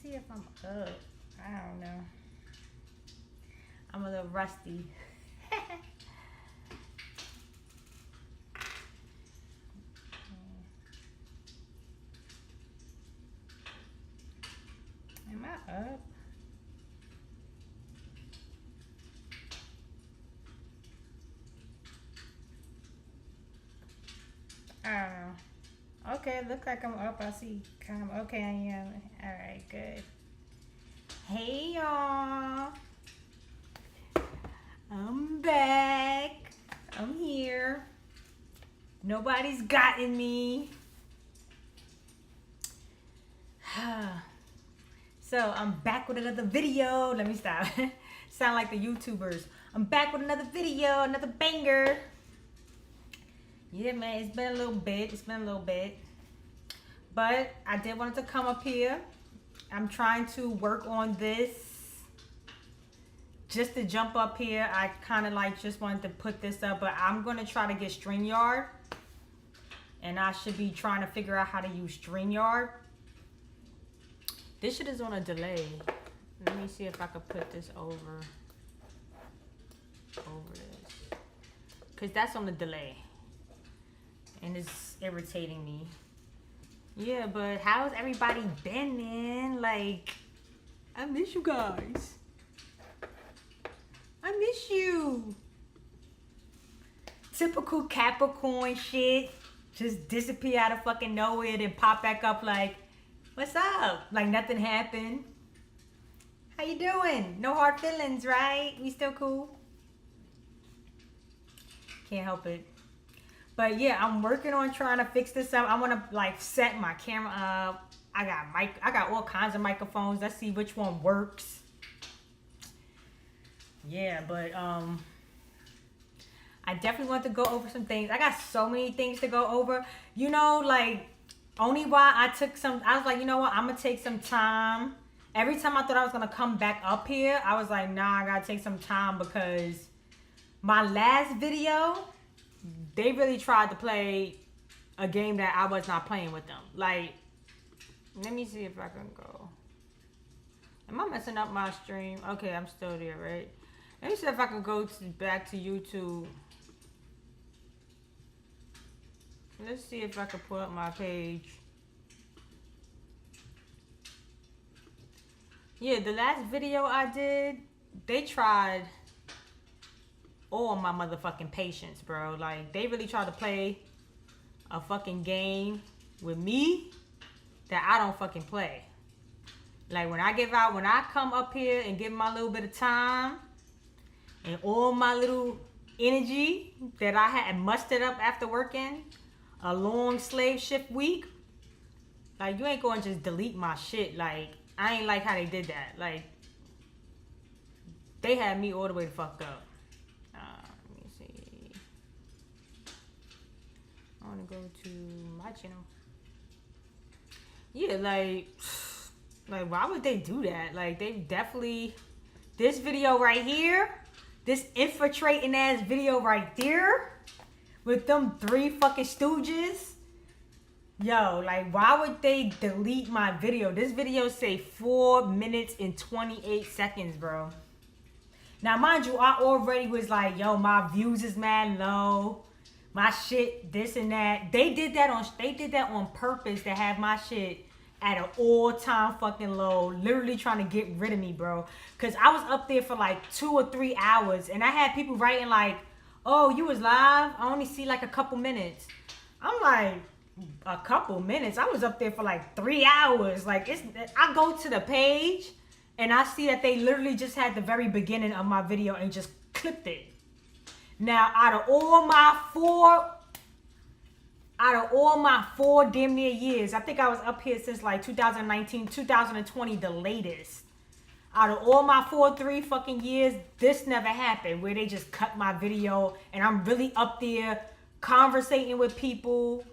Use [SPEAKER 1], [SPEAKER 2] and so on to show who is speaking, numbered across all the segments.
[SPEAKER 1] see if I'm up. I don't know. I'm a little rusty. Am I up? I don't know. Okay, look like I'm up. I see. Okay, I am. Alright, good. Hey y'all. I'm back. I'm here. Nobody's gotten me. So I'm back with another video. Let me stop. Sound like the YouTubers. I'm back with another video, another banger. Yeah, man, it's been a little bit. But I did want to come up here. I'm trying to work on this. Just to jump up here, I kind of like just wanted to put this up, but I'm going to try to get StreamYard. And I should be trying to figure out how to use StreamYard. This shit is on a delay. Let me see if I could put this over this. Because that's on the delay. And it's irritating me. Yeah, but how's everybody been, man? Like, I miss you guys. I miss you. Typical Capricorn shit. Just disappear out of fucking nowhere and pop back up like, what's up? Like nothing happened. How you doing? No hard feelings, right? We still cool? Can't help it. But yeah, I'm working on trying to fix this up. I want to like set my camera up. I got all kinds of microphones. Let's see which one works. Yeah, but I definitely want to go over some things. I got so many things to go over. You know, like only why I was like, you know what? I'm going to take some time. Every time I thought I was going to come back up here, I was like, nah, I got to take some time because my last video, they really tried to play a game that I was not playing with them. Like, let me see if I can go. Am I messing up my stream? Okay, I'm still there, right? Let me see if I can go back to YouTube. Let's see if I can pull up my page. Yeah, the last video I did, they tried all my motherfucking patience, bro. Like, they really tried to play a fucking game with me that I don't fucking play. Like, when I come up here and give my little bit of time and all my little energy that I had mustered up after working a long slave shift week, like, you ain't gonna just delete my shit. Like, I ain't like how they did that. Like, they had me all the way the fuck up. Let me see. I wanna go to my channel. Yeah, like, why would they do that? Like, they definitely, this video right here, this infiltrating ass video right there, with them 3 fucking stooges. Yo, like, why would they delete my video? This video say 4 minutes and 28 seconds, bro. Now, mind you, I already was like, yo, my views is mad low. My shit, this and that. They did that on purpose to have my shit at an all-time fucking low, literally trying to get rid of me, bro. Because I was up there for like 2 or 3 hours, and I had people writing like, oh, you was live? I only see like a couple minutes. I'm like, a couple minutes? I was up there for like 3 hours. Like, I go to the page, and I see that they literally just had the very beginning of my video and just clipped it. Now, out of all my four damn near years, I think I was up here since like 2019, 2020, the latest. Out of all my 3 fucking years, this never happened where they just cut my video and I'm really up there conversating with people,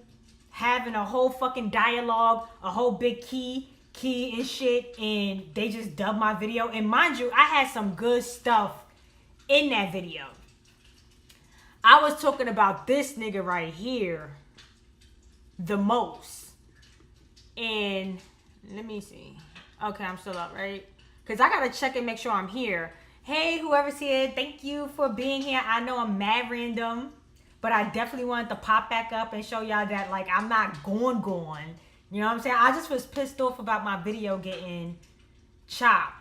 [SPEAKER 1] having a whole fucking dialogue, a whole big key and shit, and they just dubbed my video. And mind you, I had some good stuff in that video. I was talking about this nigga right here the most. And let me see. Okay, I'm still up, right? Because I gotta check and make sure I'm here. Hey, whoever's here, thank you for being here. I know I'm mad random, but I definitely wanted to pop back up and show y'all that like I'm not gone. You know what I'm saying? I just was pissed off about my video getting chopped.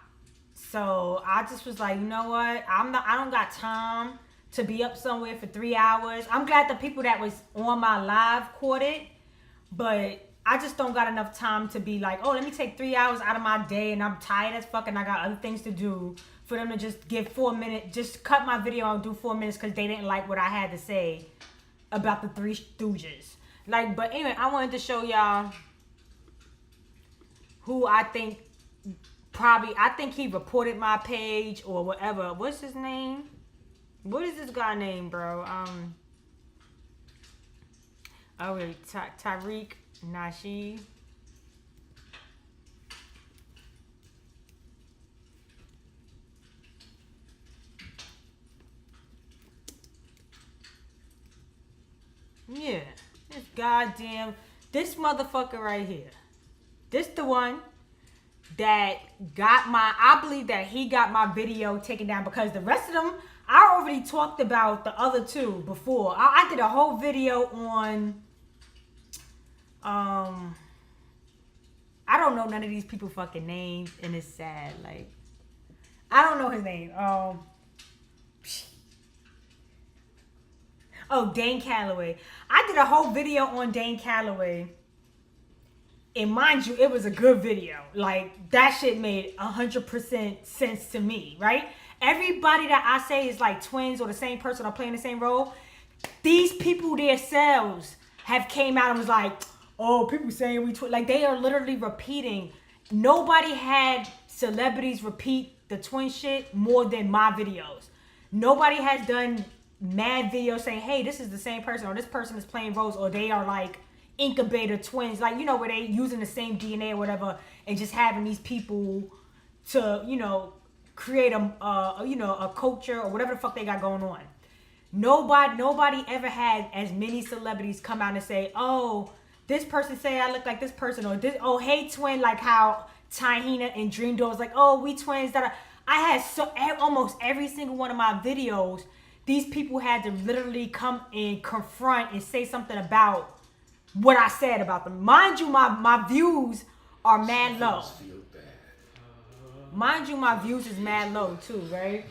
[SPEAKER 1] So I just was like, you know what? I don't got time to be up somewhere for 3 hours. I'm glad the people that was on my live caught it, but I just don't got enough time to be like, oh, let me take 3 hours out of my day and I'm tired as fuck and I got other things to do for them to just give 4 minutes, just cut my video and do 4 minutes because they didn't like what I had to say about the Three Stooges. Like, but anyway, I wanted to show y'all who I think I think he reported my page or whatever. What's his name? What is this guy name, bro? Oh wait, Tariq Nasheed. Yeah, this motherfucker right here. This the one that I believe that he got my video taken down because the rest of them, I already talked about the other two before. I did a whole video on, I don't know none of these people fucking names and it's sad. Like, I don't know his name. Oh, Dane Calloway. I did a whole video on Dane Calloway. And mind you, it was a good video. Like, that shit made 100% sense to me, right? Everybody that I say is like twins or the same person or playing the same role, these people themselves have came out and was like, oh, people saying we twin. Like, they are literally repeating. Nobody had celebrities repeat the twin shit more than my videos. Nobody has done mad videos saying, hey, this is the same person or this person is playing roles or they are like incubator twins, like, you know, where they using the same DNA or whatever and just having these people to, you know, create a culture or whatever the fuck they got going on. Nobody ever had as many celebrities come out and say, oh, this person say I look like this person, or this, oh, hey twin, like how Tahina and Dream Doll was like, oh, we twins. That I had almost every single one of my videos, these people had to literally come and confront and say something about what I said about them. Mind you, my views are mad low. Mind you, my views is mad low too, right?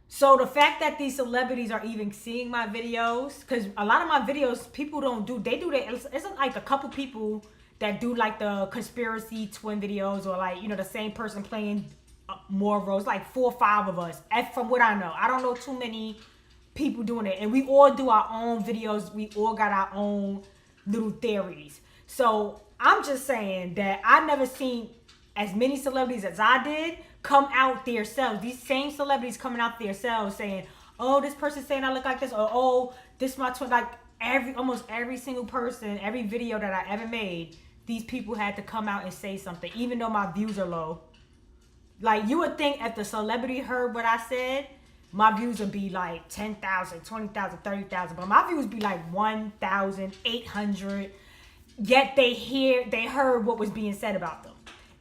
[SPEAKER 1] So the fact that these celebrities are even seeing my videos, because a lot of my videos, people don't do, they do that. It's like a couple people that do like the conspiracy twin videos or like, you know, the same person playing more roles, like 4 or 5 of us. From what I know, I don't know too many people doing it, and we all do our own videos. We all got our own little theories. So I'm just saying that I never seen as many celebrities as I did come out themselves. These same celebrities coming out themselves saying, oh, this person saying I look like this, or oh, this my twin. Like almost every single person, every video that I ever made, these people had to come out and say something, even though my views are low. Like, you would think if the celebrity heard what I said, my views would be like 10,000, 20,000, 30,000. But my views be like 1,800. Yet they heard what was being said about them.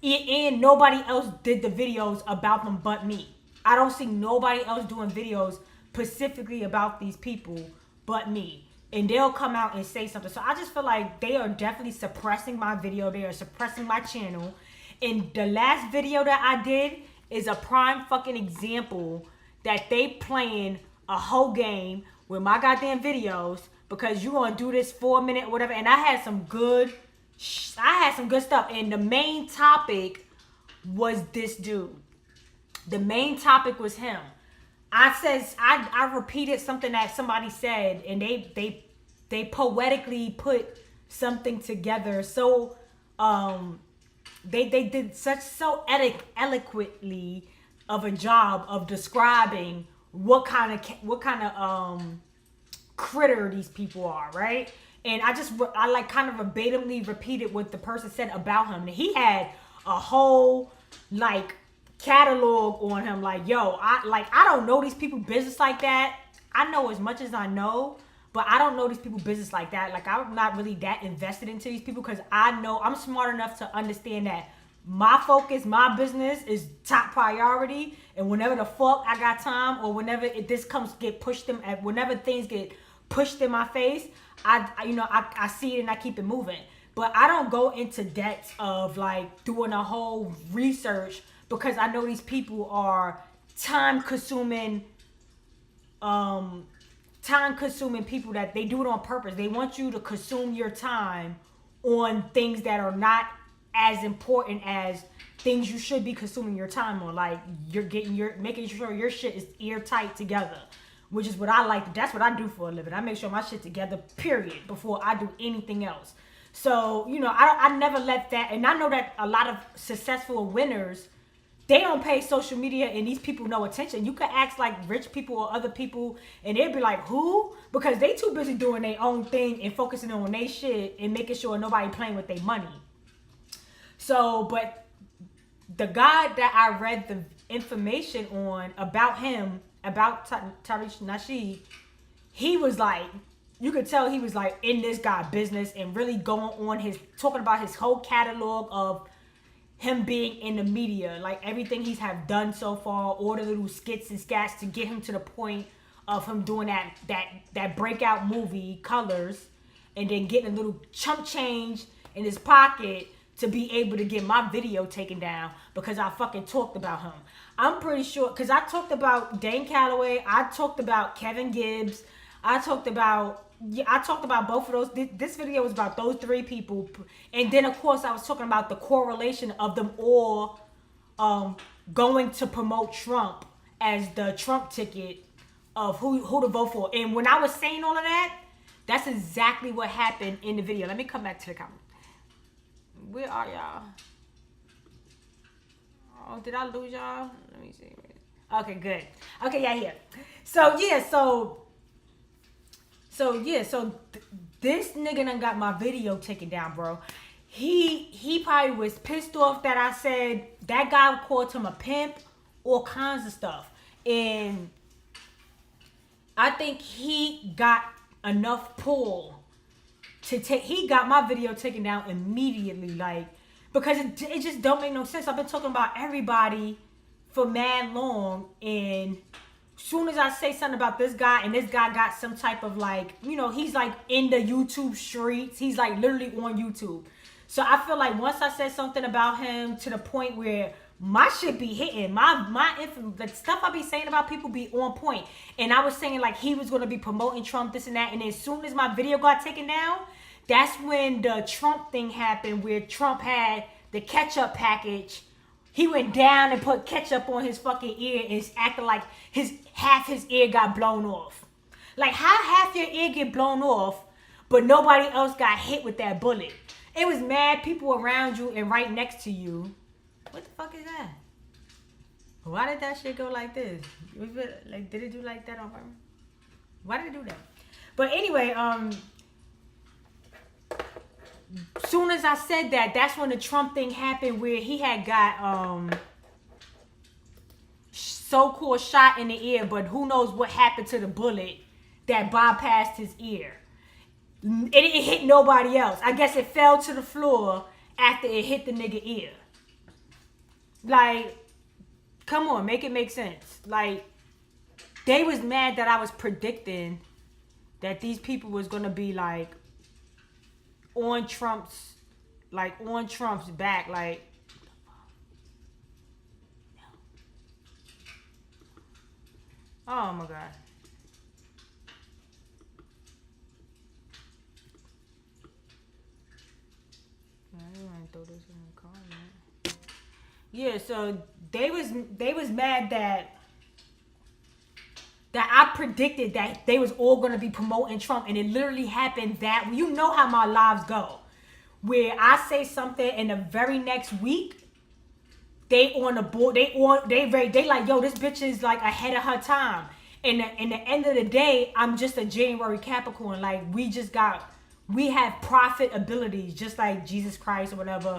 [SPEAKER 1] And nobody else did the videos about them but me. I don't see nobody else doing videos specifically about these people but me. And they'll come out and say something. So I just feel like they are definitely suppressing my video. They are suppressing my channel. And the last video that I did is a prime fucking example that they playing a whole game with my goddamn videos because you gonna do this 4 minute or whatever. And I had some good stuff. And the main topic was this dude. The main topic was him. I repeated something that somebody said, and they poetically put something together. So they did so eloquently of a job of describing what kind of critter these people are, right? And I like kind of verbatimly repeated what the person said about him. And he had a whole like catalog on him, like, yo, I don't know these people business like that. I know as much as I know, But I don't know these people business like that. Like, I'm not really that invested into these people because I know I'm smart enough to understand that my focus, my business is top priority. And whenever the fuck I got time, or whenever this comes get pushed in, whenever things get pushed in my face, I see it and I keep it moving. But I don't go into depths of like doing a whole research because I know these people are time consuming people that they do it on purpose. They want you to consume your time on things that are not as important as things you should be consuming your time on. Like making sure your shit is airtight together, which is what I like. That's what I do for a living. I make sure my shit together, period, before I do anything else. So, I never let that, and I know that a lot of successful winners, they don't pay social media and these people no attention. You could ask like rich people or other people and they'd be like, who? Because they too busy doing their own thing and focusing on their shit and making sure nobody playing with their money. So, but the guy that I read the information on about him, about Tariq Nasheed, he was like, you could tell he was like in this guy business and really going on talking about his whole catalog of him being in the media, like everything he's have done so far, all the little skits and scats to get him to the point of him doing that breakout movie Colors, and then getting a little chump change in his pocket to be able to get my video taken down because I fucking talked about him. I'm pretty sure, because I talked about Dane Calloway, I talked about Kevin Gibbs, I talked about both of those. This video was about those three people. And then, of course, I was talking about the correlation of them all going to promote Trump as the Trump ticket of who to vote for. And when I was saying all of that, that's exactly what happened in the video. Let me come back to the comment. Where are y'all? Oh, did I lose y'all? Let me see. Okay, good. Okay, yeah, here. So this nigga done got my video taken down, bro. He probably was pissed off that I said that guy called him a pimp, all kinds of stuff. And I think he got enough pull he got my video taken down immediately, like, because it just don't make no sense. I've been talking about everybody for mad long, and soon as I say something about this guy, and this guy got some type of like, he's like in the YouTube streets. He's like literally on YouTube. So I feel like once I said something about him to the point where my shit be hitting, the stuff I be saying about people be on point. And I was saying like he was going to be promoting Trump, this and that. And as soon as my video got taken down, that's when the Trump thing happened, where Trump had the ketchup package. He went down and put ketchup on his fucking ear and acted like half his ear got blown off. Like, how half your ear get blown off, but nobody else got hit with that bullet? It was mad people around you and right next to you. What the fuck is that? Why did that shit go like this? Like, did it do like that on purpose? Why did it do that? But anyway, soon as I said that, that's when the Trump thing happened, where he had got so-called shot in the ear, but who knows what happened to the bullet that bypassed his ear. It hit nobody else. I guess it fell to the floor after it hit the nigga ear. Like, come on, make it make sense. Like, they was mad that I was predicting that these people was gonna be like on Trump's back, like. Oh my God. Yeah, so they was mad that I predicted that they was all gonna be promoting Trump, and it literally happened that you know how my lives go, where I say something and the very next week they on the board, they like, yo, this bitch is like ahead of her time. And in the end of the day, I'm just a January Capricorn. Like, we have prophet abilities, just like Jesus Christ or whatever.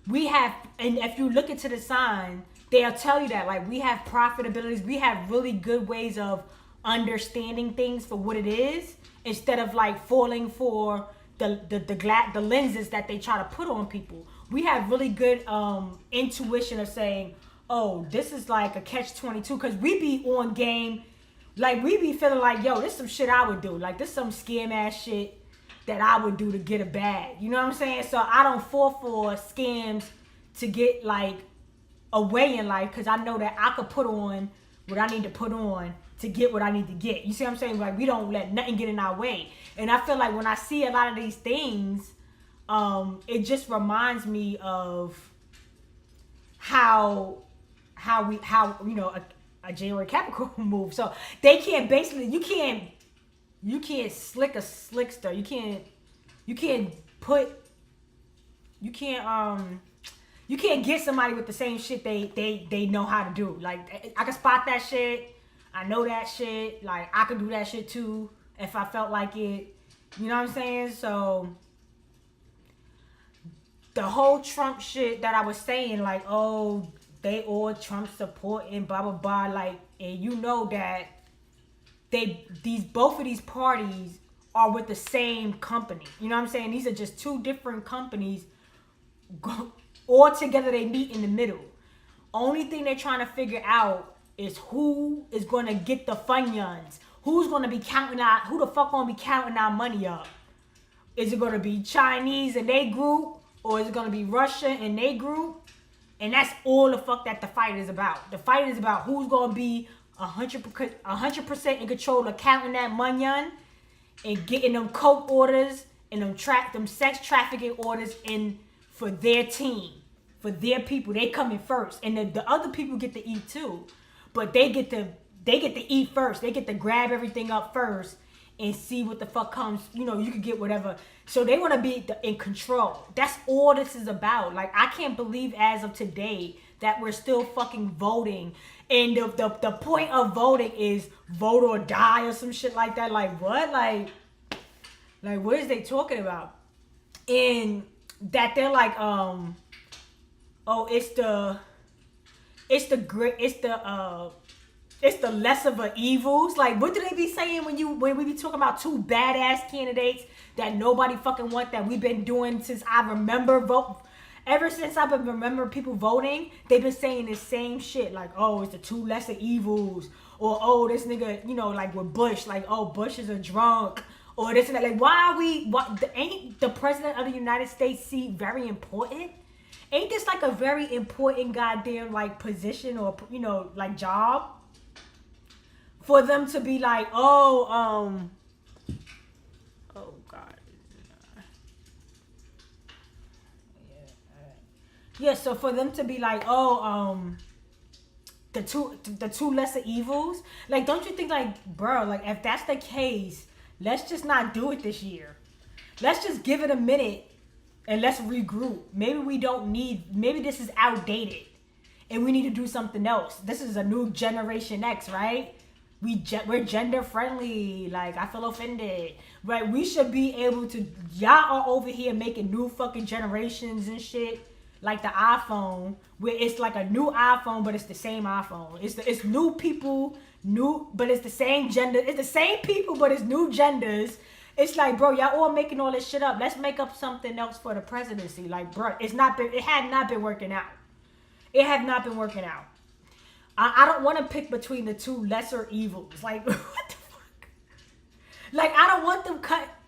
[SPEAKER 1] We have, and if you look into the sign, they'll tell you that, like, we have prophet abilities. We have really good ways of understanding things for what it is instead of like falling for the lenses that they try to put on people. We have really good intuition of saying, oh, this is like a catch-22, because we be on game, like we be feeling like, yo, this some shit I would do, like this some scam ass shit that I would do to get a bag, you know what I'm saying? So I don't fall for scams to get like a way in life, because I know that I could put on what I need to put on to get what I need to get. You see what I'm saying? Like we don't let nothing get in our way. And I feel like when I see a lot of these things, it just reminds me of how you know a January Capricorn move. So they can't basically, you can't slick a slickster. You can't get somebody with the same shit they know how to do. Like I can spot that shit. I know that shit. Like I could do that shit too if I felt like it. You know what I'm saying? So the whole Trump shit that I was saying, like, oh, they all Trump support and blah blah blah, like, and you know that both of these parties are with the same company. You know what I'm saying? These are just two different companies. All together they meet in the middle. Only thing they're trying to figure out is who is gonna get the funyuns. Who's gonna be counting out? Who the fuck gonna be counting our money up? Is it gonna be Chinese and they group, or is it gonna be Russia and they group? And that's all the fuck that the fight is about. The fight is about who's gonna be 100% in control of counting that money and getting them coke orders and them sex trafficking orders in for their team, for their people. They come in first, and the other people get to eat too, but they get to eat first. They get to grab everything up first and see what the fuck comes. You know, you could get whatever. So they want to be in control. That's all this is about. Like, I can't believe as of today that we're still fucking voting. And the point of voting is vote or die or some shit like that. Like, what? Like what is they talking about? And that they're like, oh, it's the less of a evils. Like, what do they be saying when we be talking about two badass candidates that nobody fucking want, that we've been doing since I remember ever since I've been remember people voting? They've been saying the same shit, like, oh, it's the two lesser evils, or oh, this nigga, you know, like with Bush, like, oh, Bush is a drunk, or this and that. Like, ain't the president of the United States seat very important? Ain't this like a very important goddamn like position, or, you know, like job? For them to be like, oh God. Yeah, so for them to be like, oh, the two lesser evils, like, don't you think, like, bro, like, if that's the case, let's just not do it this year. Let's just give it a minute and let's regroup. Maybe this is outdated and we need to do something else. This is a new Generation X, right? We're gender friendly. Like, I feel offended. Right? We should be able to. Y'all are over here making new fucking generations and shit, like the iPhone, where it's like a new iPhone, but it's the same iPhone. It's new people, but it's the same gender. It's the same people, but it's new genders. It's like, bro, y'all all making all this shit up. Let's make up something else for the presidency. Like, bro, it had not been working out. It had not been working out. I don't want to pick between the two lesser evils. Like, what the fuck? Like, I don't want them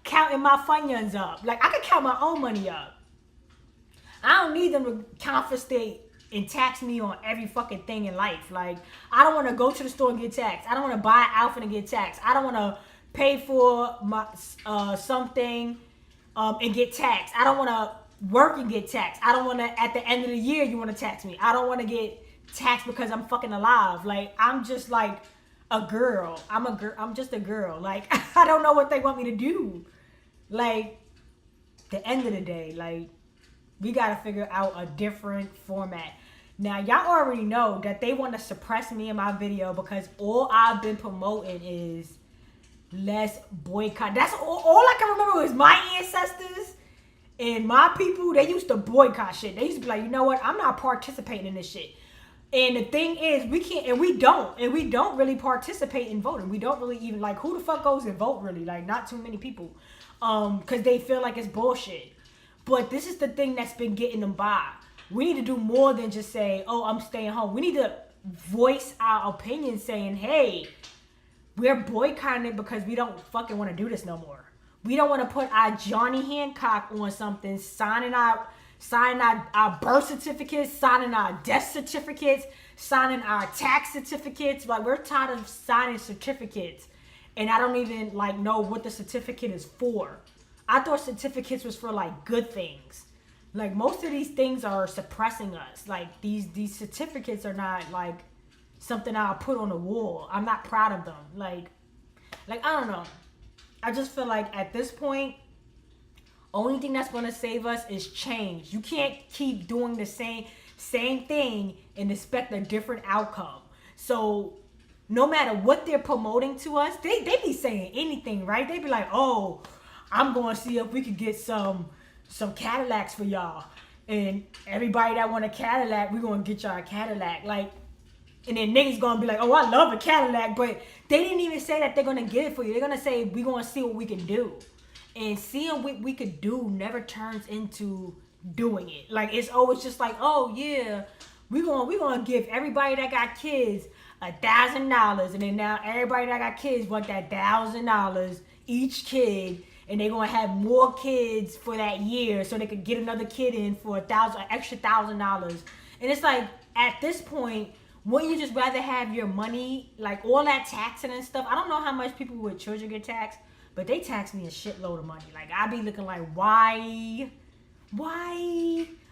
[SPEAKER 1] counting my funyuns up. Like, I can count my own money up. I don't need them to confiscate and tax me on every fucking thing in life. Like, I don't want to go to the store and get taxed. I don't want to buy an outfit and get taxed. I don't want to pay for my something and get taxed. I don't want to work and get taxed. I don't want to, at the end of the year, you want to tax me. I don't want to get taxed because I'm fucking alive. Like, I'm just like a girl. I'm just a girl. Like, I don't know what they want me to do. Like, the end of the day, like, we got to figure out a different format. Now, y'all already know that they want to suppress me in my video because all I've been promoting is let's boycott. That's all I can remember is my ancestors and my people. They used to boycott shit. They used to be like, you know what? I'm not participating in this shit. And the thing is, we can't, and we don't really participate in voting. We don't really even like, who the fuck goes and vote really? Like, not too many people, because they feel like it's bullshit. But this is the thing that's been getting them by. We need to do more than just say, "Oh, I'm staying home." We need to voice our opinion, saying, "Hey, we're boycotting it because we don't fucking want to do this no more. We don't want to put our Johnny Hancock on something, signing our birth certificates, signing our death certificates, signing our tax certificates. Like, we're tired of signing certificates, and I don't even like know what the certificate is for. I thought certificates was for like good things. Like, most of these things are suppressing us. Like, these certificates are not like something I'll put on the wall. I'm not proud of them. Like I don't know. I just feel like at this point, only thing that's gonna save us is change. You can't keep doing the same thing and expect a different outcome. So no matter what they're promoting to us, they be saying anything, right? They be like, "Oh, I'm gonna see if we could get some Cadillacs for y'all. And everybody that want a Cadillac, we're gonna get y'all a Cadillac." Like, and then niggas gonna be like, "Oh, I love a Cadillac," but they didn't even say that they're gonna get it for you. They're gonna say, "We're gonna see what we can do." And seeing what we could do never turns into doing it. Like, it's always just like, "Oh yeah, we gonna give everybody that got kids $1,000, and then now everybody that got kids want that $1,000 each kid, and they're gonna have more kids for that year so they could get another kid in for extra $1,000." And it's like, at this point, wouldn't you just rather have your money, like all that taxing and stuff? I don't know how much people with children get taxed, but they tax me a shitload of money. Like, I be looking like, why?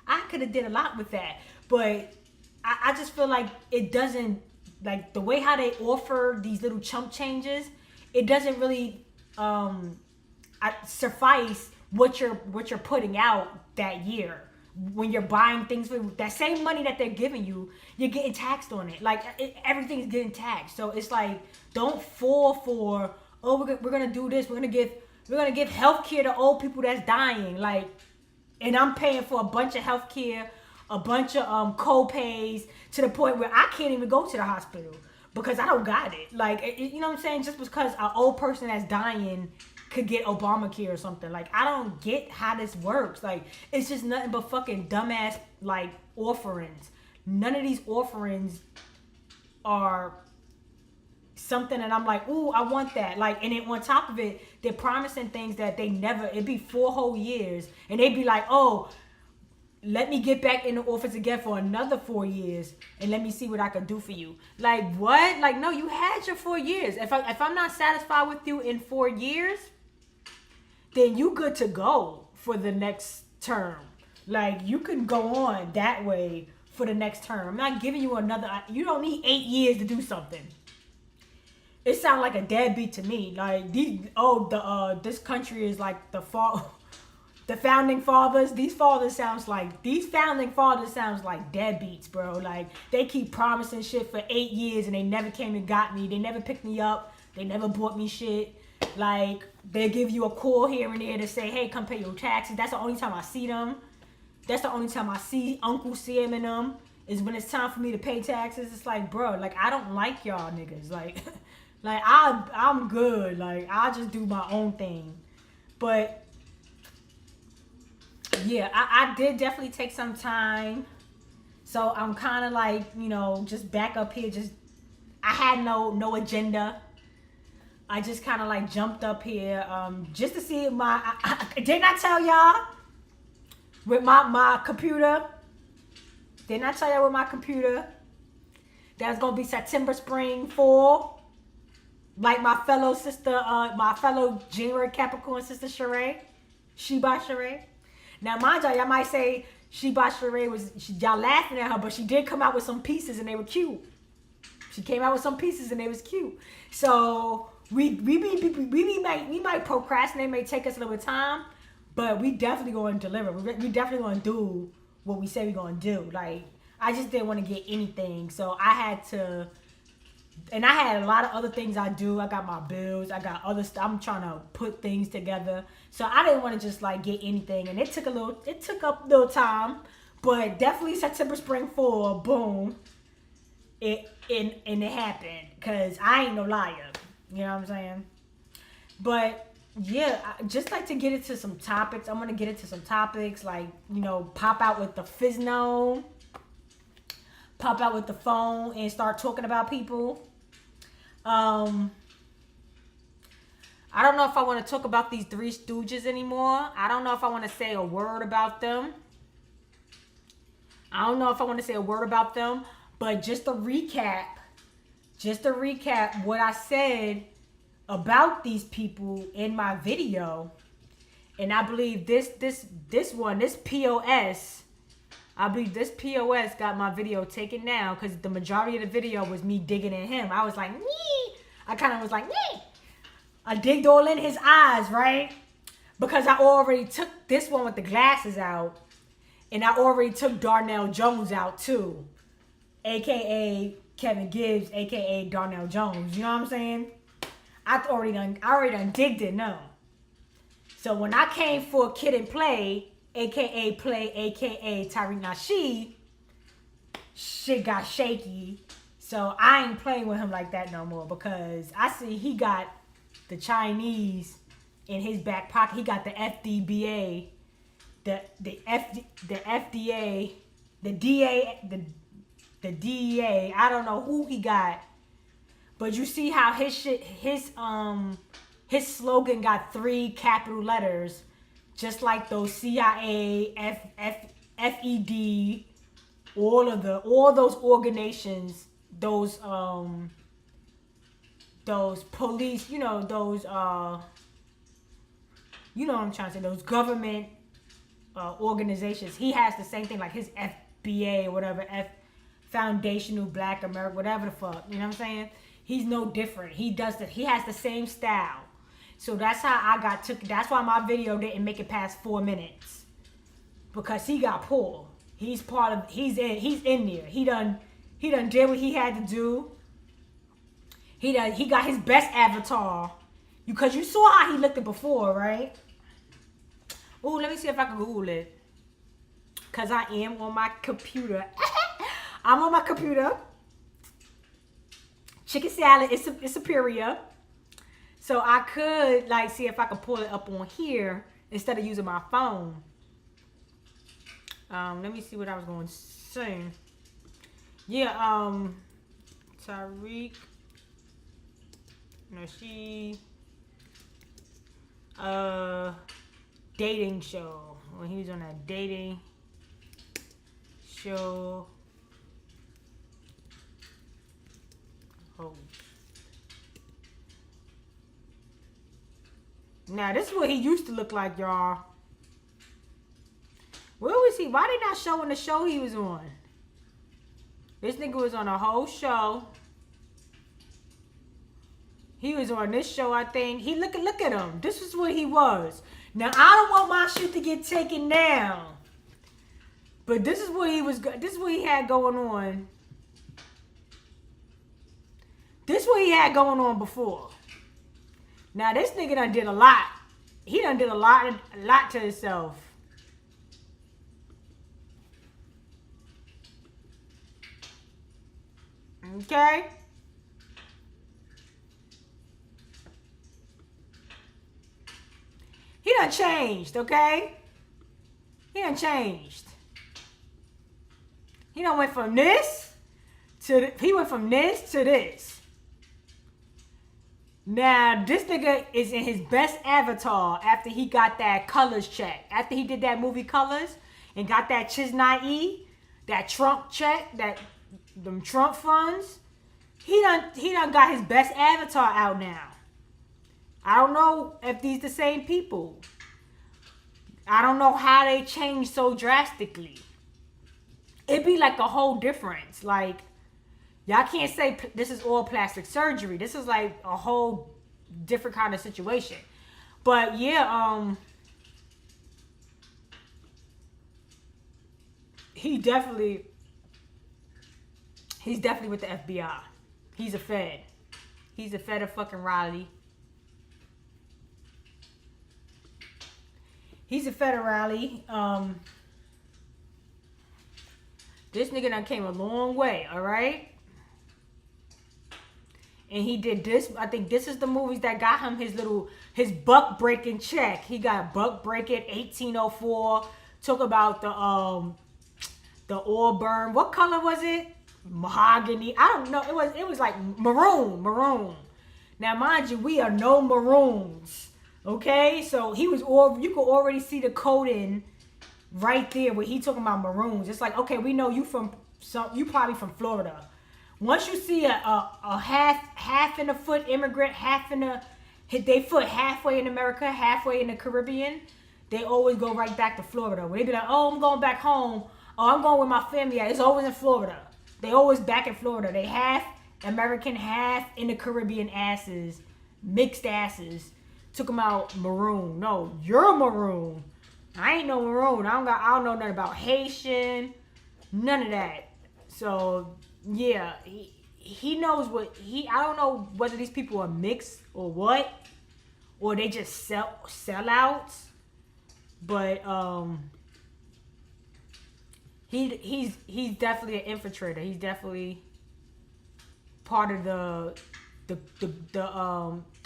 [SPEAKER 1] I could have did a lot with that. But I just feel like it doesn't, like, the way how they offer these little chump changes, it doesn't really suffice what you're putting out that year. When you're buying things for that same money that they're giving you, you're getting taxed on it. Like, everything's getting taxed. So it's like, don't fall for, "Oh, we're gonna do this. We're gonna give health care to old people that's dying." Like, and I'm paying for a bunch of health care, a bunch of co-pays, to the point where I can't even go to the hospital because I don't got it. Like, you know what I'm saying? Just because an old person that's dying could get Obamacare or something. Like, I don't get how this works. Like, it's just nothing but fucking dumbass, like, offerings. None of these offerings are something that I'm like, "Ooh, I want that." Like, and then on top of it, they're promising things that they never, it'd be 4 whole years, and they'd be like, "Oh, let me get back in the office again for another 4 years, and let me see what I can do for you." Like, what? Like, no, you had your 4 years. If I'm not satisfied with you in 4 years, then you good to go for the next term. Like, you can go on that way for the next term. I'm not giving you another, you don't need 8 years to do something. It sounds like a deadbeat to me. Like, this country is like the founding fathers. These founding fathers sounds like deadbeats, bro. Like, they keep promising shit for 8 years and they never came and got me. They never picked me up. They never bought me shit. Like, they give you a call here and there to say, "Hey, come pay your taxes." That's the only time I see them. That's the only time I see Uncle Sam and them, is when it's time for me to pay taxes. It's like, bro, like, I don't like y'all niggas. Like, like, I'm good. Like, I just do my own thing. But yeah, I did definitely take some time. So I'm kind of like, you know, just back up here. I had no agenda. I just kind of like jumped up here just to see didn't I tell y'all with my computer? Didn't I tell y'all with my computer that's going to be September, spring, fall? Like my fellow sister, my fellow January Capricorn sister Sheree. Sheba Sheree. Now, mind y'all might say Sheba Sheree y'all laughing at her, but she did come out with some pieces and they were cute. She came out with some pieces and they was cute. So we might procrastinate, may take us a little time, but we definitely going to deliver. We definitely going to do what we say we're going to do. Like, I just didn't want to get anything, so I had to. And I had a lot of other things I do. I got my bills. I got other stuff. I'm trying to put things together. So I didn't want to just like get anything. And it took up a little time. But definitely September, spring, fall, boom. it happened, because I ain't no liar. You know what I'm saying? But yeah, I just like to get into some topics. I'm gonna get into some topics like, you know, pop out with the Fizno, pop out with the phone and start talking about people. I don't know if I want to talk about these Three Stooges anymore. I don't know if I want to say a word about them. I don't know if I want to say a word about them, but just to recap what I said about these people in my video. And I believe this POS, I believe this POS got my video taken down, because the majority of the video was me digging in him. I was like, nee. I kind of was like, nee. I digged all in his eyes, right? Because I already took this one with the glasses out. And I already took Darnell Jones out too. AKA Kevin Gibbs, AKA Darnell Jones. You know what I'm saying? I already done digged it, no. So when I came for Kid and Play, AKA Tariq Nasheed, shit got shaky. So I ain't playing with him like that no more, because I see he got the Chinese in his back pocket. He got the FDBA, the FDA, the DEA. I don't know who he got, but you see how his slogan got 3 capital letters, just like those CIA, FED, all those organizations, those police, you know what I'm trying to say, those government organizations. He has the same thing, like his FBA or whatever, Foundational Black America, whatever the fuck, you know what I'm saying? He's no different. He has the same style. So that's how that's why my video didn't make it past 4 minutes, because he got pulled. He's in there. He done did what he had to do. He got his best avatar, because you saw how he looked before, right? Oh, let me see if I can Google it, because I am on my computer. I'm on my computer. Chicken salad is superior. So I could like see if I could pull it up on here instead of using my phone. Let me see what I was going to say. Yeah, Tariq Nasheed, dating show. When he was on that dating show. Oh. Now, this is what he used to look like, y'all. Where was he? Why they not showing the show he was on? This nigga was on a whole show. He was on this show, I think. Look at him. This is what he was. Now, I don't want my shit to get taken down. But this is what this is what he had going on. This is what he had going on before. Now, this nigga done did a lot. He done did a lot to himself. Okay? He done changed, okay? He done changed. He done went from this to this. Now, this nigga is in his best avatar after he got that Colors check. After he did that movie Colors and got that Chisnai, that Trump check, them Trump funds, he done got his best avatar out now. I don't know if these the same people. I don't know how they changed so drastically. It'd be like a whole difference. Like, y'all can't say this is all plastic surgery. This is like a whole different kind of situation. But yeah, he's definitely with the FBI. He's a Fed. He's a Fed of fucking Raleigh. He's a federale. This nigga done came a long way, all right? and he did this. I think this is the movies that got him his buck breaking check. He got buck breaking 1804. Talk about the Auburn. What color was it? Mahogany. I don't know. It was like maroon. Now, mind you, we are no maroons. Okay, so you could already see the coding right there where he talking about maroons. It's like, okay, we know you probably from Florida. Once you see a half in a foot immigrant, hit their foot halfway in America, halfway in the Caribbean, they always go right back to Florida. Where they be like, oh, I'm going back home. Oh, I'm going with my family. It's always in Florida. They always back in Florida. They half American, half in the Caribbean asses, mixed asses. Took them out maroon. No, you're maroon. I ain't no maroon. I don't know nothing about Haitian. None of that. So yeah, he knows I don't know whether these people are mixed or what, or they just sellouts. But he's definitely an infiltrator. He's definitely part of the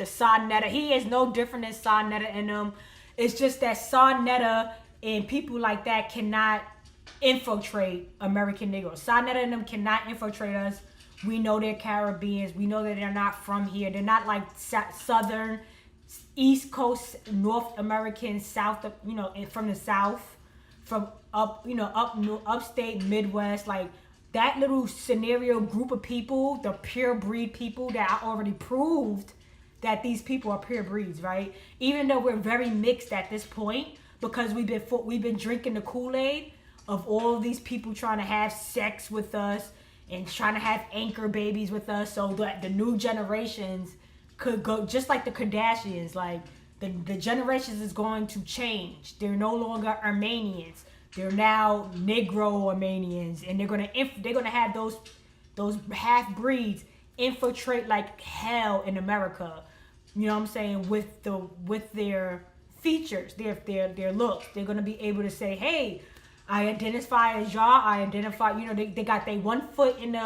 [SPEAKER 1] Sa Neter. He is no different than Sa Neter in them. It's just that Sa Neter and people like that cannot infiltrate American Negroes. Sa Neter and them cannot infiltrate us. We know they're Caribbeans. We know that they're not from here. They're not like Southern, East Coast, North American, South, from the South, from upstate, Midwest, like that little scenario group of people, the pure breed people that I already proved that these people are pure breeds, right? Even though we're very mixed at this point, because we've been drinking the Kool-Aid of all of these people trying to have sex with us and trying to have anchor babies with us, so that the new generations could go just like the Kardashians. Like the generations is going to change. They're no longer Armenians. They're now Negro Armenians, and they're gonna have those half breeds infiltrate like hell in America. You know what I'm saying? With their features, their looks, they're gonna be able to say, "Hey, I identify as y'all. I identify." They got their 1 foot in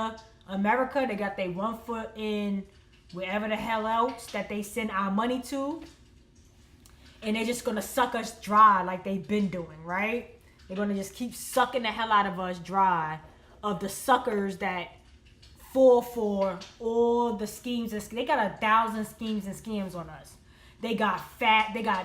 [SPEAKER 1] America. They got their 1 foot in wherever the hell else that they send our money to, and they're just gonna suck us dry like they've been doing, right? They're gonna just keep sucking the hell out of us dry, of the suckers that fall for all the schemes. They got 1,000 schemes and scams on us. They got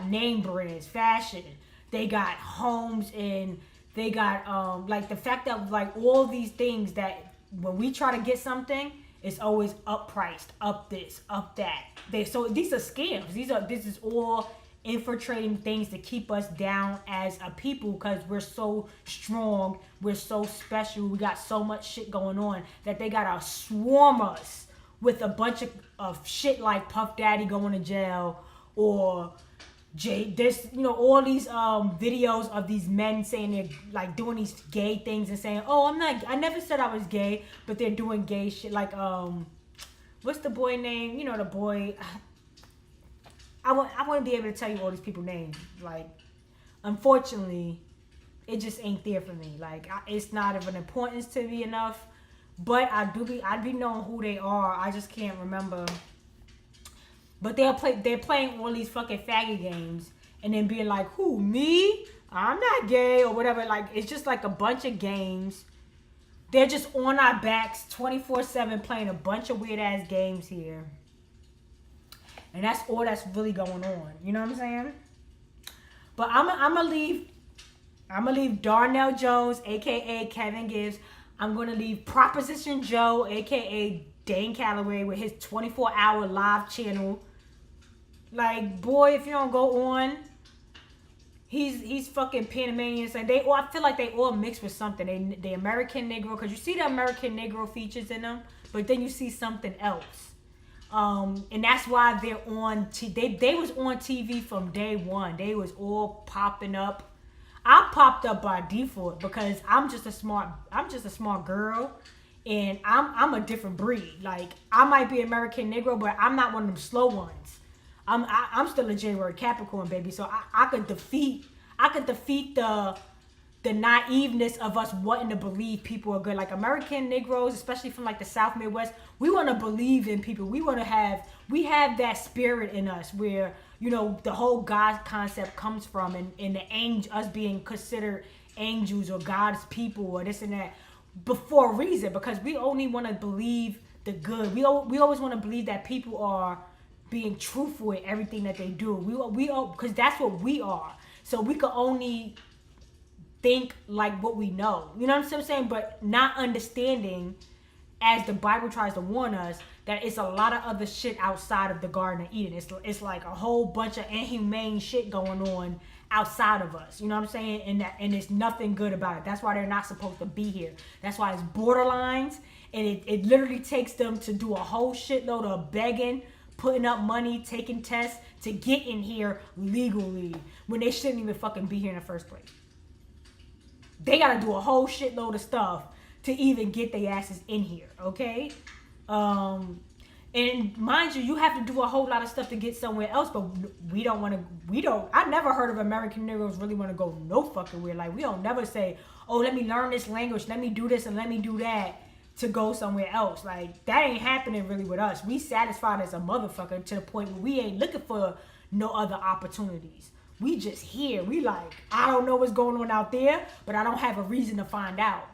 [SPEAKER 1] name brands, fashion. They got homes, and they got like the fact that like all these things that when we try to get something, it's always up priced, up this, up that. So these are scams. This is all infiltrating things to keep us down as a people, because we're so strong, we're so special, we got so much shit going on that they gotta swarm us with a bunch of shit like Puff Daddy going to jail, or all these videos of these men saying they're like doing these gay things and saying, "Oh, I never said I was gay," but they're doing gay shit. Like what's the boy name? The boy. I wouldn't be able to tell you all these people's names. Like, unfortunately, it just ain't there for me. Like, it's not of an importance to me enough. But I'd be knowing who they are. I just can't remember. But they're playing all these fucking faggot games and then being like, "Who, me? I'm not gay," or whatever. Like, it's just like a bunch of games. They're just on our backs 24/7 playing a bunch of weird ass games here. And that's all that's really going on. You know what I'm saying? But I'm gonna leave Darnell Jones, aka Kevin Gibbs. I'm gonna leave Proposition Joe, aka Dane Calloway, with his 24-hour live channel. Like, boy, if you don't go on, he's fucking Panamanian. And I feel like they all mixed with something. They American Negro, because you see the American Negro features in them, but then you see something else. And that's why they're on. They was on TV from day one. They was all popping up. I popped up by default because I'm just a smart girl, and I'm a different breed. Like, I might be American Negro, but I'm not one of them slow ones. I'm still a January Capricorn, baby. So I could defeat the the naiveness of us wanting to believe people are good. Like American Negroes, especially from like the South Midwest, we want to believe in people. We have that spirit in us where, you know, the whole God concept comes from, and the angel, us being considered angels or God's people or this and that, for a reason, because we only want to believe the good. We always want to believe that people are being truthful in everything that they do. We because that's what we are. So we could only think like what we know. You know what I'm saying? But not understanding, as the Bible tries to warn us, that it's a lot of other shit outside of the Garden of Eden. It's like a whole bunch of inhumane shit going on outside of us. You know what I'm saying? And it's nothing good about it. That's why they're not supposed to be here. That's why it's borderlines. And it literally takes them to do a whole shitload of begging, putting up money, taking tests to get in here legally when they shouldn't even fucking be here in the first place. They gotta do a whole shitload of stuff to even get their asses in here, okay? And mind you, you have to do a whole lot of stuff to get somewhere else, but I never heard of American Negroes really want to go no fucking where. Like, we don't never say, oh, let me learn this language, let me do this and let me do that to go somewhere else. Like, that ain't happening really with us. We satisfied as a motherfucker to the point where we ain't looking for no other opportunities. We just here. We like, I don't know what's going on out there, but I don't have a reason to find out.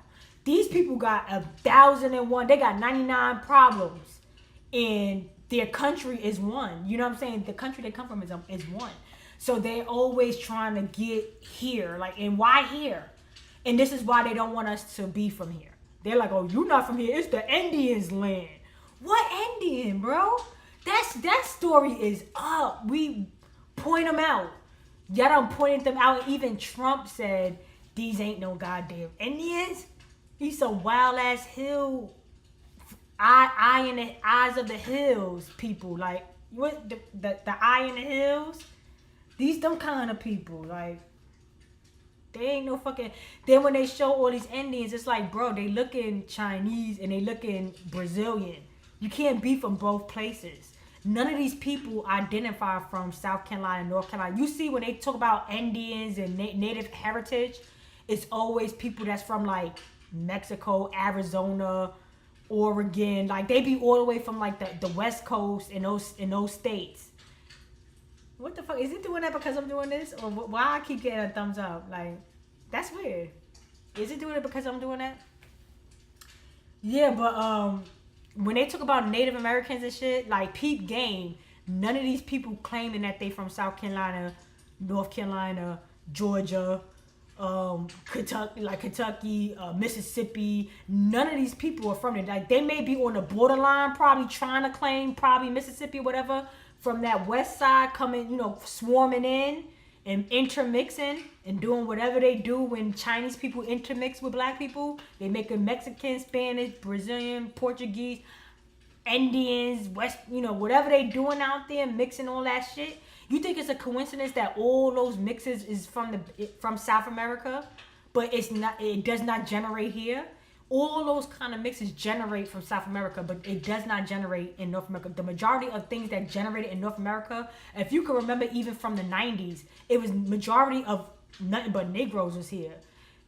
[SPEAKER 1] These people got 1,001. They got 99 problems, and their country is one. You know what I'm saying? The country they come from is one. So they're always trying to get here. Like, and why here? And this is why they don't want us to be from here. They're like, oh, you're not from here. It's the Indians' land. What Indian, bro? That story is up. We point them out. Y'all done pointed them out. Even Trump said, these ain't no goddamn Indians. These some wild ass hill, eye in the eyes of the hills people. Like, what the eye in the hills? These them kind of people. Like, they ain't no fucking. Then when they show all these Indians, it's like, bro, they looking Chinese and they looking Brazilian. You can't be from both places. None of these people identify from South Carolina, North Carolina. You see when they talk about Indians and native heritage, it's always people that's from like Mexico, Arizona, Oregon. Like, they be all the way from like the West Coast in those states. What the fuck? Is it doing that because I'm doing this? Or why I keep getting a thumbs up? Like, that's weird. Is it doing it because I'm doing that? Yeah, but when they talk about Native Americans and shit, like, peep game, none of these people claiming that they from South Carolina, North Carolina, Georgia, Kentucky, Mississippi. None of these people are from it. Like, they may be on the borderline, probably trying to claim probably Mississippi or whatever, from that west side, coming, you know, swarming in and intermixing and doing whatever they do when Chinese people intermix with black people. They make a Mexican, Spanish, Brazilian, Portuguese, Indians, West, you know, whatever they doing out there, mixing all that shit. You think it's a coincidence that all those mixes is from South America, but it's not? It does not generate here. All those kind of mixes generate from South America, but it does not generate in North America. The majority of things that generated in North America, if you can remember, even from the 90s, it was majority of nothing but Negroes was here.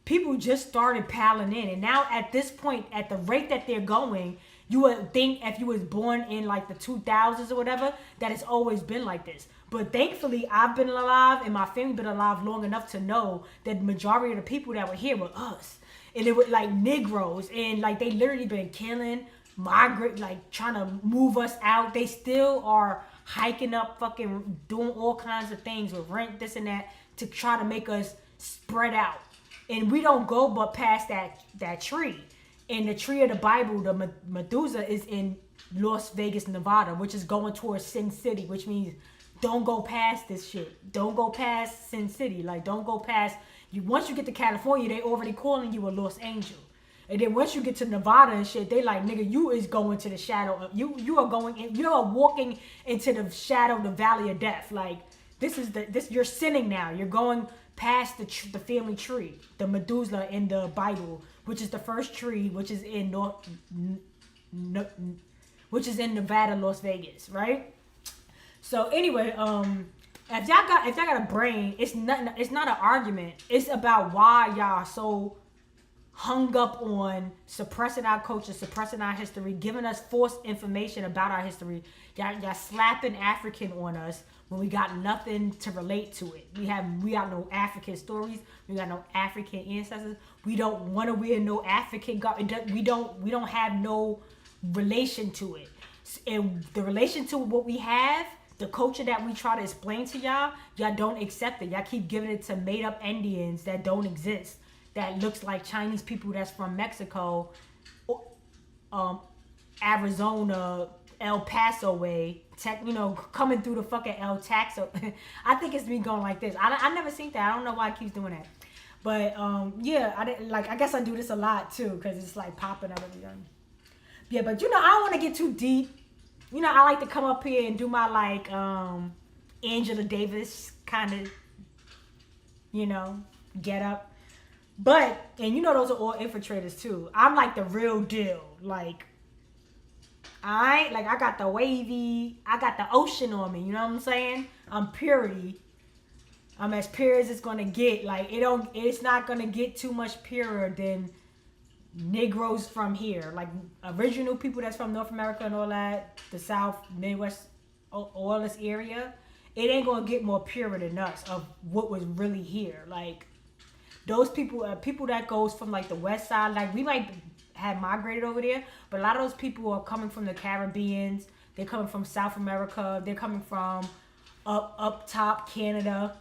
[SPEAKER 1] People just started piling in, and now at this point, at the rate that they're going, you would think if you was born in like the 2000s or whatever, that it's always been like this. But thankfully, I've been alive and my family been alive long enough to know that the majority of the people that were here were us. And it was like Negroes, and like they literally been killing, migrate, like trying to move us out. They still are hiking up, fucking doing all kinds of things with rent, this and that, to try to make us spread out. And we don't go but past that tree. And the tree of the Bible, the Methuselah, is in Las Vegas, Nevada, which is going towards Sin City, which means don't go past this shit. Don't go past Sin City. Like, don't go past. Once you get to California, they already calling you a Los Angel. And then once you get to Nevada and shit, they like, nigga, you is going to the shadow. You are going in, you are walking into the shadow of the valley of death. Like, you're sinning now. You're going past the family tree, the Methuselah in the Bible, which is the first tree, which is in Nevada, Las Vegas, right? So anyway, If y'all got a brain, it's nothing. It's not an argument. It's about why y'all so hung up on suppressing our culture, suppressing our history, giving us false information about our history. Y'all slapping African on us when we got nothing to relate to it. We got no African stories. We got no African ancestors. We don't want to wear no African garb. We don't have no relation to it. And the relation to what we have, the culture that we try to explain to y'all don't accept it. Y'all keep giving it to made up Indians that don't exist. That looks like Chinese people that's from Mexico, Arizona, El Paso way, coming through the fucking El Taxo. I think it's me going like this. I never seen that. I don't know why it keeps doing that. But yeah, I guess I do this a lot too because it's like popping up every time. Yeah, but I don't want to get too deep. I like to come up here and do my like Angela Davis kind of, get up. But, and those are all infiltrators too. I'm like the real deal. Like, I got the wavy, I got the ocean on me. You know what I'm saying? I'm purity. I'm as pure as it's gonna get. Like, it's not gonna get too much purer than Negroes from here. Like, original people that's from North America and all that, the South, Midwest, all this area. It ain't gonna get more pure than us of what was really here. Like, those people that goes from like the west side, like we might have migrated over there, but a lot of those people are coming from the Caribbeans. They're coming from South America. They're coming from up top Canada.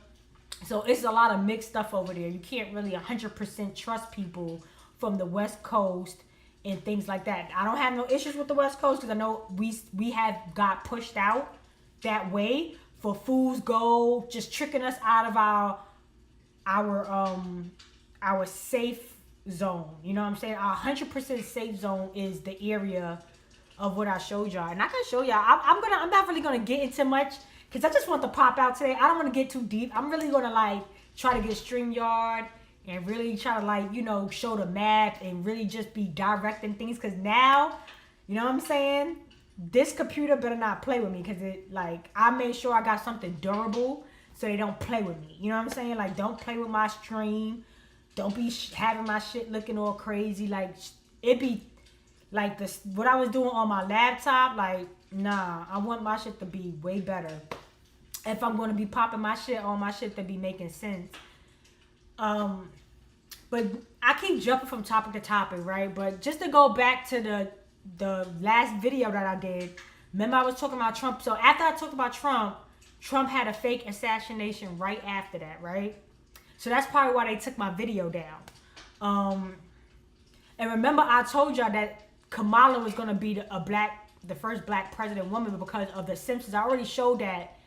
[SPEAKER 1] So it's a lot of mixed stuff over there. You can't really 100% trust people from the West Coast and things like that. I don't have no issues with the West Coast because I know we have got pushed out that way for fool's gold, just tricking us out of our safe zone. You know what I'm saying? Our 100% safe zone is the area of what I showed y'all. And I can show y'all. I'm not really gonna get into much because I just want to pop out today. I don't want to get too deep. I'm really gonna like try to get StreamYard and really try to like, show the map and really just be directing things. Cause now, you know what I'm saying? This computer better not play with me because I made sure I got something durable so they don't play with me. You know what I'm saying? Like, don't play with my stream. Don't be having my shit looking all crazy. Like, it be like this. What I was doing on my laptop, like, nah. I want my shit to be way better. If I'm going to be popping my shit on my shit to be making sense. But I keep jumping from topic to topic, right? But just to go back to the last video that I did. Remember I was talking about Trump. So after I talked about Trump had a fake assassination right after that, right? So that's probably why they took my video down. And remember I told y'all that Kamala was going to be the first black president woman because of The Simpsons. I already showed that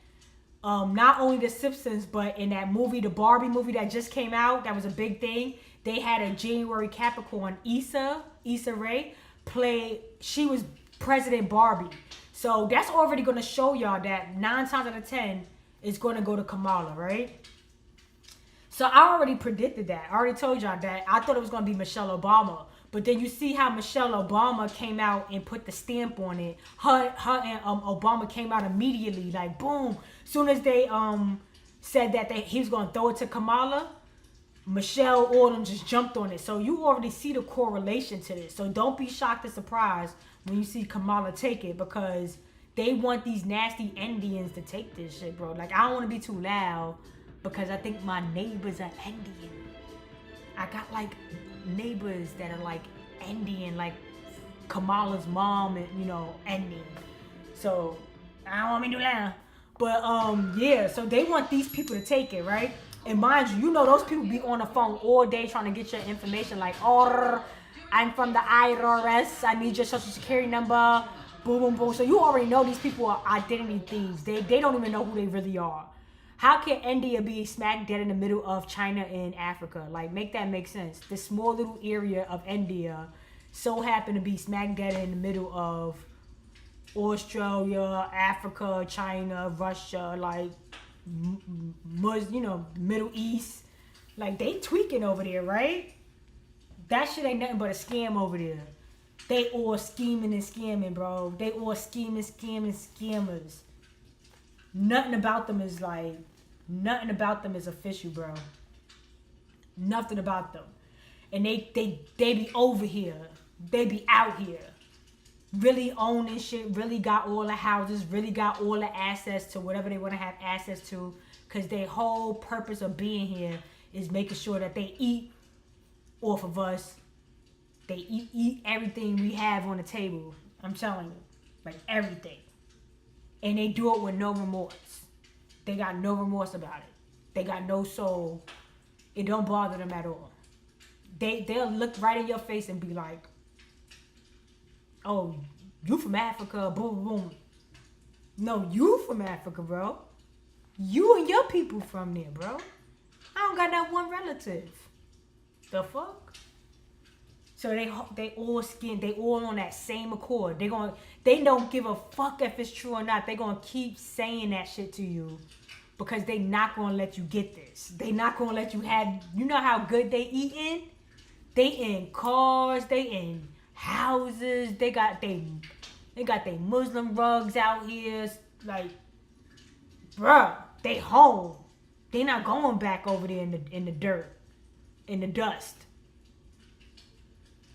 [SPEAKER 1] not only The Simpsons, but in that movie, the Barbie movie that just came out, that was a big thing. They had a January Capricorn, Issa Rae, she was President Barbie. So that's already going to show y'all that 9 times out of 10 is going to go to Kamala, right? So I already predicted that. I already told y'all that. I thought it was going to be Michelle Obama. But then you see how Michelle Obama came out and put the stamp on it. Her and Obama came out immediately, like boom. Soon as they said that he was going to throw it to Kamala, Michelle Odom just jumped on it. So you already see the correlation to this. So don't be shocked or surprised when you see Kamala take it because they want these nasty Indians to take this shit, bro. Like, I don't want to be too loud because I think my neighbors are Indian. I got like neighbors that are like Indian, like Kamala's mom and Indian. So I don't want me to loud. But yeah, so they want these people to take it, right? And mind you, those people be on the phone all day trying to get your information like, oh, I'm from the IRS, I need your social security number, boom, boom, boom. So you already know these people are identity thieves. They don't even know who they really are. How can India be smack dead in the middle of China and Africa? Like, make that make sense. This small little area of India so happen to be smack dead in the middle of Australia, Africa, China, Russia, like, Middle East. Like, they tweaking over there, right? That shit ain't nothing but a scam over there. They all scheming and scamming, bro. They all scheming, scamming, scammers. Nothing about them is like, nothing about them is official, bro. Nothing about them. And they be over here. They be out here. Really owning shit, really got all the houses, really got all the access to whatever they want to have access to. Because their whole purpose of being here is making sure that they eat off of us. They eat everything we have on the table. I'm telling you. Like everything. And they do it with no remorse. They got no remorse about it. They got no soul. It don't bother them at all. They'll look right in your face and be like, oh, you from Africa, boom, boom. No, you from Africa, bro. You and your people from there, bro. I don't got that one relative. The fuck? So they all skin, they all on that same accord. They don't give a fuck if it's true or not. They gonna keep saying that shit to you because they not gonna let you get this. They not gonna let you have. You know how good they eating? They in cars. They in houses. They got they Muslim rugs out here. Like, bruh, they home. They not going back over there in the dirt, in the dust.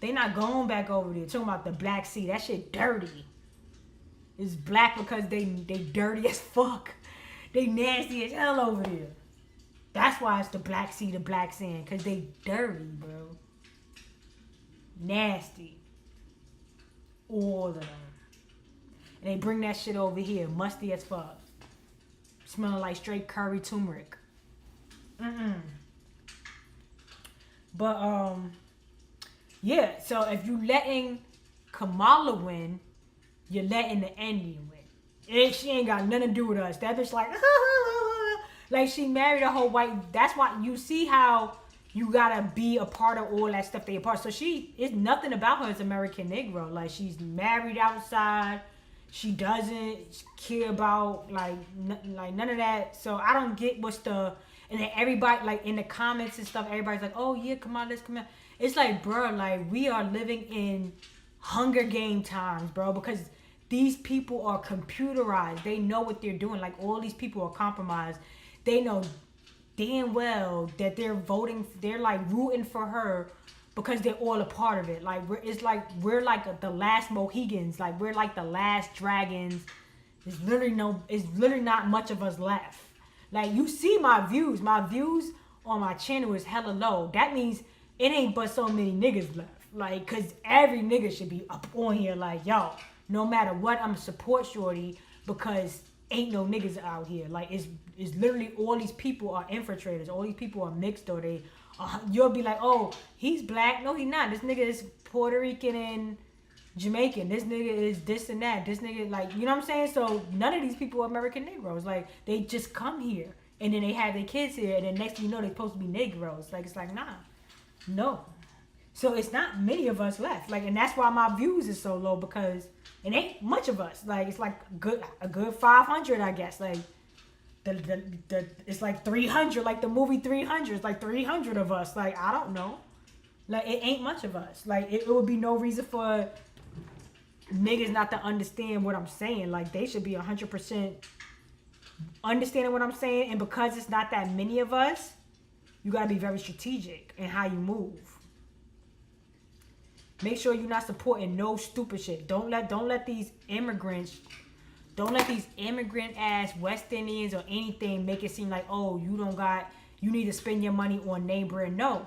[SPEAKER 1] They not going back over there. Talking about the Black Sea. That shit dirty. It's black because they dirty as fuck. They nasty as hell over there. That's why it's the Black Sea, the black sand. Because they dirty, bro. Nasty. All of them. And they bring that shit over here. Musty as fuck. Smelling like straight curry turmeric. But, yeah, so if you letting Kamala win, you're letting the Indian win. She ain't got nothing to do with us. That bitch like she married a whole white. That's why you see how you gotta be a part of all that stuff they a part. So it's nothing about her as American Negro. Like she's married outside. She doesn't care about like none of that. So I don't get what's the. And then everybody, like, in the comments and stuff, everybody's like, oh, yeah, come on, let's come on. It's like, bro, like, we are living in Hunger Game times, bro, because these people are computerized. They know what they're doing. Like, all these people are compromised. They know damn well that they're voting, they're, like, rooting for her because they're all a part of it. Like, we're like the last Mohegans. Like, we're like the last dragons. There's literally not much of us left. Like, you see my views. My views on my channel is hella low. That means it ain't but so many niggas left. Like, because every nigga should be up on here like, yo, no matter what, I'm support Shorty because ain't no niggas out here. Like, it's literally all these people are infiltrators. All these people are mixed or they... you'll be like, oh, he's black. No, he not. This nigga is Puerto Rican and Jamaican. This nigga is this and that. This nigga, like, you know what I'm saying? So none of these people are American Negroes. Like, they just come here and then they have their kids here and then next thing you know they're supposed to be Negroes. Like, it's like, nah, no. So it's not many of us left. Like, and that's why my views is so low because it ain't much of us. Like, it's like a good 500, I guess. Like, it's like 300, like the movie 300. It's like 300 of us. Like, I don't know. Like, it ain't much of us. Like, it would be no reason for niggas not to understand what I'm saying. Like, they should be 100% understanding what I'm saying. And because it's not that many of us, you gotta be very strategic in how you move. Make sure you're not supporting no stupid shit. Don't let these immigrant ass West Indians or anything make it seem like, oh, you need to spend your money on neighboring. No,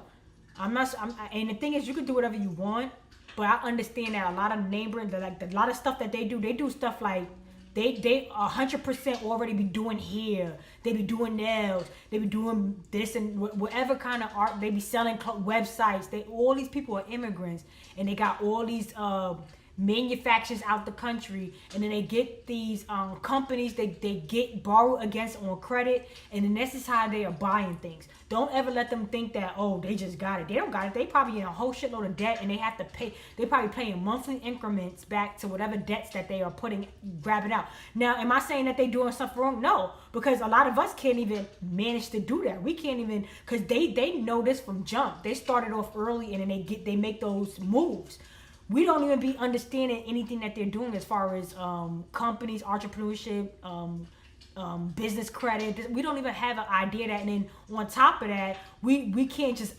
[SPEAKER 1] and the thing is, you can do whatever you want. But I understand that a lot of neighboring, like a lot of stuff that they do stuff like they 100% already be doing here. They be doing nails. They be doing this and whatever kind of art. They be selling websites. All these people are immigrants and they got all these manufacturers out the country, and then they get these companies they get borrowed against on credit, and then this is how they are buying things. Don't ever let them think that, oh, they just got it. They don't got it. They probably in a whole shitload of debt, and they have to pay. They probably paying monthly increments back to whatever debts that they are grabbing out. Now, am I saying that they doing stuff wrong? No, because a lot of us can't even manage to do that. We can't even, because they know this from jump. They started off early, and then they make those moves. We don't even be understanding anything that they're doing as far as companies, entrepreneurship, business credit. We don't even have an idea of that. And then on top of that, we can't just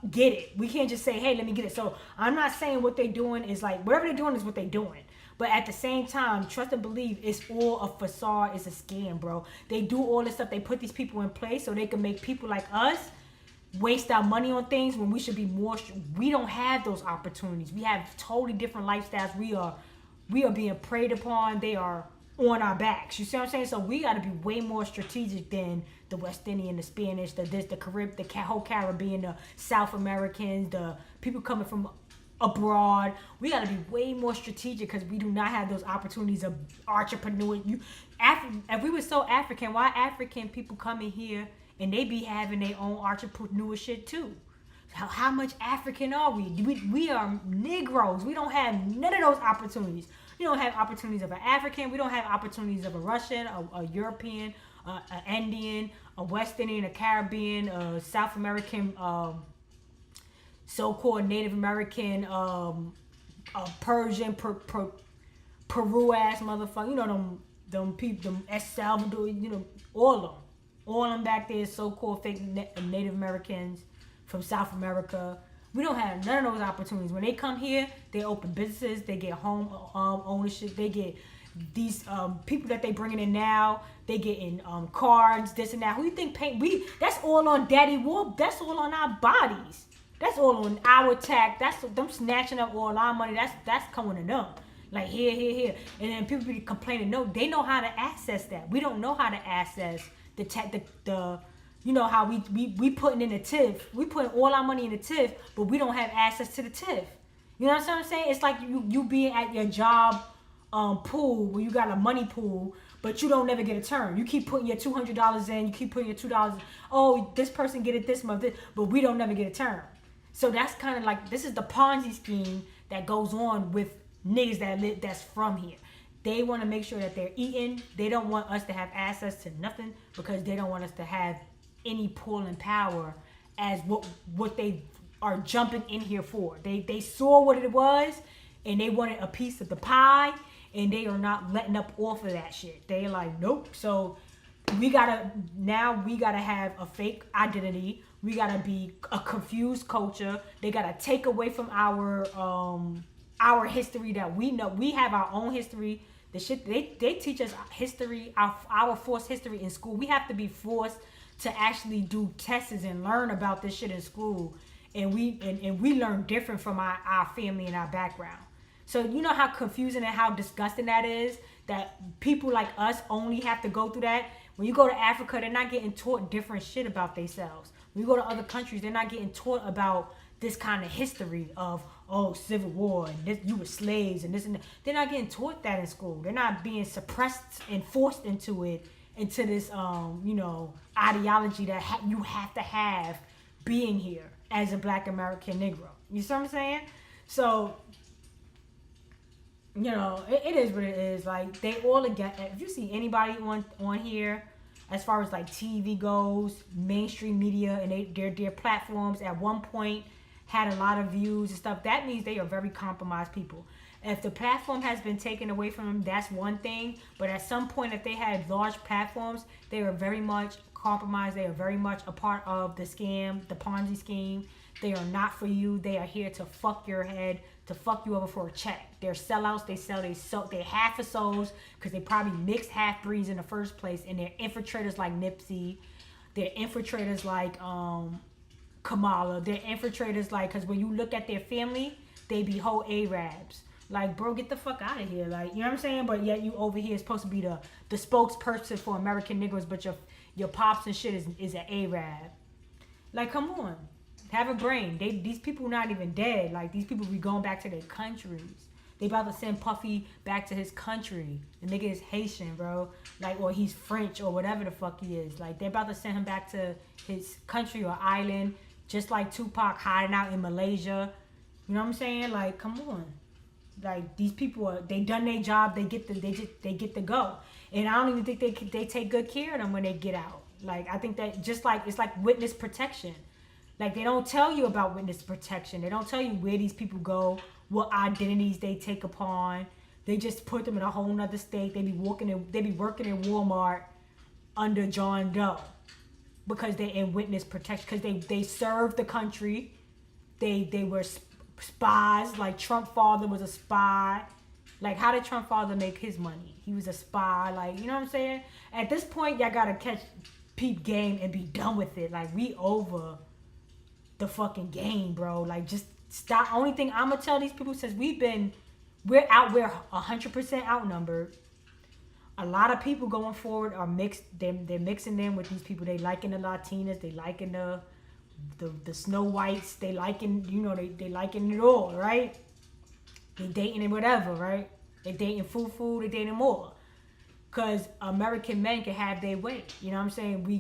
[SPEAKER 1] get it. We can't just say, hey, let me get it. So I'm not saying what they're doing is like, whatever they're doing is what they're doing. But at the same time, trust and believe, it's all a facade. It's a scam, bro. They do all this stuff. They put these people in place so they can make people like us waste our money on things when we should be more. We don't have those opportunities. We have totally different lifestyles. We are being preyed upon. They are on our backs. You see what I'm saying? So we got to be way more strategic than the West Indian, the Spanish, the Caribbean, the whole Caribbean, the South Americans, the people coming from abroad. We got to be way more strategic because we do not have those opportunities of entrepreneur. If we were so African, why African people coming here and they be having their own entrepreneur shit too? How much African are we? We are Negroes. We don't have none of those opportunities. We don't have opportunities of an African. We don't have opportunities of a Russian, a European, an Indian, a West Indian, a Caribbean, a South American, so-called Native American, a Persian, Peru ass motherfucker. You know them people, them El Salvador. You know all of them back there, so-called fake Native Americans from South America. We don't have none of those opportunities. When they come here, they open businesses, they get home ownership, they get these people that they bringing in now, they get in cards, this and that. Who you think paint? That's all on Daddy War. That's all on our bodies. That's all on our tax. That's them snatching up all our money. That's coming to them. Like here. And then people be complaining. No, they know how to access that. We don't know how to access the you know how we putting in the TIF. We putting all our money in the TIF, but we don't have access to the TIF. You know what I'm saying? It's like you being at your job pool where you got a money pool, but you don't never get a turn. You keep putting your $200 in. You keep putting your $2. Oh, this person get it this month, but we don't never get a turn. So that's kind of like, this is the Ponzi scheme that goes on with niggas that's from here. They want to make sure that they're eating. They don't want us to have access to nothing because they don't want us to have any pull and power as what they are jumping in here for. They saw what it was and they wanted a piece of the pie and they are not letting up off of that shit. They like, nope. So we gotta have a fake identity. We gotta be a confused culture. They gotta take away from our history that we know. We have our own history. The shit they teach us history, our forced history in school. We have to be forced to actually do tests and learn about this shit in school, and we learn different from our family and our background. So you know how confusing and how disgusting that is, that people like us only have to go through that. When you go to Africa, they're not getting taught different shit about themselves. When you go to other countries, they're not getting taught about this kind of history of, oh, Civil War and this, you were slaves and this and that. They're not getting taught that in school. They're not being suppressed and forced into this ideology that you have to have being here as a Black American Negro. You see what I'm saying? So, it is what it is. Like, they all again. If you see anybody on here, as far as like TV goes, mainstream media and their platforms at one point had a lot of views and stuff, that means they are very compromised people. If the platform has been taken away from them, that's one thing. But at some point, if they had large platforms, they are very much compromised. They are very much a part of the scam, the Ponzi scheme. They are not for you. They are here to fuck your head, to fuck you over for a check. They're sellouts. They're half of souls because they probably mixed half breeds in the first place. And they're infiltrators like Nipsey. They're infiltrators like Kamala. They're infiltrators like, because when you look at their family, they be whole Arabs. Like, bro, get the fuck out of here. Like, you know what I'm saying? But yet you over here is supposed to be the spokesperson for American Negroes, but your pops and shit is an Arab. Like, come on. Have a brain. These people not even dead. Like, these people be going back to their countries. They about to send Puffy back to his country. The nigga is Haitian, bro. Like, or he's French or whatever the fuck he is. Like, they're about to send him back to his country or island, just like Tupac hiding out in Malaysia. You know what I'm saying? Like, come on. Like, these people they done their job. They get to go, and I don't even think they take good care of them when they get out. Like, I think that just like it's like witness protection. Like, they don't tell you about witness protection. They don't tell you where these people go, what identities they take upon. They just put them in a whole nother state. They be working in Walmart. under John Doe because they in witness protection, because they served the country. They were spies. Like Trump father was a spy. Like, how did Trump father make his money? He was a spy. Like, you know what I'm saying? At this point, y'all gotta catch peep game and be done with it. Like, we over the fucking game, bro. Like, just stop. Only thing I'm gonna tell these people, since we're 100% outnumbered. A lot of people going forward are mixed. They're mixing them with these people. They liking the Latinas. They liking the Snow Whites. They liking, you know, they liking it all, right? They dating and whatever, right? They dating Fufu. They dating more. Cause American men can have their way. You know what I'm saying? We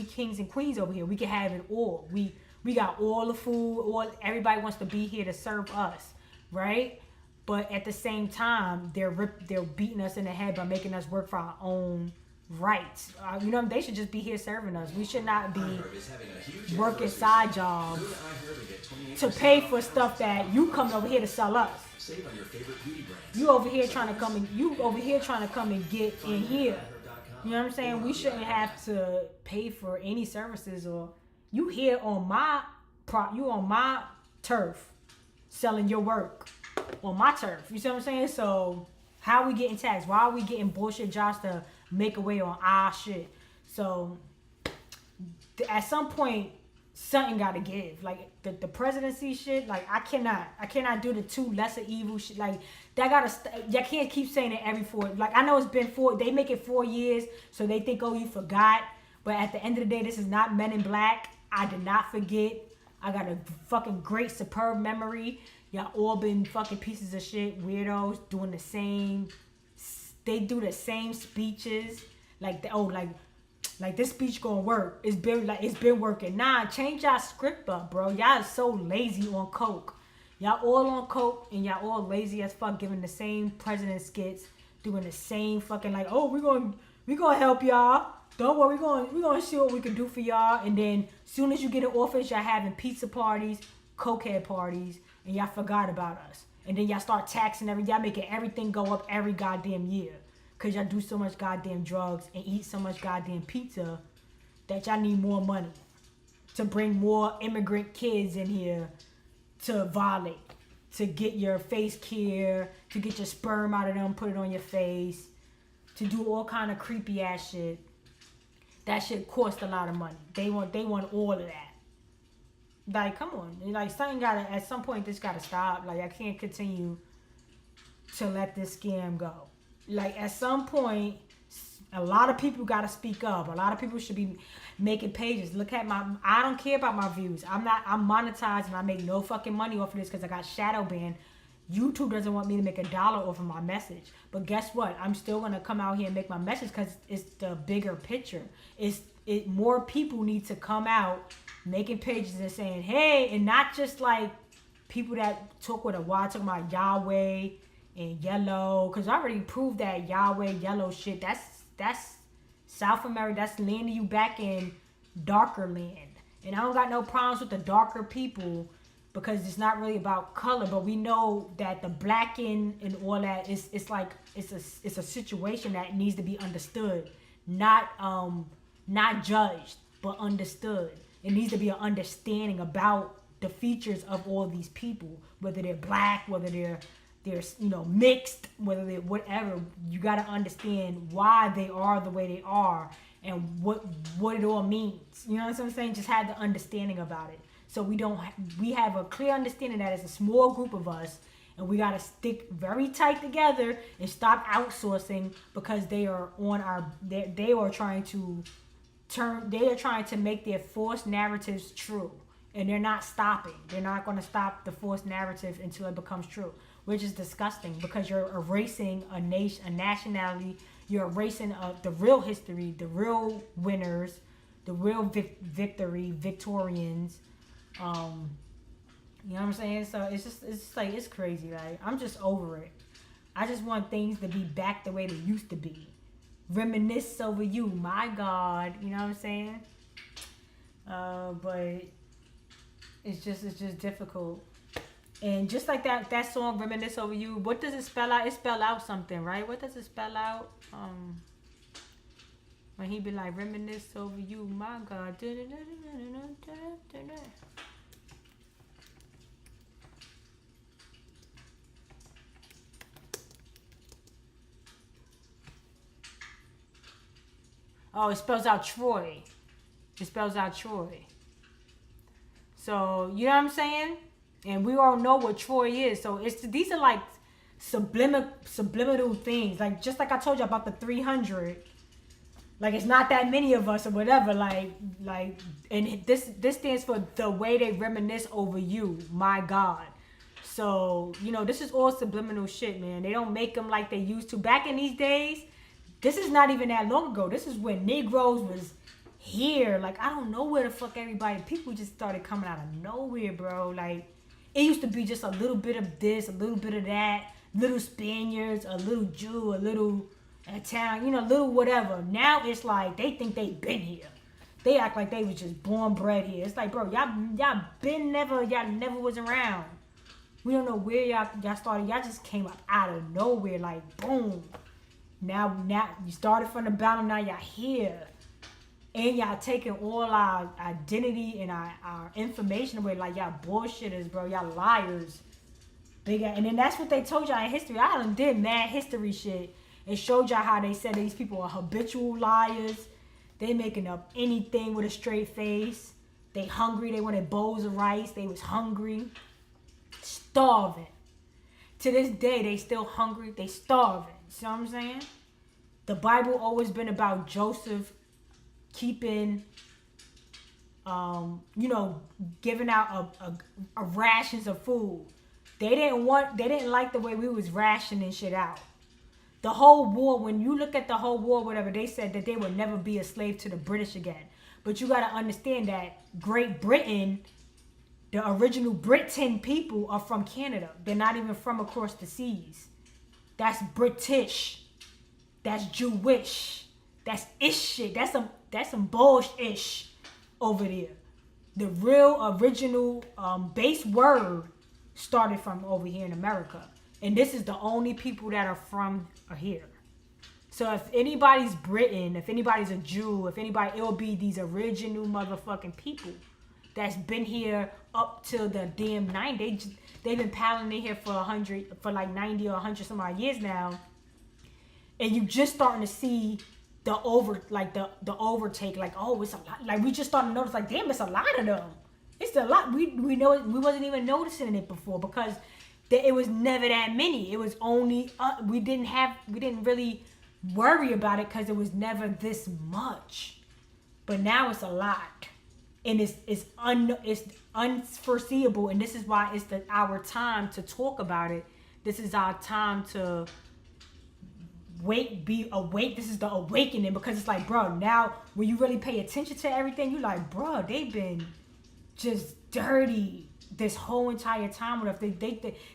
[SPEAKER 1] kings and queens over here. We can have it all. We got all the food. Everybody wants to be here to serve us, right? But at the same time, they're beating us in the head by making us work for our own rights. You know, they should just be here serving us. We should not be working side jobs to pay for stuff that you coming over here to sell us. You over here trying to come and get in here. You know what I'm saying? We shouldn't have to pay for any services, or you here on my turf selling your work on my turf. You see what I'm saying? So how are we getting taxed? Why are we getting bullshit jobs to make away on our shit? So at some point, something gotta give. Like the presidency shit, like I cannot do the two lesser evil shit. Like that gotta y'all can't keep saying it every 4. Like I know it's been 4. They make it 4 years, so they think, oh, you forgot. But at the end of the day, this is not Men in Black. I did not forget. I got a fucking great, superb memory. Y'all all been fucking pieces of shit, weirdos, doing the same. They do the same speeches. Like this speech gonna work. It's been working. Nah, change y'all script up, bro. Y'all is so lazy on coke. Y'all all on coke and y'all all lazy as fuck, giving the same president skits, doing the same fucking like, oh, we gonna help y'all. Don't worry, we gonna see what we can do for y'all. And then soon as you get in office, y'all having pizza parties, cokehead parties. And y'all forgot about us. And then y'all start taxing y'all making everything go up every goddamn year. Because y'all do so much goddamn drugs and eat so much goddamn pizza that y'all need more money to bring more immigrant kids in here to violate, to get your face care, to get your sperm out of them, put it on your face, to do all kind of creepy ass shit. That shit cost a lot of money. They want all of that. Like, come on. Like, something gotta, at some point, this gotta stop. Like, I can't continue to let this scam go. Like, at some point, a lot of people gotta speak up. A lot of people should be making pages. Look at I don't care about my views. I'm monetized and I make no fucking money off of this because I got shadow banned. YouTube doesn't want me to make $1 off of my message. But guess what? I'm still gonna come out here and make my message because it's the bigger picture. More people need to come out making pages and saying, hey, and not just like people that talk with a Y, talking about Yahweh and yellow, because I already proved that Yahweh, yellow shit, that's South America, that's landing you back in darker land. And I don't got no problems with the darker people because it's not really about color, but we know that the blacking and all that it's a situation that needs to be understood, not judged, but understood. It needs to be an understanding about the features of all these people, whether they're black, whether they're mixed, whether they're whatever. You got to understand why they are the way they are and what it all means. You know what I'm saying? Just have the understanding about it. So we have a clear understanding that it's a small group of us, and we got to stick very tight together and stop outsourcing because they are trying to make their false narratives true, and they're not stopping. They're not going to stop the false narrative until it becomes true, which is disgusting because you're erasing a nation, a nationality. You're erasing the real history, the real winners, the real Victorians. You know what I'm saying? So it's crazy. Like, I'm just over it. I just want things to be back the way they used to be. Reminisce over you, my God. You know what I'm saying? But it's just difficult. And just like that song, Reminisce Over You, what does it spell out? It spell out something, right? What does it spell out? When he be like, reminisce over you, my God. Oh, it spells out Troy. It spells out Troy. So, you know what I'm saying? And we all know what Troy is. So, these are like subliminal things. Like, just like I told you about the 300. Like, it's not that many of us or whatever. Like, and this stands for the way they reminisce over you, my God. So, you know, this is all subliminal shit, man. They don't make them like they used to. Back in these days, this is not even that long ago. This is when Negroes was here. Like, I don't know where the fuck everybody, people just started coming out of nowhere, bro. Like, it used to be just a little bit of this, a little bit of that, little Spaniards, a little Jew, a little Italian, you know, little whatever. Now it's like they think they been here. They act like they was just born bred here. It's like, bro, y'all never was around. We don't know where y'all started. Y'all just came up out of nowhere, like boom. Now you started from the bottom. Now y'all here, and y'all taking all our identity and our information away. Like y'all bullshitters, bro. Y'all liars. Big, and then that's what they told y'all in history. I done did mad history shit. It showed y'all how they said these people are habitual liars. They making up anything with a straight face. They hungry. They wanted bowls of rice. They was hungry, starving. To this day, they still hungry. They starving. See what I'm saying? The Bible always been about Joseph keeping, giving out a rations of food. They didn't like the way we was rationing shit out. The whole war, when you look at the whole war, whatever, they said that they would never be a slave to the British again. But you got to understand that Great Britain, the original Britain people are from Canada. They're not even from across the seas. That's British. That's Jewish. That's ish shit. That's some bullshit over there. The real original base word started from over here in America. And this is the only people that are from here. So if anybody's Britain, if anybody's a Jew, if anybody, it'll be these original motherfucking people that's been here up till the damn 90s. They've been piling in here for 90 or 100 some odd years now. And you just starting to see the overtake, like, oh, it's a lot. Like, we just starting to notice, like, damn, it's a lot of them. It's a lot. We know it, we wasn't even noticing it before because it was never that many. It was only, we didn't really worry about it because it was never this much. But now it's a lot. And it's unforeseeable, and this is why it's our time to talk about it. This is our time to be awake. This is the awakening, because it's like, bro, now when you really pay attention to everything, you're like, bro, they've been just dirty this whole entire time.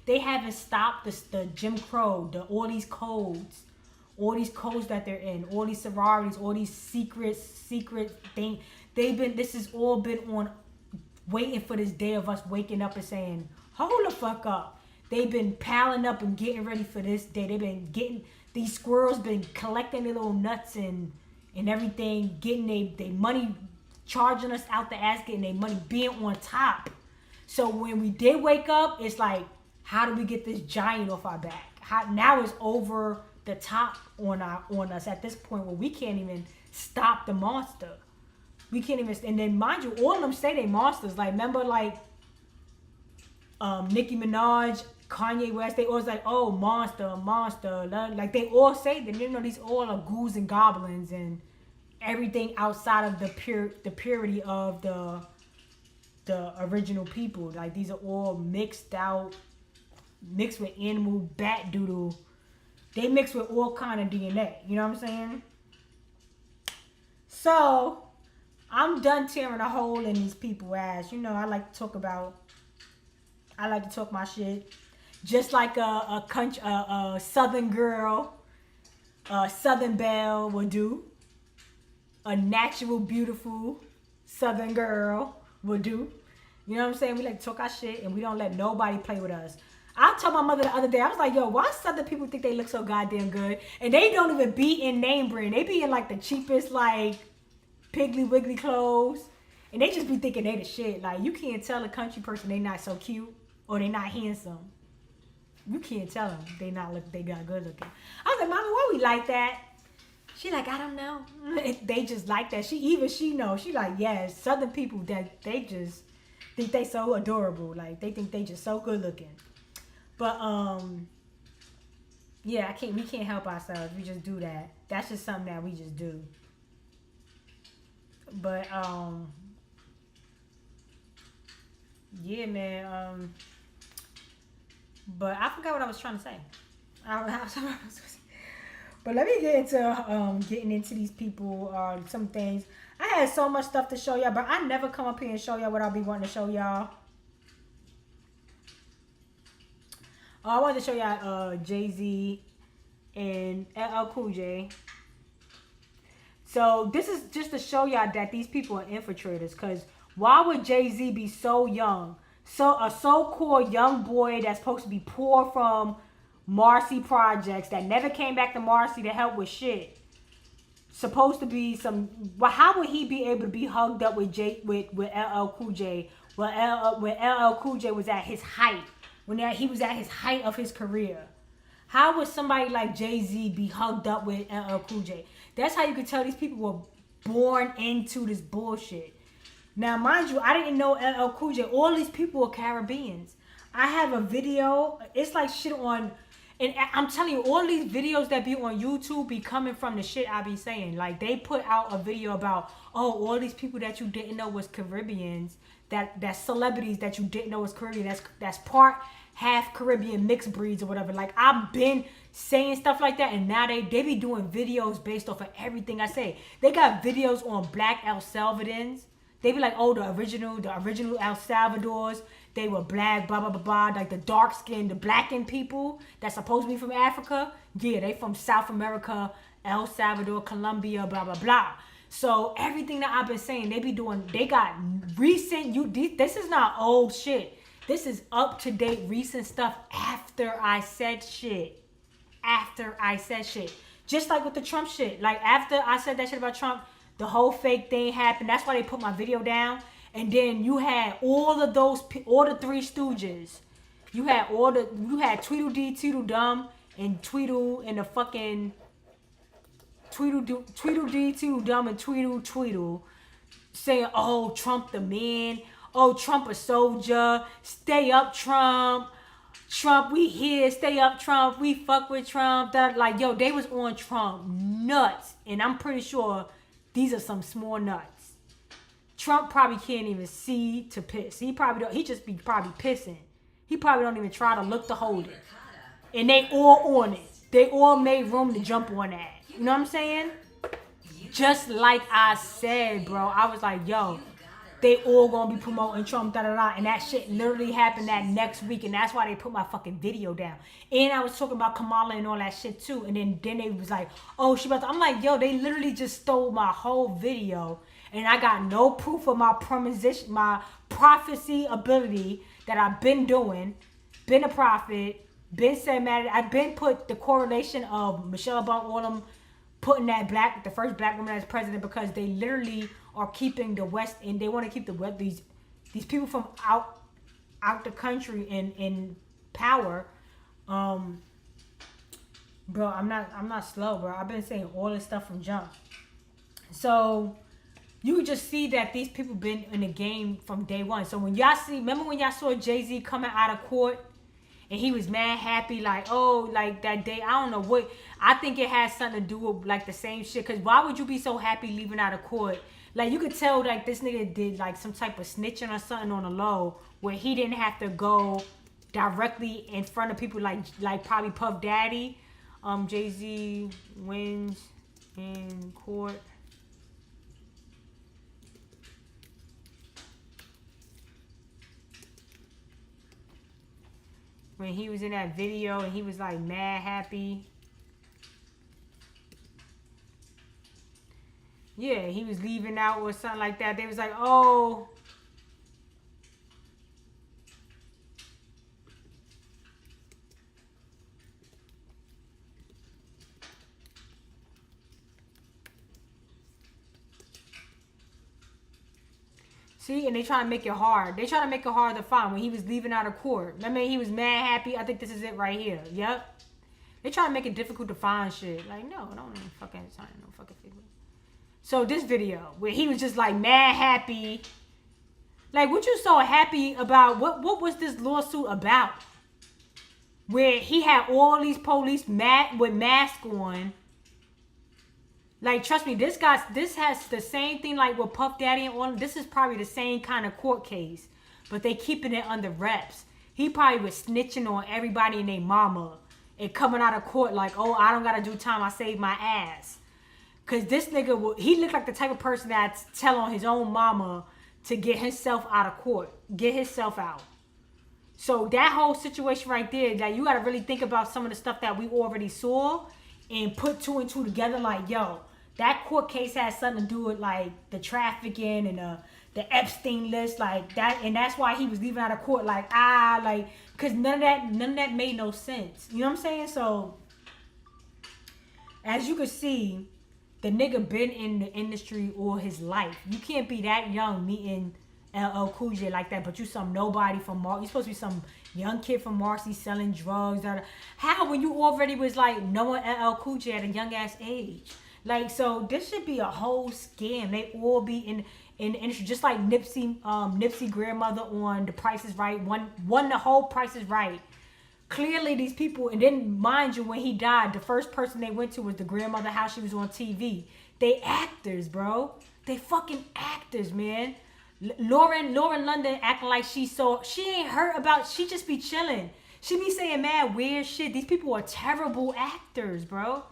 [SPEAKER 1] They haven't stopped the Jim Crow, all these codes that they're in, all these sororities, all these secret things. This has all been on, waiting for this day of us waking up and saying, hold the fuck up. They've been piling up and getting ready for this day. They've been getting, these squirrels been collecting their little nuts and everything, getting their money, charging us out the ass, getting their money, being on top. So when we did wake up, it's like, how do we get this giant off our back? Now it's over the top on us at this point where we can't even stop the monster. We can't even, and then mind you, all of them say they monsters. Like, remember, like, Nicki Minaj, Kanye West, they always like, oh, monster. Like, they all say that, you know, these all are ghouls and goblins and everything outside of the purity of the original people. Like, these are all mixed with animal bat doodle. They mix with all kind of DNA. You know what I'm saying? So I'm done tearing a hole in these people's ass. You know, I like to talk my shit. Just like a Southern girl, a Southern belle would do. A natural, beautiful Southern girl would do. You know what I'm saying? We like to talk our shit and we don't let nobody play with us. I told my mother the other day, I was like, yo, why Southern people think they look so goddamn good? And they don't even be in name brand. They be in like the cheapest, like, Piggly Wiggly clothes. And they just be thinking they the shit. Like, you can't tell a country person they not so cute or they not handsome. You can't tell them they not good looking. I was like, Mama, why we like that? She like, I don't know. They just like that. She knows. She like, yes, Southern people that they just think they so adorable. Like, they think they just so good looking. But yeah, we can't help ourselves. We just do that. That's just something that we just do. But yeah, man. But I forgot what I was trying to say. I don't know what I was going to say. But let me get into getting into these people, some things. I had so much stuff to show y'all, but I never come up here and show y'all what I'll be wanting to show y'all. I wanted to show y'all Jay-Z and LL Cool J. So this is just to show y'all that these people are infiltrators. Because why would Jay-Z be so young? So a so-called young boy that's supposed to be poor from Marcy Projects that never came back to Marcy to help with shit. Supposed to be some. Well, how would he be able to be hugged up with LL Cool J when LL Cool J was at his height? When he was at his height of his career. How would somebody like Jay-Z be hugged up with LL Cool J? That's how you can tell these people were born into this bullshit. Now, mind you, I didn't know LL Cool J. All these people were Caribbeans. I have a video. It's like shit on... And I'm telling you, all these videos that be on YouTube be coming from the shit I be saying. Like, they put out a video about, oh, all these people that you didn't know was Caribbeans. That's celebrities that you didn't know was Caribbean. That's part half Caribbean mixed breeds or whatever. Like, I've been saying stuff like that, and now they be doing videos based off of everything I say. They got videos on black El Salvadorans. They be like, oh, the original El Salvadors, they were black, blah, blah, blah, blah. Like the dark-skinned, the blackened people that's supposed to be from Africa. Yeah, they from South America, El Salvador, Colombia, blah, blah, blah. So everything that I've been saying, they be doing, they got recent, this is not old shit. This is up-to-date recent stuff after I said shit. After I said shit. Just like with the Trump shit. Like after I said that shit about Trump, the whole fake thing happened. That's why they put my video down. And then you had all the Three Stooges. You had Tweedledee, Tweedledum, and Tweedle and the fucking Tweedledee, Tweedledum, and Tweedle saying, "Oh, Trump the man. Oh, Trump a soldier. Stay up, Trump. Trump, we here. Stay up, Trump. We fuck with Trump." That like, yo, they was on Trump nuts, and I'm pretty sure these are some small nuts. Trump probably can't even see to piss. He just be probably pissing. He probably don't even try to look to hold it. And they all on it. They all made room to jump on that. You know what I'm saying? Just like I said, bro. I was like, yo, they all gonna be promoting Trump, da-da-da. And that shit literally happened that next week. And that's why they put my fucking video down. And I was talking about Kamala and all that shit too. And then they was like, oh, she about to... I'm like, yo, they literally just stole my whole video. And I got no proof of my prophecy ability that I've been doing. Been a prophet. Been saying mad. I've been put the correlation of Michelle Obama, all them putting the first black woman as president, because they literally are keeping the West, and they want to keep the West, these people from out the country in power. Bro, I'm not slow, bro. I've been saying all this stuff from jump. So you could just see that these people been in the game from day one. So when y'all remember when y'all saw Jay-Z coming out of court and he was mad happy, like, oh, like that day, I don't know what, I think it has something to do with like the same shit. Cause why would you be so happy leaving out of court? Like you could tell like this nigga did like some type of snitching or something on the low where he didn't have to go directly in front of people like probably Puff Daddy. Jay-Z wins in court. When he was in that video and he was like mad happy. Yeah, he was leaving out or something like that. They was like, oh. See, and they trying to make it hard. They trying to make it hard to find when he was leaving out of court. Remember, he was mad happy. I think this is it right here. Yep. They trying to make it difficult to find shit. Like, no, I don't even fucking sign no fucking people. So this video where he was just like mad happy. Like, what you so happy about? What was this lawsuit about? Where he had all these police with masks on. Like, trust me, this has the same thing like with Puff Daddy and all. This is probably the same kind of court case, but they keeping it under wraps. He probably was snitching on everybody and their mama and coming out of court like, oh, I don't gotta do time, I saved my ass. Cause this nigga, he looked like the type of person that's tell on his own mama to get himself out of court, get himself out. So that whole situation right there, like, you gotta really think about some of the stuff that we already saw and put two and two together. Like, yo, that court case has something to do with like the trafficking and the Epstein list, like that, and that's why he was leaving out of court. Like, because none of that made no sense. You know what I'm saying? So, as you can see, the nigga been in the industry all his life. You can't be that young meeting LL Cool J like that, but you some nobody from Marcy. You supposed to be some young kid from Marcy selling drugs. How when you already was like knowing LL Cool J at a young ass age? Like, so this should be a whole scam. They all be in the industry, just like Nipsey grandmother on The Price is Right, won the whole Price is Right. Clearly these people, and then mind you, when he died, the first person they went to was the grandmother, how she was on TV. They actors, bro. They fucking actors, man. Lauren London acting like she ain't hurt about, she just be chilling. She be saying mad weird shit. These people are terrible actors, bro.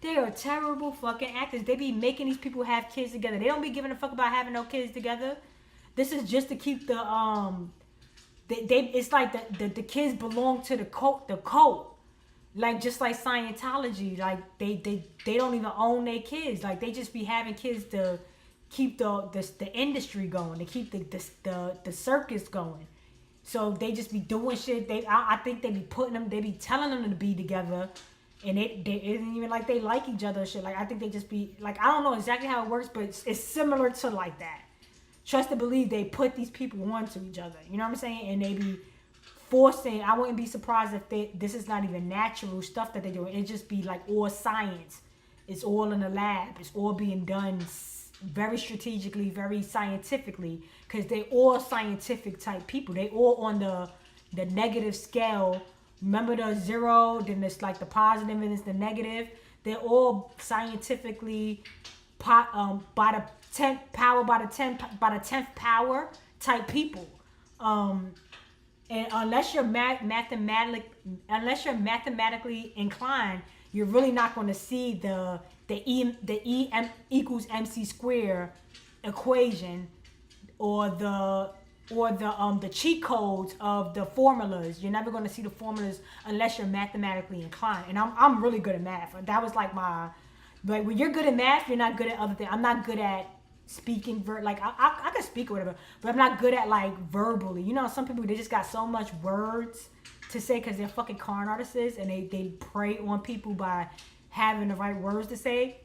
[SPEAKER 1] They are terrible fucking actors. They be making these people have kids together. They don't be giving a fuck about having no kids together. This is just to keep the it's like the kids belong to the cult. Like, just like Scientology. Like, they don't even own their kids. Like, they just be having kids to keep the industry going, to keep the circus going. So they just be doing shit. I think they be telling them to be together. And it isn't even like they like each other or shit. Like, I think they just be, like, I don't know exactly how it works, but it's similar to like that. Trust to believe they put these people onto each other. You know what I'm saying? And they be forcing, I wouldn't be surprised if this is not even natural stuff that they do. It just be like all science. It's all in the lab. It's all being done very strategically, very scientifically. Because they all scientific type people. They all on the negative scale. Remember the 0, then it's like the positive and it's the negative. They're all scientifically by the 10th power type people. And unless you're mathematically inclined, you're really not going to see the E equals MC square equation or the cheat codes of the formulas. You're never going to see the formulas unless you're mathematically inclined. And I'm really good at math. That was like when you're good at math, you're not good at other things. I'm not good at speaking, I can speak or whatever, but I'm not good at like verbally. You know, some people, they just got so much words to say because they're fucking con artists and they prey on people by having the right words to say.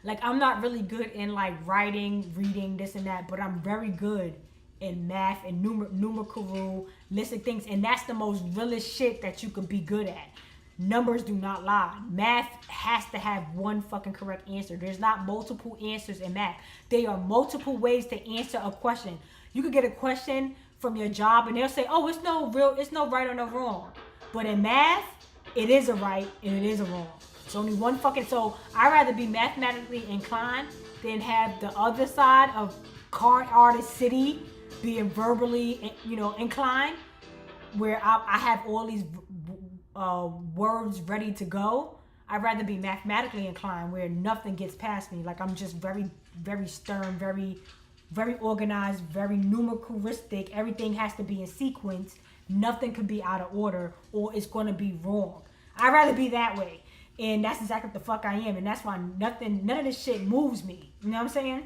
[SPEAKER 1] Like, I'm not really good in like writing, reading, this and that, but I'm very good in math and numerical listing things, and that's the most realest shit that you could be good at. Numbers do not lie. Math has to have one fucking correct answer. There's not multiple answers in math. There are multiple ways to answer a question. You could get a question from your job and they'll say, oh, it's no right or no wrong. But in math, it is a right and it is a wrong. It's only one fucking, so I'd rather be mathematically inclined than have the other side of card artist city being verbally, inclined, where I have all these words ready to go. I'd rather be mathematically inclined, where nothing gets past me. Like, I'm just very, very stern, very, very organized, very numericalistic. Everything has to be in sequence. Nothing could be out of order, or it's going to be wrong. I'd rather be that way, and that's exactly what the fuck I am, and that's why none of this shit moves me. You know what I'm saying?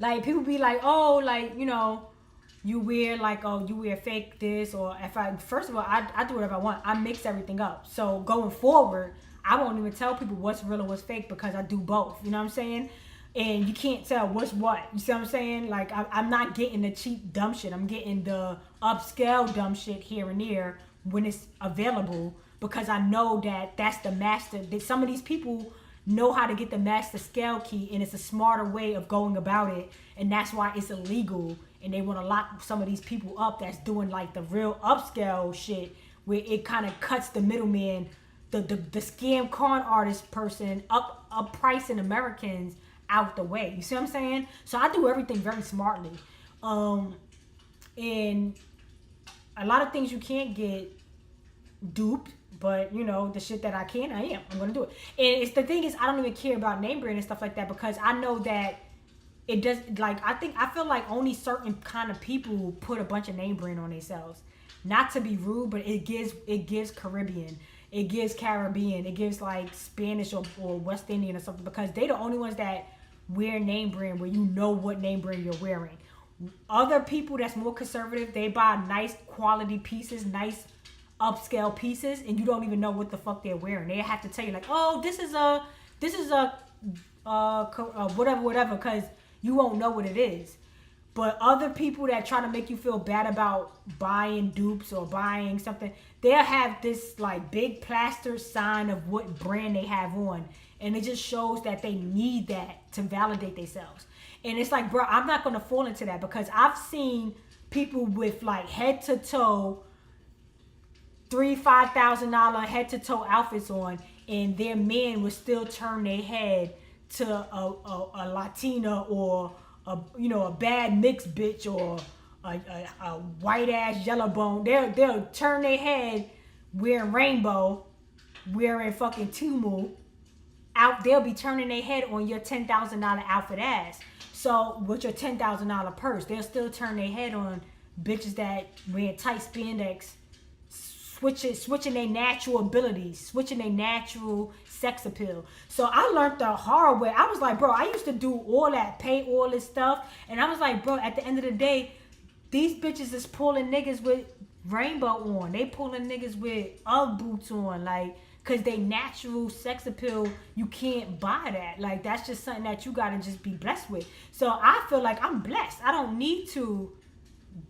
[SPEAKER 1] Like, people be like, oh, like, you wear fake this, or first of all, I do whatever I want. I mix everything up. So going forward, I won't even tell people what's real and what's fake because I do both. You know what I'm saying? and you can't tell what's what. You see what I'm saying? Like I'm not getting the cheap dumb shit. I'm getting the upscale dumb shit here and there when it's available, because I know that that's the master. That some of these people know how to get the master scale key, and it's a smarter way of going about it, and that's why it's illegal. And they want to lock some of these people up that's doing like the real upscale shit, where it kind of cuts the middleman, the scam con artist person up pricing Americans out the way. You see what I'm saying? So I do everything very smartly. And a lot of things you can't get duped, but you know, the shit that I can, I'm gonna do it. And it's the thing is, I don't even care about name brand and stuff like that, because I know that it does, like, I feel like only certain kind of people put a bunch of name brand on themselves. Not to be rude, but it gives Caribbean, it gives Caribbean, it gives like Spanish or West Indian or something, because they the only ones that wear name brand where you know what name brand you're wearing. Other people that's more conservative, they buy nice quality pieces, nice upscale pieces, and you don't even know what the fuck they're wearing. They have to tell you like, oh, this is a whatever, because you won't know what it is. But other people that try to make you feel bad about buying dupes or buying something, they'll have this like big plaster sign of what brand they have on, and it just shows that they need that to validate themselves. And it's like, bro, I'm not gonna fall into that, because I've seen people with like head to toe $3,000-$5,000 head to toe outfits on, and their men would still turn their head to a Latina or a bad mixed bitch or a white ass yellow bone. They'll turn their head wearing rainbow, wearing fucking Tumu out. They'll be turning their head on your $10,000 outfit ass. So with your $10,000 purse, they'll still turn their head on bitches that wear tight spandex, switching their natural abilities, switching their natural sex appeal. So I learned the hard way. I was like, bro, I used to do all that, pay all this stuff, and I was like, bro, at the end of the day, these bitches is pulling niggas with rainbow on. They pulling niggas with UGG boots on, like, cause they natural sex appeal, you can't buy that. Like, that's just something that you gotta just be blessed with. So I feel like I'm blessed. I don't need to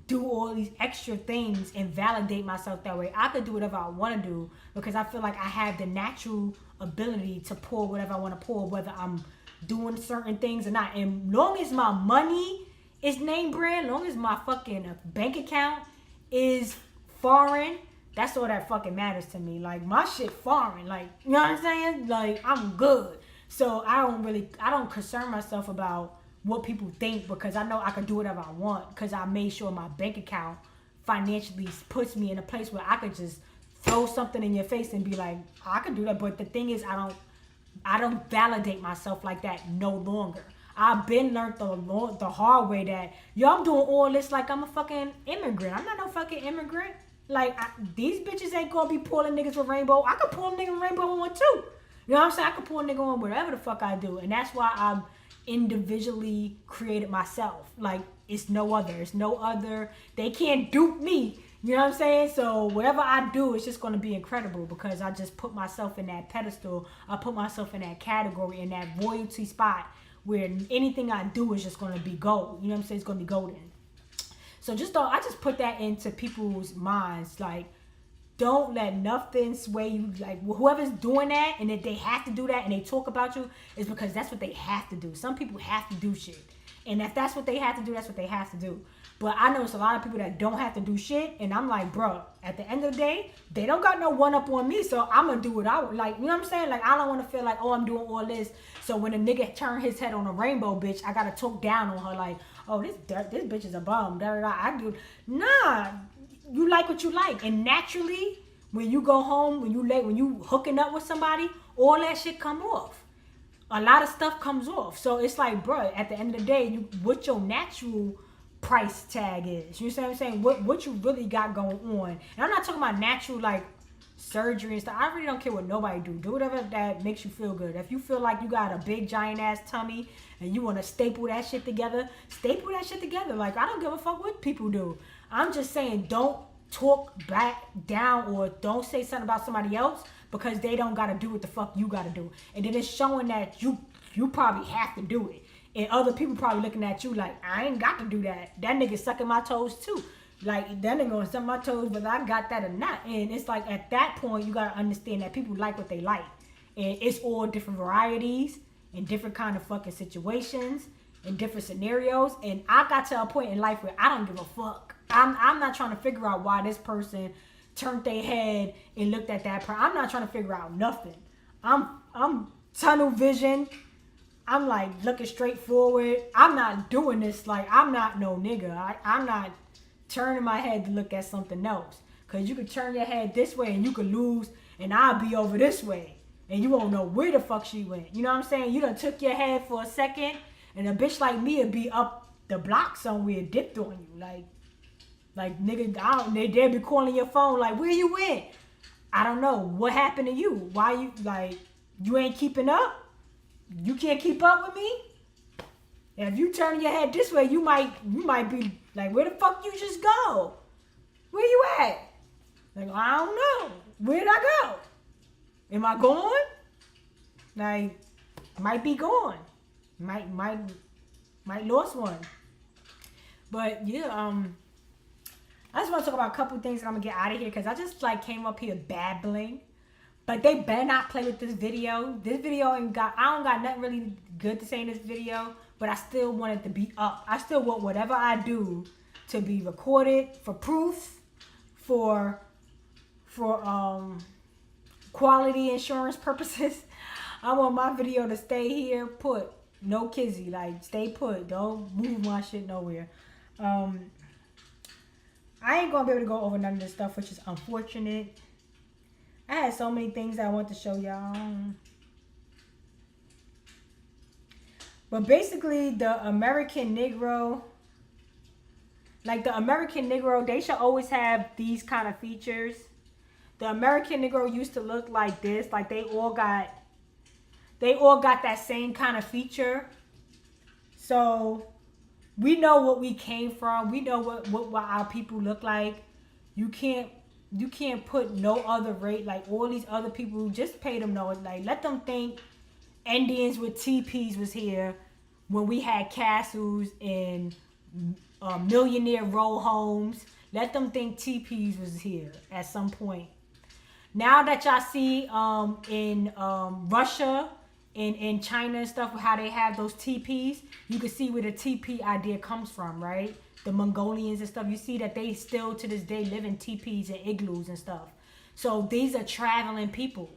[SPEAKER 1] do all these extra things and validate myself that way. I could do whatever I want to do, because I feel like I have the natural ability to pull whatever I want to pull, whether I'm doing certain things or not. And long as my money is name brand, long as my fucking bank account is foreign, that's all that fucking matters to me. Like, my shit foreign, like, you know what I'm saying? Like, I'm good. So I don't concern myself about what people think, because I know I can do whatever I want, because I made sure my bank account financially puts me in a place where I could just throw something in your face and be like, I can do that. But the thing is, I don't validate myself like that no longer. I've been learned the hard way that, I'm doing all this like I'm a fucking immigrant. I'm not no fucking immigrant. Like, these bitches ain't gonna be pulling niggas with rainbow. I could pull a nigga with rainbow on too. You know what I'm saying? I could pull a nigga on whatever the fuck I do. And that's why I'm individually created myself. Like, it's no other. They can't dupe me. You know what I'm saying? So whatever I do, it's just going to be incredible, because I just put myself in that pedestal. I put myself in that category, in that royalty spot, where anything I do is just going to be gold. You know what I'm saying? It's going to be golden. So I just put that into people's minds. Like, don't let nothing sway you. Like, whoever's doing that and that they have to do that and they talk about you, is because that's what they have to do. Some people have to do shit. And if that's what they have to do, that's what they have to do. But I know it's a lot of people that don't have to do shit. And I'm like, bro, at the end of the day, they don't got no one up on me. So I'm going to do what I would like. You know what I'm saying? Like, I don't want to feel like, oh, I'm doing all this. So when a nigga turn his head on a rainbow bitch, I got to talk down on her like, oh, this bitch is a bum. Da, da, da. I do. Nah. You like what you like, and naturally, when you go home, when you hooking up with somebody, all that shit come off. A lot of stuff comes off. So it's like, bro, at the end of the day, what your natural price tag is. You know what I'm saying? What you really got going on. And I'm not talking about natural, like, surgery and stuff. I really don't care what nobody do. Do whatever that makes you feel good. If you feel like you got a big giant ass tummy and you want to staple that shit together, staple that shit together. Like, I don't give a fuck what people do. I'm just saying, don't talk back down or don't say something about somebody else because they don't got to do what the fuck you got to do. And then it's showing that you probably have to do it. And other people probably looking at you like, I ain't got to do that. That nigga sucking my toes too. Like, that nigga gonna suck my toes whether I got that or not. And it's like, at that point, you gotta understand that people like what they like. And it's all different varieties and different kind of fucking situations and different scenarios. And I got to a point in life where I don't give a fuck. I'm not trying to figure out why this person turned their head and looked at that person. I'm not trying to figure out nothing. I'm tunnel vision. I'm like looking straight forward. I'm not doing this. Like, I'm not no nigga. I'm not turning my head to look at something else. Because you could turn your head this way and you could lose, and I'll be over this way. And you won't know where the fuck she went. You know what I'm saying? You done took your head for a second, and a bitch like me would be up the block somewhere dipped on you. Like nigga, they'll be calling your phone like, where you went? I don't know. What happened to you? Why you, like, you ain't keeping up? You can't keep up with me? And if you turn your head this way, you might be like, where the fuck you just go? Where you at? Like, I don't know. Where'd I go? Am I gone? Like, might be gone. Might lost one. But yeah, I just want to talk about a couple things and I'm gonna get out of here because I just like came up here babbling. But they better not play with this video. This video I don't got nothing really good to say in this video, but I still want it to be up. I still want whatever I do to be recorded for proof, for quality insurance purposes. I want my video to stay here put. No kizzy, like stay put. Don't move my shit nowhere. I ain't gonna be able to go over none of this stuff, which is unfortunate. I had so many things that I want to show y'all. But basically, the American Negro, like the American Negro, they should always have these kind of features. The American Negro used to look like this. Like they all got that same kind of feature. So we know what we came from. We know what our people look like. You can't put no other rate, like all these other people, just pay them no, like let them think Indians with teepees was here when we had castles and millionaire row homes. Let them think teepees was here at some point. Now that y'all see in Russia and in China and stuff, how they have those teepees, you can see where the teepee idea comes from, right? The Mongolians and stuff, you see that they still to this day live in teepees and igloos and stuff. So these are traveling people.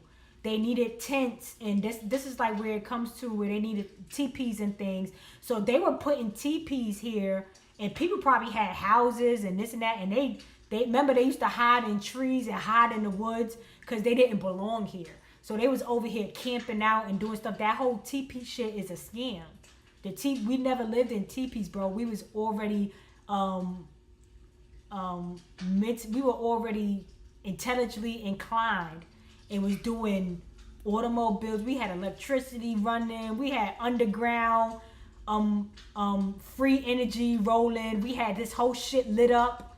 [SPEAKER 1] They needed tents, and this is like where it comes to where they needed teepees and things. So they were putting teepees here, and people probably had houses and this and that, and they remember they used to hide in trees and hide in the woods because they didn't belong here. So they was over here camping out and doing stuff. That whole teepee shit is a scam. We never lived in teepees, bro. We was already we were already intelligently inclined and was doing automobiles. We had electricity running. We had underground free energy rolling. We had this whole shit lit up.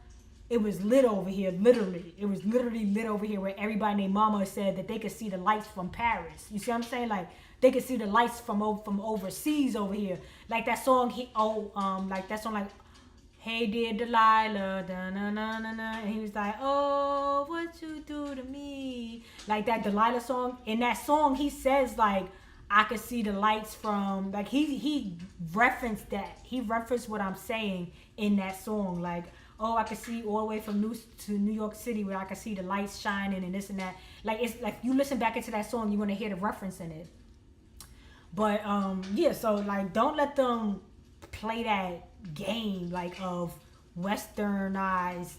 [SPEAKER 1] It was lit over here, literally. It was literally lit over here where everybody named Mama said that they could see the lights from Paris. You see what I'm saying? Like, they could see the lights from overseas over here. Like that song, like that song, like, hey dear Delilah, da-na-na-na-na. And he was like, oh, what you do to me? Like that Delilah song. In that song, he says, like, I could see the lights from, like, he referenced that. He referenced what I'm saying in that song. Like, oh, I could see all the way from New York City where I could see the lights shining and this and that. Like, it's like you listen back into that song, you're going to hear the reference in it. But, yeah, so, like, don't let them play that game, like, of westernized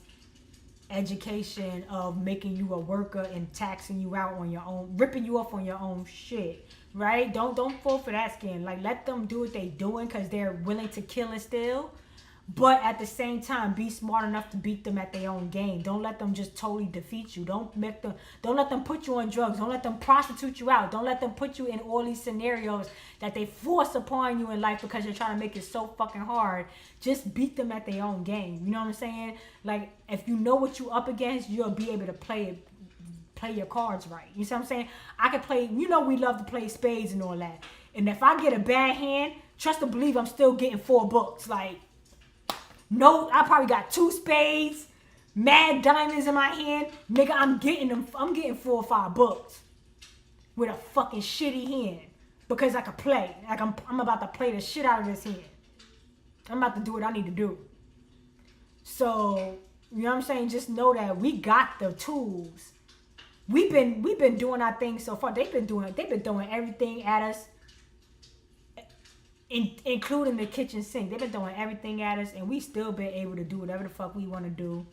[SPEAKER 1] education of making you a worker and taxing you out on your own, ripping you off on your own shit, right? Don't fall for that scam. Like, let them do what they doing because they're willing to kill and steal. But at the same time, be smart enough to beat them at their own game. Don't let them just totally defeat you. Don't let them put you on drugs. Don't let them prostitute you out. Don't let them put you in all these scenarios that they force upon you in life because they're trying to make it so fucking hard. Just beat them at their own game. You know what I'm saying? Like, if you know what you up against, you'll be able to play your cards right. You see what I'm saying? I could play, we love to play spades and all that. And if I get a bad hand, trust to believe I'm still getting 4 books. Like, no, I probably got 2 spades, mad diamonds in my hand. Nigga, I'm getting them. I'm getting 4 or 5 books with a fucking shitty hand because I could play. Like, I'm about to play the shit out of this hand. I'm about to do what I need to do. So, you know what I'm saying? Just know that we got the tools. We've been doing our thing so far. They've been throwing everything at us, including the kitchen sink. They've been throwing everything at us, and we still been able to do whatever the fuck we want to do.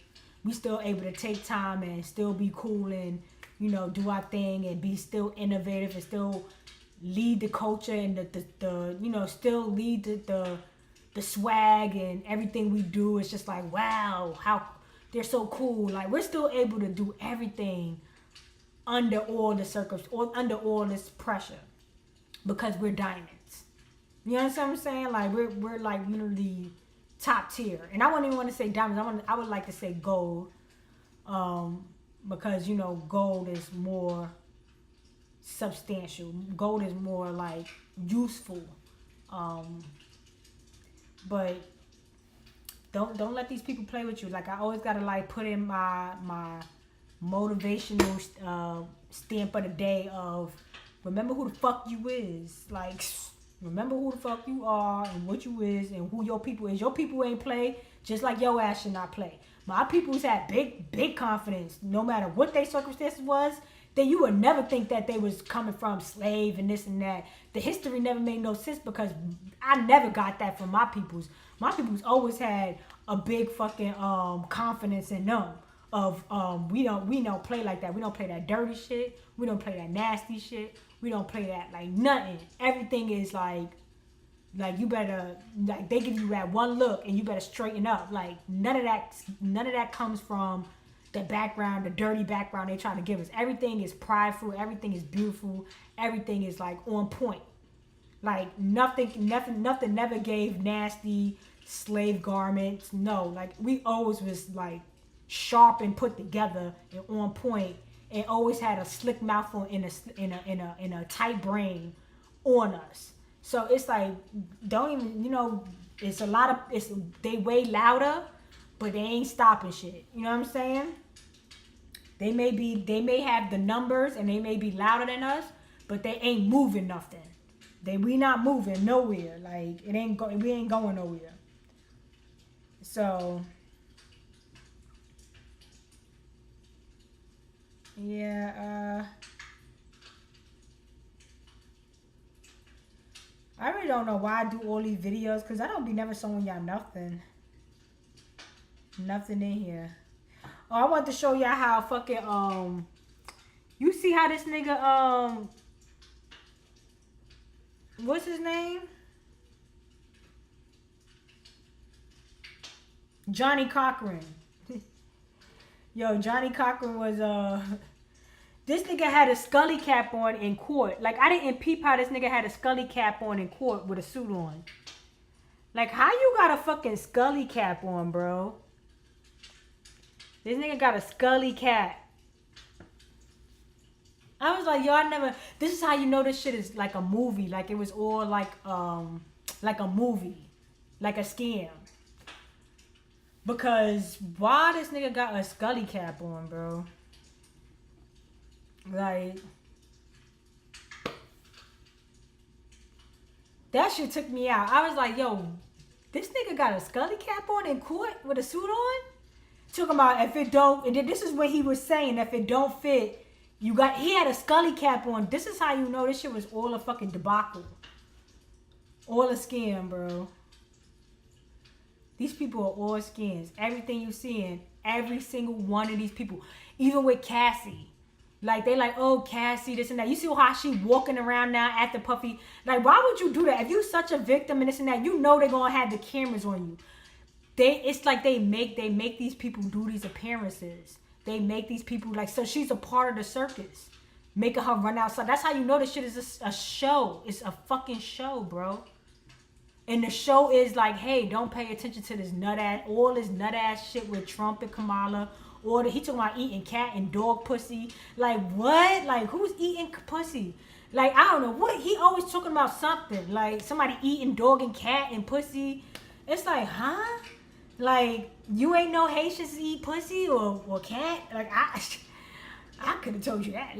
[SPEAKER 1] We still able to take time and still be cool and, you know, do our thing and be still innovative and still lead the culture and the you know, still lead the swag and everything we do. It's just like, wow, how they're so cool. Like, we're still able to do everything under all the or under all this pressure because we're diamonds. You know what I'm saying? Like, we're like literally top tier. And I wouldn't even want to say diamonds. I would like to say gold, because, you know, gold is more substantial. Gold is more like useful. But don't let these people play with you. Like, I always gotta like put in my motivational stamp of the day of remember who the fuck you is. Like, remember who the fuck you are and what you is and who your people is. Your people ain't play just like your ass should not play. My people's had big confidence no matter what their circumstances was. Then you would never think that they was coming from slave and this and that. The history never made no sense because I never got that from my peoples. My peoples always had a big fucking confidence in them. Of we don't play like that. We don't play that dirty shit. We don't play that nasty shit. We don't play that like nothing. Everything is like you better, like, they give you that one look and you better straighten up. Like, none of that comes from the background, the dirty background they trying to give us. Everything is prideful. Everything is beautiful. Everything is like on point. Like, nothing never gave nasty slave garments. No, like, we always was like sharp and put together and on point, and always had a slick mouth in a tight brain on us. So it's like, don't even, you know, it's a lot of, they way louder, but they ain't stopping shit. You know what I'm saying? They may have the numbers and they may be louder than us, but they ain't moving nothing. We not moving nowhere. Like, we ain't going nowhere. So yeah, I really don't know why I do all these videos, because I don't be never showing y'all nothing. Nothing in here. Oh, I want to show y'all how fucking, you see how this nigga, what's his name? Johnnie Cochran. Yo, Johnnie Cochran was, this nigga had a Scully cap on in court. Like, I didn't peep how this nigga had a Scully cap on in court with a suit on. Like, how you got a fucking Scully cap on, bro? This nigga got a Scully cap. I was like, yo, this is how you know this shit is like a movie. Like, it was all like a movie. Like a scam. Because why this nigga got a Scully cap on, bro? Like, that shit took me out. I was like, yo, this nigga got a Scully cap on in court with a suit on? Talking about if it don't, and then this is what he was saying, if it don't fit, he had a Scully cap on. This is how you know this shit was all a fucking debacle. All a scam, bro. These people are all scams. Everything you seeing, every single one of these people, even with Cassie. Like, they like, oh, Cassie, this and that. You see how she walking around now after Puffy? Like, why would you do that? If you such a victim and this and that, you know they're gonna have the cameras on you. It's like they make these people do these appearances. They make these people like, so she's a part of the circus, making her run outside. That's how you know this shit is a show. It's a fucking show, bro. And the show is like, hey, don't pay attention to this all this nut ass shit with Trump and Kamala. Or he talking about eating cat and dog pussy. Like, what? Like, who's eating pussy? Like, I don't know what, he always talking about something. Like, somebody eating dog and cat and pussy. It's like, huh? Like, you ain't know Haitians eat pussy or cat? Like, I could have told you that.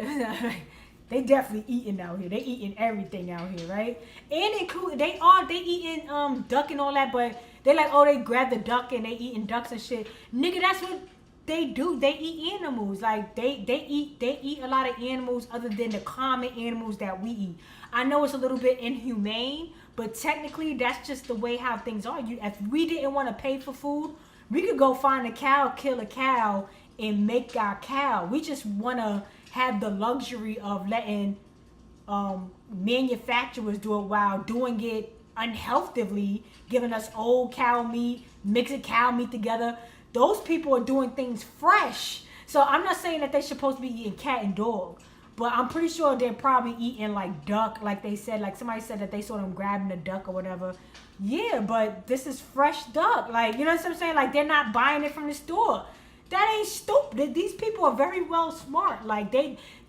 [SPEAKER 1] They definitely eating out here. They eating everything out here, right? And include they eating duck and all that, but they like, oh, they grab the duck and they eating ducks and shit. Nigga, that's what they do. They eat animals. Like they eat a lot of animals other than the common animals that we eat. I know it's a little bit inhumane, but technically that's just the way how things are. If we didn't want to pay for food, we could go find a cow, kill a cow, and make our cow. We just want to have the luxury of letting manufacturers do it while doing it unhealthily, giving us old cow meat, mixing cow meat together. Those people are doing things fresh. So I'm not saying that they're supposed to be eating cat and dog, but I'm pretty sure they're probably eating like duck, like they said, like somebody said that they saw them grabbing a duck or whatever. Yeah, but this is fresh duck. Like, you know what I'm saying? Like, they're not buying it from the store. That ain't stupid. These people are very well smart. Like,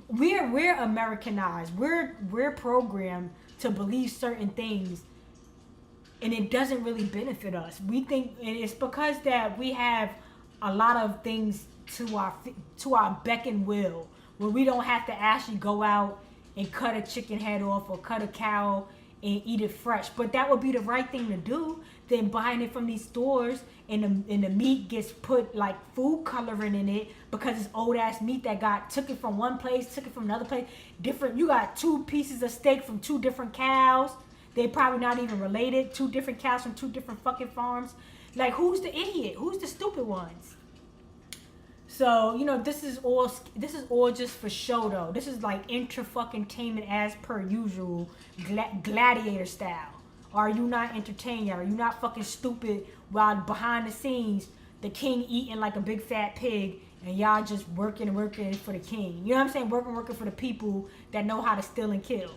[SPEAKER 1] we're Americanized. We're programmed to believe certain things, and it doesn't really benefit us. We think, and it's because that we have a lot of things to our beck and will, where we don't have to actually go out and cut a chicken head off or cut a cow and eat it fresh. But that would be the right thing to do than buying it from these stores and the meat gets put like food coloring in it because it's old ass meat that took it from one place, took it from another place. Different, you got 2 pieces of steak from 2 different cows. They probably not even related. 2 different cows from 2 different fucking farms. Like, who's the idiot? Who's the stupid ones? So, you know, this is all just for show though. This is like intra-fucking-tainment as per usual, gladiator style. Are you not entertained? Are you not fucking stupid while behind the scenes the king eating like a big fat pig and y'all just working for the king? You know what I'm saying? Working for the people that know how to steal and kill.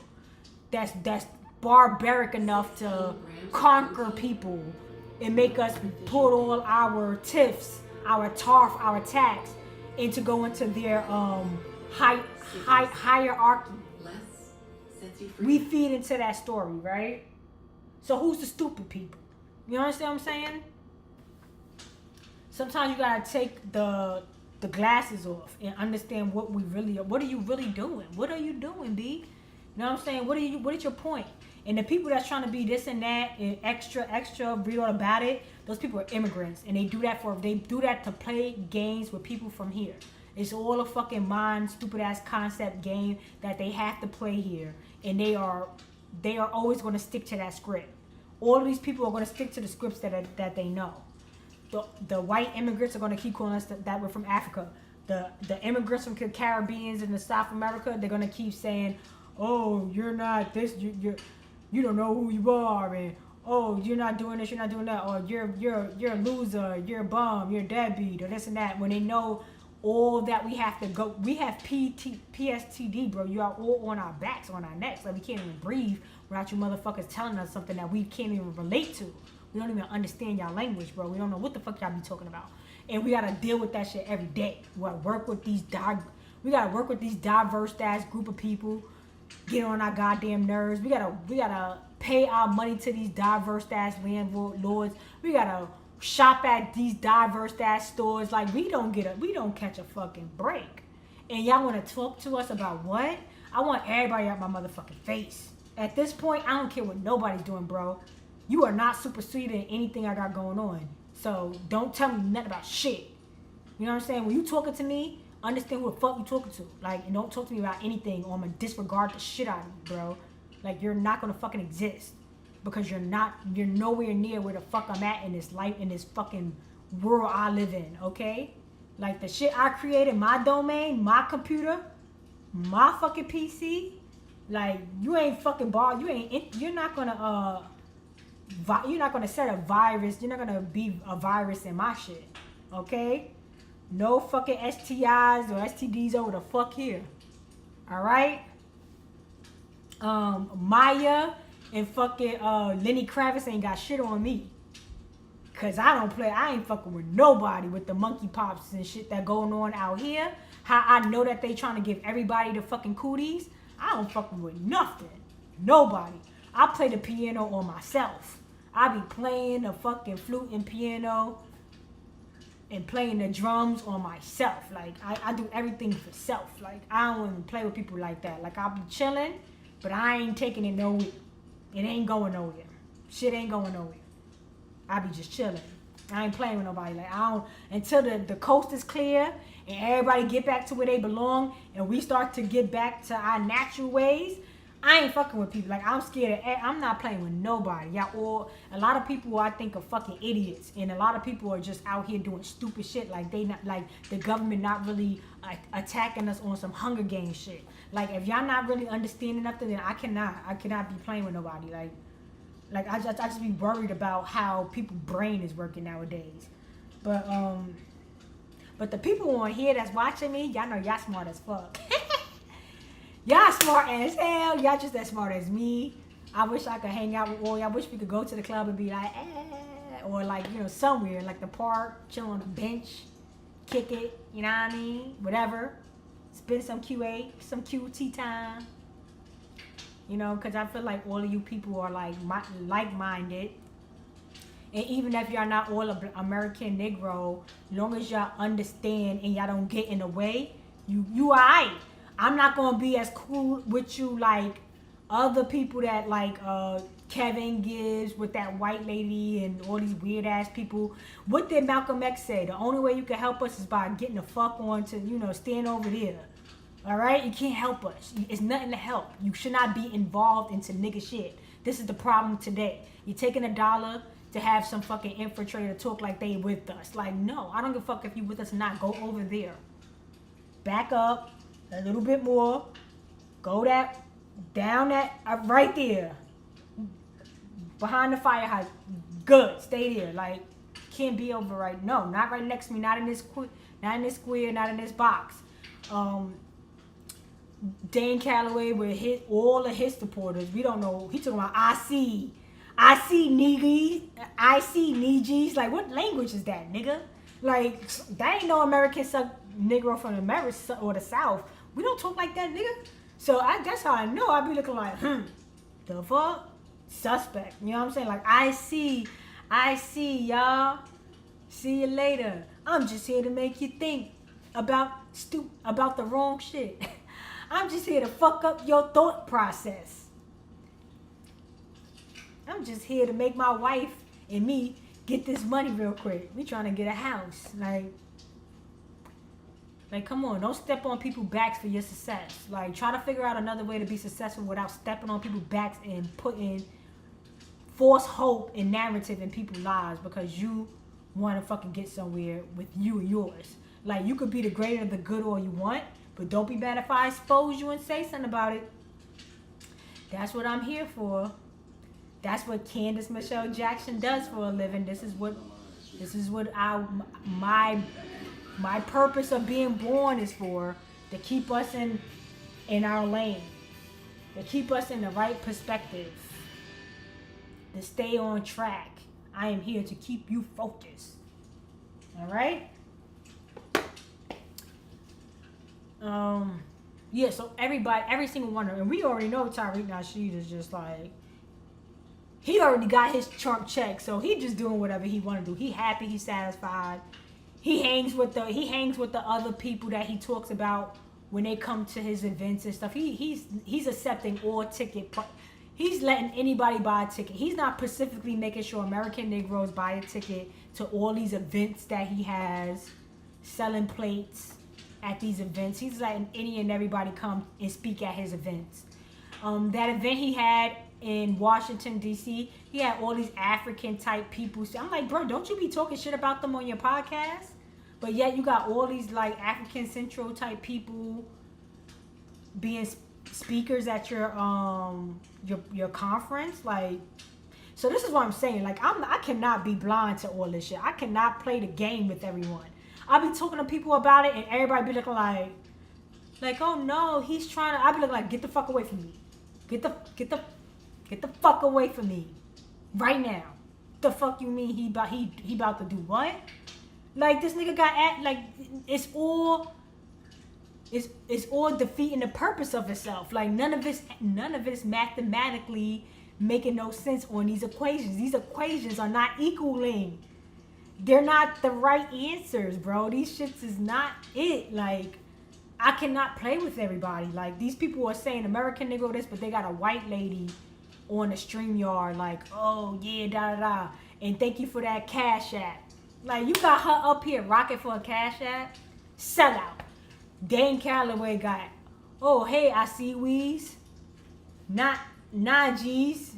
[SPEAKER 1] That's barbaric enough to conquer people and make us put all our tiffs, our tarf, our tax, and to go into their hierarchy. We feed into that story, right? So who's the stupid people? You understand what I'm saying? Sometimes you gotta take the glasses off and understand what we really are. What are you really doing? What are you doing, B? You know what I'm saying? What is your point? And the people that's trying to be this and that and extra, read all about it, those people are immigrants. And they do that to play games with people from here. It's all a fucking stupid ass concept game that they have to play here. And they are always going to stick to that script. All of these people are going to stick to the scripts that they know. The white immigrants are going to keep calling us that we're from Africa. The immigrants from the Caribbeans and the South America, they're going to keep saying, oh, you're not this, you don't know who you are, and oh, you're not doing this, you're not doing that, or you're a loser, you're a bum, you're a deadbeat, or this and that. When they know all that we have PSTD, bro. You are all on our backs, on our necks. Like, we can't even breathe without you motherfuckers telling us something that we can't even relate to. We don't even understand y'all language, bro. We don't know what the fuck y'all be talking about. And we gotta deal with that shit every day. We gotta work with these diverse ass group of people. Get on our goddamn nerves. We gotta pay our money to these diverse ass landlords. We gotta shop at these diverse ass stores. Like, we don't catch a fucking break. And y'all wanna talk to us about what? I want everybody out my motherfucking face. At this point, I don't care what nobody's doing, bro. You are not superseding anything I got going on. So don't tell me nothing about shit. You know what I'm saying? When you talking to me, understand who the fuck you talking to. Like, and don't talk to me about anything or I'm gonna disregard the shit out of you, bro. Like, you're not gonna fucking exist. Because you're nowhere near where the fuck I'm at in this life, in this fucking world I live in, okay? Like, the shit I created, my domain, my computer, my fucking PC, like, you ain't fucking you're not gonna set a virus, you're not gonna be a virus in my shit, okay? No fucking STIs or STDs over the fuck here. Alright? Maya and fucking Lenny Kravitz ain't got shit on me. Cause I ain't fucking with nobody with the monkey pops and shit that going on out here. How I know that they trying to give everybody the fucking cooties. I don't fucking with nothing. Nobody. I play the piano on myself. I be playing the fucking flute and piano and playing the drums on myself. Like, I do everything for self. Like, I don't even play with people like that. Like, I'll be chilling, but I ain't taking it nowhere. It ain't going nowhere. Shit ain't going nowhere. I be just chilling. I ain't playing with nobody. Like, I don't, until the coast is clear and everybody get back to where they belong and we start to get back to our natural ways, I ain't fucking with people. Like, I'm scared of, I'm not playing with nobody. Y'all, or a lot of people I think are fucking idiots, and a lot of people are just out here doing stupid shit. Like, they not, like, the government not really attacking us on some Hunger Games shit. Like, if y'all not really understanding nothing, then I cannot be playing with nobody. Like I just be worried about how people's brain is working nowadays. But the people on here that's watching me, y'all know y'all smart as fuck. Y'all smart as hell. Y'all just as smart as me. I wish I could hang out with all y'all. I wish we could go to the club and be like, or like, you know, somewhere like the park, chill on the bench, kick it, you know what I mean? Whatever. Spend some QT time. You know, because I feel like all of you people are like like-minded. And even if y'all not all American Negro, long as y'all understand and y'all don't get in the way, you alright. I'm not going to be as cool with you like other people that like Kevin Gibbs with that white lady and all these weird ass people. What did Malcolm X say? The only way you can help us is by getting the fuck on to, you know, stand over there. All right? You can't help us. It's nothing to help. You should not be involved into nigga shit. This is the problem today. You're taking $1 to have some fucking infiltrator talk like they with us. Like, no, I don't give a fuck if you with us or not. Go over there. Back up a little bit more. Go down right there. Behind the fire hydrant. Good. Stay there. Like, can't be over right. No, not right next to me. Not in this square. Not in this box. Dane Calloway with all of his supporters. We don't know. He talking about I see niggas. Like, what language is that, nigga? Like, that ain't no American Negro from America or the South. We don't talk like that, nigga. So that's how I know. I be looking like, the fuck? Suspect. You know what I'm saying? Like, I see, y'all. See you later. I'm just here to make you think about the wrong shit. I'm just here to fuck up your thought process. I'm just here to make my wife and me get this money real quick. We trying to get a house. Like, come on. Don't step on people's backs for your success. Like, try to figure out another way to be successful without stepping on people's backs and putting false hope and narrative in people's lives because you want to fucking get somewhere with you and yours. Like, you could be the greater the good all you want, but don't be bad if I expose you and say something about it. That's what I'm here for. That's what Candace Michelle Jackson does for a living. This is what my purpose of being born is for, to keep us in our lane, to keep us in the right perspective, to stay on track. I am here to keep you focused. All right? Yeah, so every single one of them, and we already know Tariq Nasheed is just like, he already got his Trump check, so he just doing whatever he want to do. He happy, he's satisfied. He hangs with the other people that he talks about when they come to his events and stuff. He's accepting all ticket. He's letting anybody buy a ticket. He's not specifically making sure American Negroes buy a ticket to all these events that he has, selling plates at these events. He's letting any and everybody come and speak at his events. That event he had in Washington, D.C., he had all these African type people. I'm like, bro, don't you be talking shit about them on your podcast? But yet you got all these like African Central type people being speakers at your conference. Like, so this is what I'm saying. Like, I cannot be blind to all this shit. I cannot play the game with everyone. I'll be talking to people about it and everybody be looking like, oh no, he's trying to. I'll be looking like, get the fuck away from me. Get the fuck away from me. Right now. The fuck you mean he about to do what? Like, this nigga got like, it's all It's all defeating the purpose of itself. Like none of it's mathematically making no sense on these equations. These equations are not equaling. They're not the right answers, bro. These shits is not it. Like, I cannot play with everybody. Like, these people are saying American Negro this, but they got a white lady on the StreamYard like, oh yeah, da da da, and thank you for that Cash App. Like, you got her up here rocking for a Cash App? Sell out. Dan Calloway got, oh hey, I see we's, not Najee's.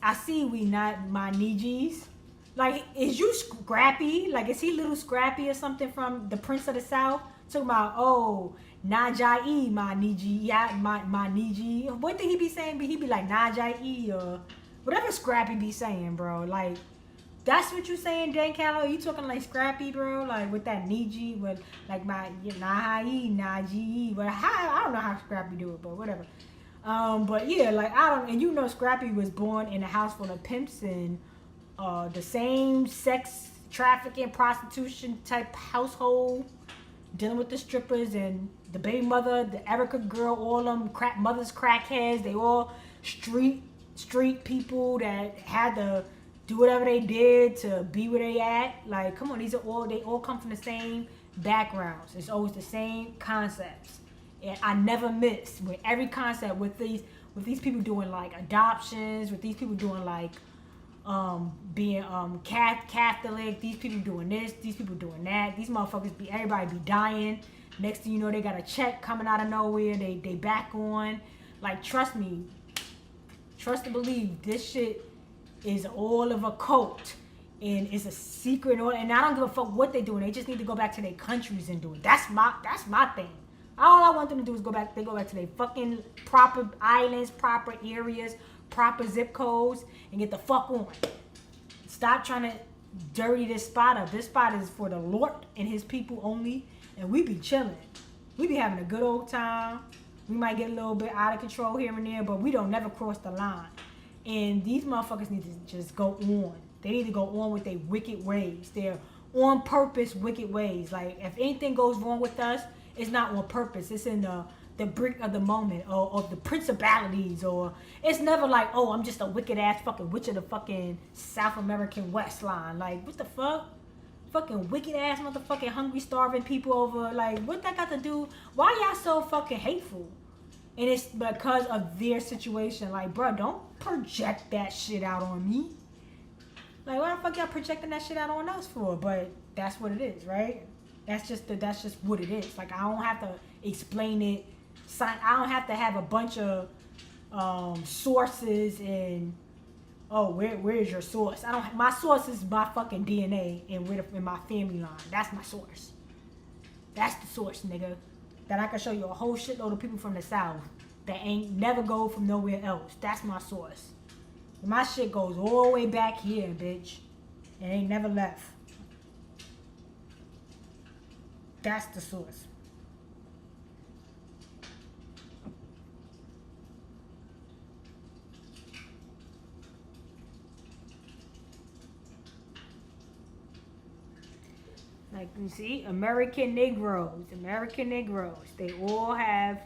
[SPEAKER 1] I see we, not my Nijee's. Like, is you Scrappy? Like, is he little Scrappy or something from the Prince of the South? Talking about, oh, Najai, my Niji, yeah, my Niji. What did he be saying? He be like Najai or whatever Scrappy be saying, bro. Like, that's what you saying, Dan Callow? You talking like Scrappy, bro? Like with that Niji, with like my Nahai, Naji. But I don't know how Scrappy do it, but whatever. But yeah, like I don't. And you know, Scrappy was born in a house full of pimps and the same sex trafficking, prostitution type household, dealing with the strippers and the baby mother, the Erica girl, all them mothers crackheads. They all street people that had to do whatever they did to be where they at. Like, come on, they all come from the same backgrounds. It's always the same concepts. And I never miss with every concept with these people doing like adoptions, with these people doing like being Catholic, these people doing this, these people doing that, these motherfuckers everybody be dying. Next thing you know, they got a check coming out of nowhere, they back on. Like, trust me, trust and believe, this shit is all of a cult and it's a secret, and I don't give a fuck what they doing. They just need to go back to their countries and do it. That's my thing. All I want them to do is go back to their fucking proper islands, proper areas, proper zip codes, and get the fuck on. Stop trying to dirty this spot up. This spot is for the Lord and his people only, and we be chilling. We be having a good old time. We might get a little bit out of control here and there, but we don't never cross the line. And these motherfuckers need to just go on. They need to go on with their wicked ways. Their on purpose wicked ways. Like, if anything goes wrong with us, it's not on purpose. It's in the brink of the moment, or the principalities, or it's never like, oh, I'm just a wicked ass fucking witch of the fucking South American West line. Like, what the fuck? Fucking wicked ass motherfucking hungry, starving people over. Like, what that got to do? Why y'all so fucking hateful? And it's because of their situation. Like, bro, don't project that shit out on me. Like, why the fuck y'all projecting that shit out on us for? But that's what it is, right? That's just what it is. Like, I don't have to explain it. I don't have to have a bunch of sources and, oh, where is your source? My source is my fucking DNA and in my family line. That's my source. That's the source, nigga. That I can show you a whole shitload of people from the South that ain't never go from nowhere else. That's my source. My shit goes all the way back here, bitch. And ain't never left. That's the source. Like, you see, American Negroes, they all have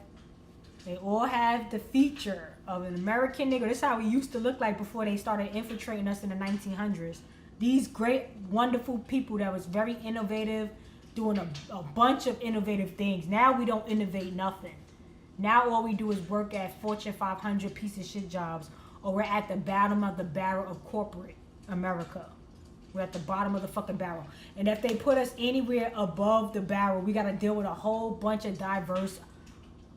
[SPEAKER 1] the feature of an American Negro. This is how we used to look like before they started infiltrating us in the 1900s. These great, wonderful people that was very innovative, doing a bunch of innovative things. Now we don't innovate nothing. Now all we do is work at Fortune 500 piece of shit jobs, or we're at the bottom of the barrel of corporate America. We're at the bottom of the fucking barrel. And if they put us anywhere above the barrel, we got to deal with a whole bunch of diverse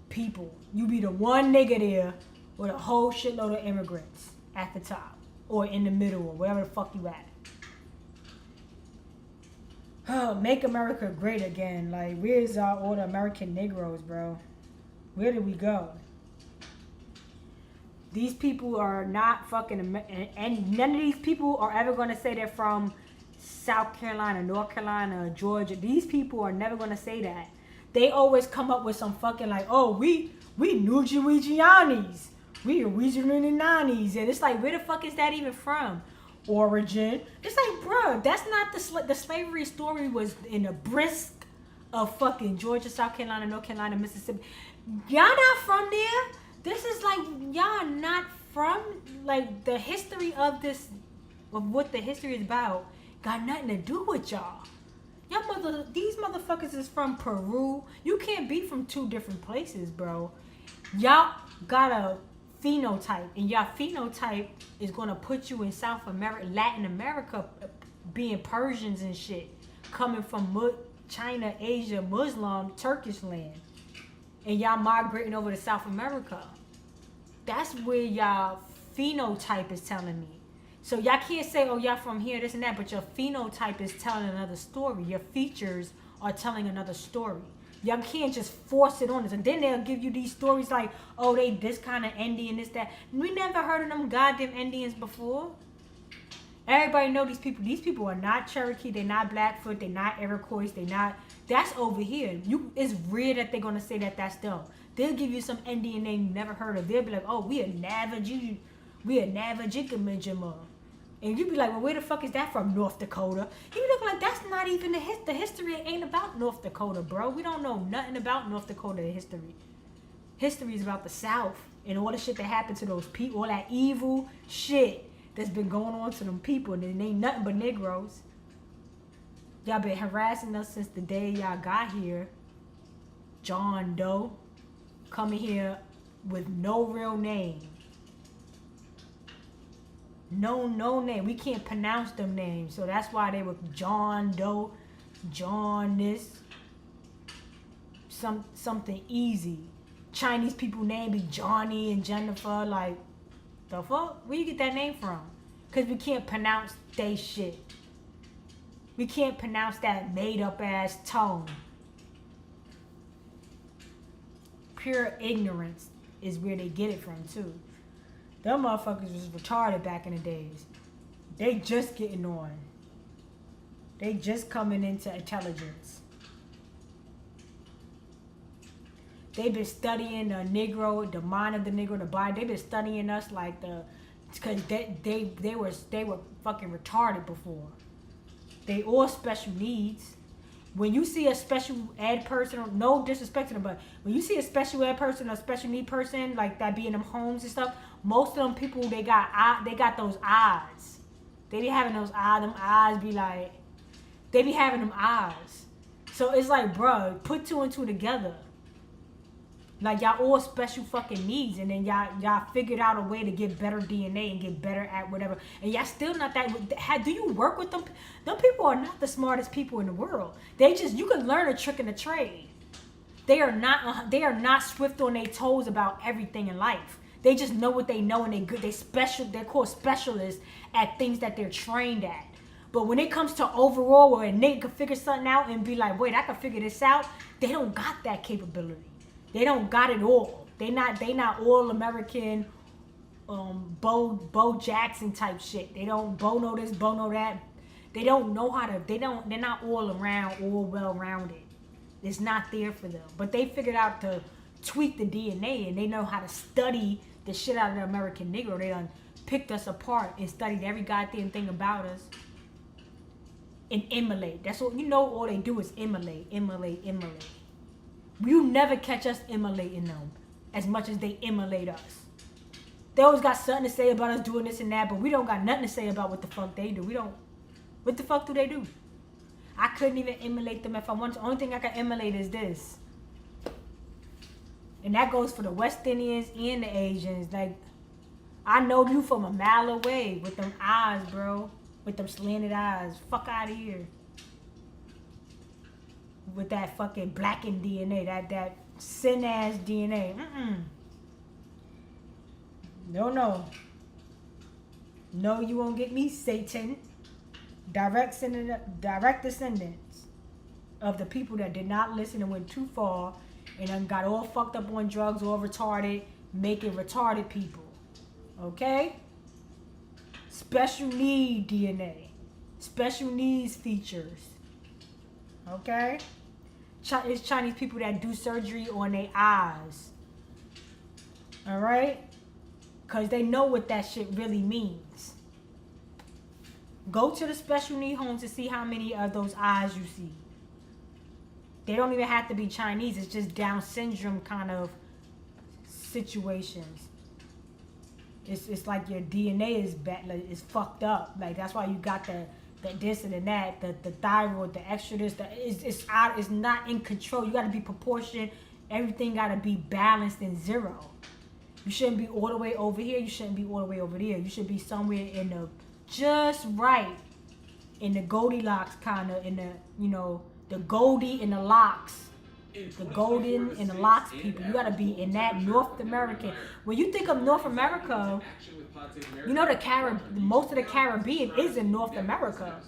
[SPEAKER 1] people. You be the one nigga there with a whole shitload of immigrants at the top. Or in the middle, or wherever the fuck you at. Oh, make America great again. Like, where's all the American Negroes, bro? Where did we go? These people are not fucking, and none of these people are ever going to say they're from South Carolina, North Carolina, Georgia. These people are never going to say that. They always come up with some fucking like, oh, we Nujianis. We Nujianis. And it's like, where the fuck is that even from? Origin. It's like, bro, that's not the slavery story was in a brisk of fucking Georgia, South Carolina, North Carolina, Mississippi. Y'all not from there. This is like, y'all not from, like, the history of this, of what the history is about, got nothing to do with y'all. These motherfuckers is from Peru. You can't be from two different places, bro. Y'all got a phenotype, and y'all phenotype is gonna put you in South America, Latin America, being Persians and shit, coming from China, Asia, Muslim, Turkish land, and y'all migrating over to South America. That's where y'all phenotype is telling me. So y'all can't say, oh, y'all from here, this and that, but your phenotype is telling another story. Your features are telling another story. Y'all can't just force it on us. And then they'll give you these stories like, oh, they this kind of Indian, this, that. We never heard of them goddamn Indians before. Everybody know these people. These people are not Cherokee. They're not Blackfoot. They're not Iroquois. They're not. That's over here. It's weird that they're going to say that that's them. They'll give you some Indian name you never heard of. They'll be like, oh, we are Navajo. We are Navajo. And you be like, well, where the fuck is that from? North Dakota. You look like that's not even the history ain't about North Dakota, bro. We don't know nothing about North Dakota history. History is about the South and all the shit that happened to those people, all that evil shit that's been going on to them people, and it ain't nothing but Negroes. Y'all been harassing us since the day y'all got here. John Doe coming here with no real name. No name. We can't pronounce them names. So that's why they were John Doe, John this, something easy. Chinese people name be Johnny and Jennifer. Like, the fuck? Where you get that name from? Because we can't pronounce they shit. We can't pronounce that made up ass tone. Pure ignorance is where they get it from too. Them motherfuckers was retarded back in the days. They just getting on. They just coming into intelligence. They've been studying the Negro, the mind of the Negro, the body. They've been studying us like because they were fucking retarded before. They all special needs. When you see a special ed person, no disrespect to them, but when you see a special ed person or special need person like that be in them homes and stuff, most of them people, they got those eyes. They be having those eyes. Them eyes be like, they be having them eyes. So it's like, bro, put two and two together. Like, y'all all special fucking needs, and then y'all figured out a way to get better DNA and get better at whatever, and y'all still not that. Do you work with them? Them people are not the smartest people in the world. You can learn a trick in the trade. They are not swift on their toes about everything in life. They just know what they know, and they good. They're called specialists at things that they're trained at. But when it comes to overall, where a nigga can figure something out and be like, wait, I can figure this out, they don't got that capability. They don't got it all. They not all American Bo Jackson type shit. They don't Bo know this, Bo know that. They don't know how to, they're not all well rounded. It's not there for them. But they figured out to tweak the DNA, and they know how to study the shit out of the American Negro. They done picked us apart and studied every goddamn thing about us. And immolate. That's what, all they do is immolate. You never catch us immolating them as much as they immolate us. They always got something to say about us doing this and that, but we don't got nothing to say about what the fuck they do. What the fuck do they do? I couldn't even immolate them if I wanted. The only thing I can immolate is this. And that goes for the West Indians and the Asians. Like, I know you from a mile away with them eyes, bro. With them slanted eyes. Fuck out of here. With that fucking blackened DNA, that sin ass DNA. No, you won't get me, Satan. Direct descendants of the people that did not listen and went too far and then got all fucked up on drugs, all retarded, making retarded people. Okay? Special need DNA. Special needs features. Okay? It's Chinese people that do surgery on their eyes. Alright? Because they know what that shit really means. Go to the special need homes to see how many of those eyes you see. They don't even have to be Chinese. It's just Down syndrome kind of situations. It's like your DNA is bad, like, it's fucked up. Like that's why you got the this and that, the thyroid, the extra this, it's out, it's not in control. You got to be proportionate. Everything got to be balanced and zero. You shouldn't be all the way over here. You shouldn't be all the way over there. You should be somewhere in the just right, in the Goldilocks kind of, in the, you know, the Goldie and the locks. The golden and the locks people. You gotta be in that North American. When you think of North America, you know most of the Caribbean is in North America.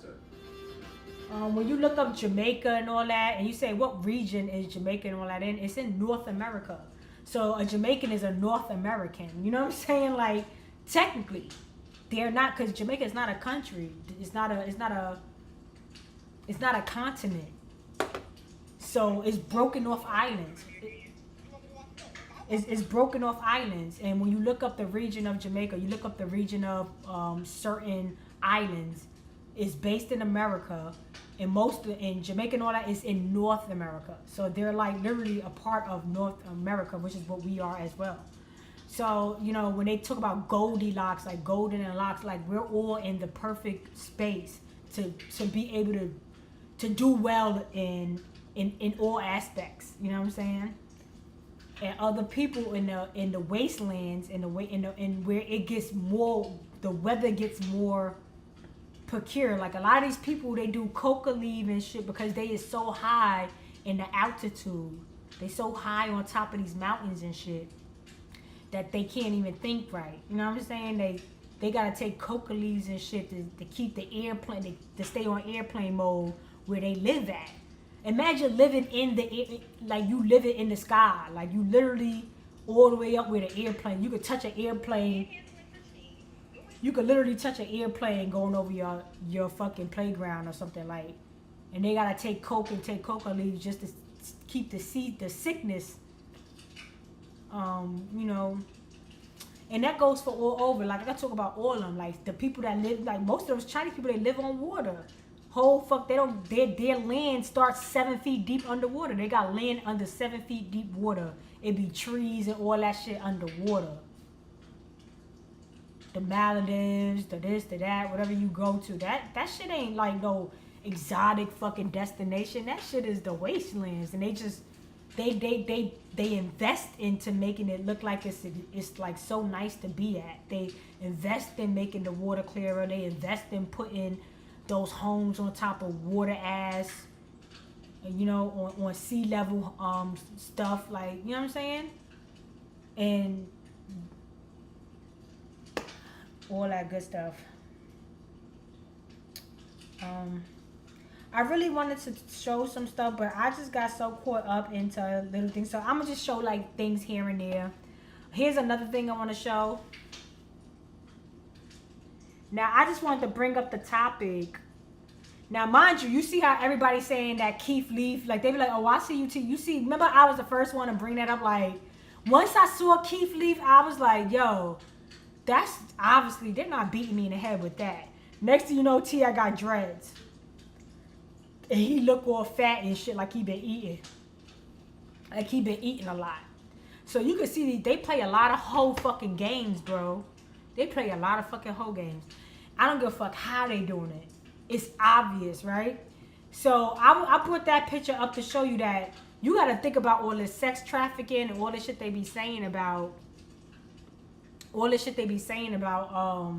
[SPEAKER 1] When you look up Jamaica and all that, and you say what region is Jamaica and all that in, it's in North America. So a Jamaican is a North American. You know what I'm saying? Like technically, they're not, because Jamaica is not a country. It's not a continent. So it's broken off islands. It's broken off islands. And when you look up the region of Jamaica, you look up the region of certain islands, it's based in America. And in Jamaica and all that is in North America. So they're like literally a part of North America, which is what we are as well. So, you know, when they talk about Goldilocks, like golden and locks, like we're all in the perfect space to be able to do well in all aspects, you know what I'm saying? And other people in the wastelands, in where it gets more, the weather gets more precarious. Like a lot of these people, they do coca leaf and shit because they is so high in the altitude. They so high on top of these mountains and shit that they can't even think right. You know what I'm saying? They gotta take coca leaves and shit to keep the airplane, to stay on airplane mode where they live at. Imagine living in the air, like you living in the sky, like you literally all the way up with an airplane. You could touch an airplane. You could literally touch an airplane going over your fucking playground or something like. And they gotta take coke and take coca leaves just to keep the sickness. You know. And that goes for all over. Like I gotta talk about all of them. Like the people that live, like most of those Chinese people, they live on water. Their land starts 7 feet deep underwater. They got land under 7 feet deep water. It be trees and all that shit underwater. The Maldives, the this, the that, whatever you go to, that shit ain't like no exotic fucking destination. That shit is the wastelands, and they invest into making it look like it's like so nice to be at. They invest in making the water clearer. They invest in putting those homes on top of water ass, you know, on sea level stuff, like, you know what I'm saying? And all that good stuff. I really wanted to show some stuff, but I just got so caught up into little things. So I'm gonna just show like things here and there. Here's another thing I want to show. Now, I just wanted to bring up the topic. Now, mind you, you see how everybody's saying that Keith Leaf, like they be like, oh, I see you too. You see, remember I was the first one to bring that up. Like, once I saw Keith Leaf, I was like, yo, that's obviously, they're not beating me in the head with that. Next thing you know, T.I. got dreads. And he look all fat and shit like he been eating. Like he been eating a lot. So you can see they play a lot of whole fucking games, bro. They play a lot of fucking whole games. I don't give a fuck how they doing it. It's obvious, right? So I put that picture up to show you that you got to think about all this sex trafficking and all this shit they be saying about. All this shit they be saying about,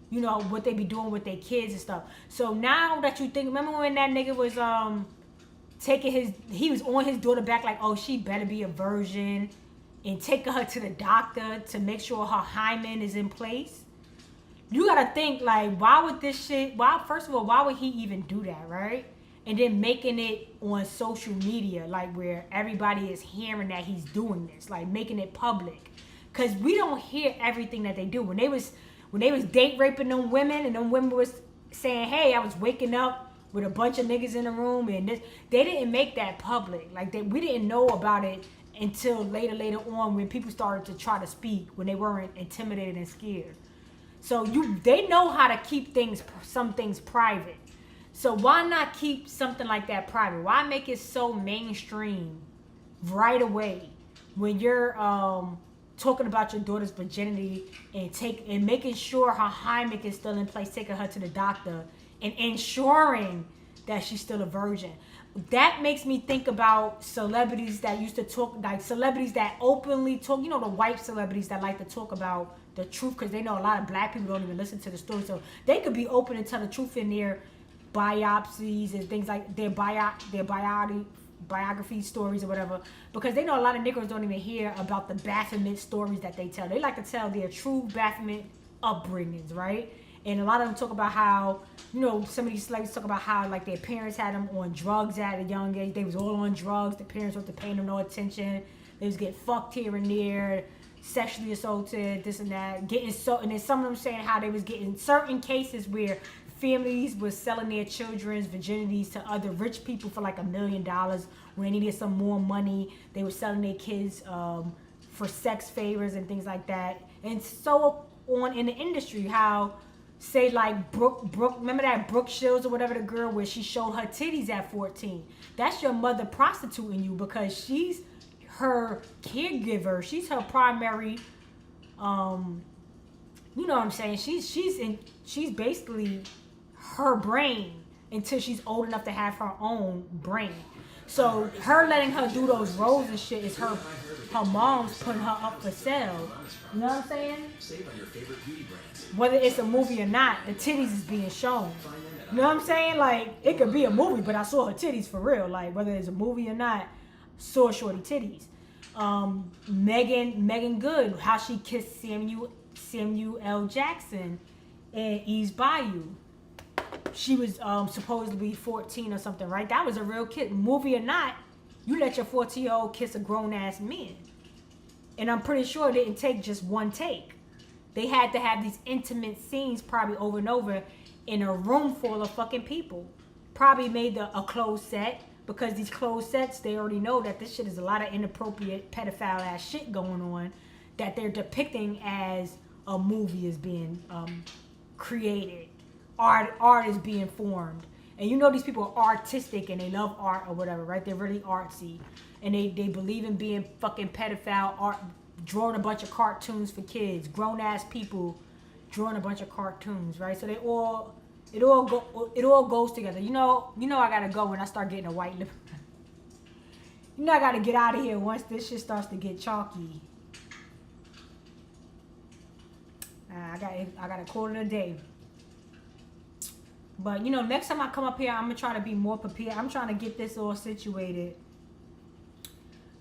[SPEAKER 1] you know, what they be doing with their kids and stuff. So now that you think, remember when that nigga was he was on his daughter back like, oh, she better be a virgin, and taking her to the doctor to make sure her hymen is in place. You gotta think, like, why would this shit, first of all, why would he even do that, right? And then making it on social media, like where everybody is hearing that he's doing this, like making it public. Cause we don't hear everything that they do. When they was date raping them women, and them women was saying, hey, I was waking up with a bunch of niggas in the room, and this, they didn't make that public. Like we didn't know about it until later on, when people started to try to speak, when they weren't intimidated and scared. So they know how to keep some things private. So why not keep something like that private? Why make it so mainstream right away when you're talking about your daughter's virginity and making sure her hymen is still in place, taking her to the doctor and ensuring that she's still a virgin? That makes me think about celebrities that used to talk, like celebrities that openly talk, you know, the white celebrities that like to talk about the truth because they know a lot of black people don't even listen to the story. So they could be open and tell the truth in their biopsies and things like their biography stories or whatever, because they know a lot of niggas don't even hear about the Baphomet stories that they tell. They like to tell their true Baphomet upbringings, right? And a lot of them talk about how, you know, some of these slaves talk about how like their parents had them on drugs at a young age. They was all on drugs. The parents wasn't paying them no attention. They was getting fucked here and there, sexually assaulted, this and that, getting so. And then some of them saying how they was getting certain cases where families was selling their children's virginities to other rich people for like $1 million when they needed some more money. They were selling their kids for sex favors and things like that. And so on in the industry, how say like Brooke, remember that Brooke Shields or whatever, the girl where she showed her titties at 14? That's your mother prostituting you because she's her caregiver. She's her primary, you know what I'm saying? She's basically her brain until she's old enough to have her own brain. So her letting her do those roles and shit is her mom's putting her up for sale. You know what I'm saying? Whether it's a movie or not, the titties is being shown. You know what I'm saying? Like, it could be a movie, but I saw her titties for real. Like, whether it's a movie or not, saw shorty titties. Megan Good, how she kissed Samuel L. Jackson in East Bayou. She was supposed to be 14 or something, right? That was a real kid. Movie or not, you let your 14-year-old kiss a grown-ass man. And I'm pretty sure it didn't take just one take. They had to have these intimate scenes probably over and over in a room full of fucking people. Probably made a closed set, because these closed sets, they already know that this shit is a lot of inappropriate pedophile ass shit going on that they're depicting as a movie is being created. Art is being formed. And you know these people are artistic and they love art or whatever, right? They're really artsy. And they believe in being fucking pedophile art, drawing a bunch of cartoons for kids, grown ass people drawing a bunch of cartoons, right? So it all goes together. You know I gotta go when I start getting a white lip. You know I gotta get out of here once this shit starts to get chalky. I gotta call it a day. But, you know, next time I come up here, I'm going to try to be more prepared. I'm trying to get this all situated.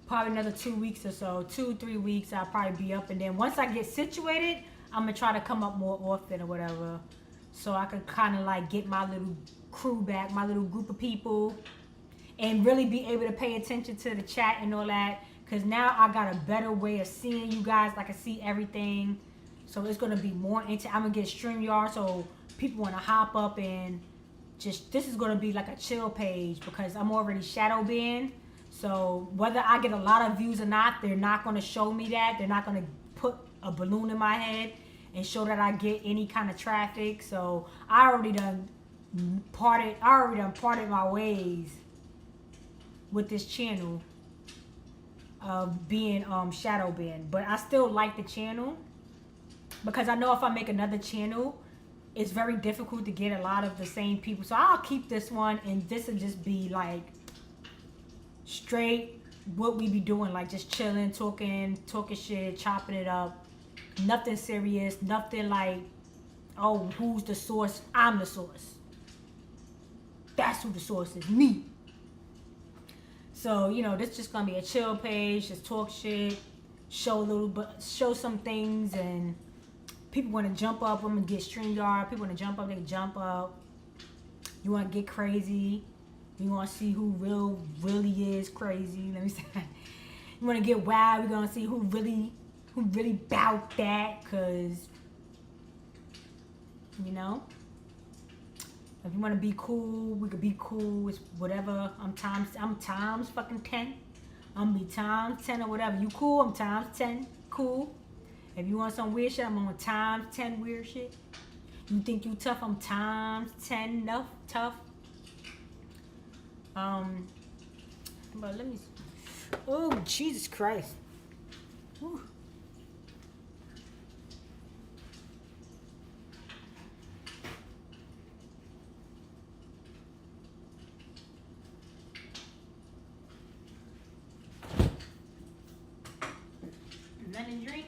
[SPEAKER 1] Probably another 2 weeks or so. 2-3 weeks, I'll probably be up. And then once I get situated, I'm going to try to come up more often or whatever. So I can kind of like get my little crew back, my little group of people. And really be able to pay attention to the chat and all that. Because now I got a better way of seeing you guys. I can see everything. So it's going to be more I'm going to get StreamYard, so people want to hop up and just, this is going to be like a chill page because I'm already shadow banned. So whether I get a lot of views or not, they're not going to show me that. They're not going to put a balloon in my head and show that I get any kind of traffic. So I already done parted my ways with this channel of being shadow banned. But I still like the channel because I know if I make another channel, it's very difficult to get a lot of the same people. So I'll keep this one, and this will just be like straight what we be doing, like just chilling, talking shit, chopping it up. Nothing serious, nothing like, oh, who's the source? I'm the source. That's who the source is, me. So, you know, this is just gonna be a chill page, just talk shit, show some things, and people want to jump up. I'm going to get StreamYard. People want to jump up. They can jump up. You want to get crazy. You want to see who really is crazy. Let me say that. You want to get wild. We're going to see who really bout that. Because, you know, if you want to be cool, we could be cool. It's whatever. I'm times fucking 10. I'm going to be times 10 or whatever. You cool? I'm times 10. Cool. If you want some weird shit, I'm on times 10 weird shit. You think you tough? I'm times 10 enough tough. But let me. Oh, Jesus Christ. Whew. Nothing to drink.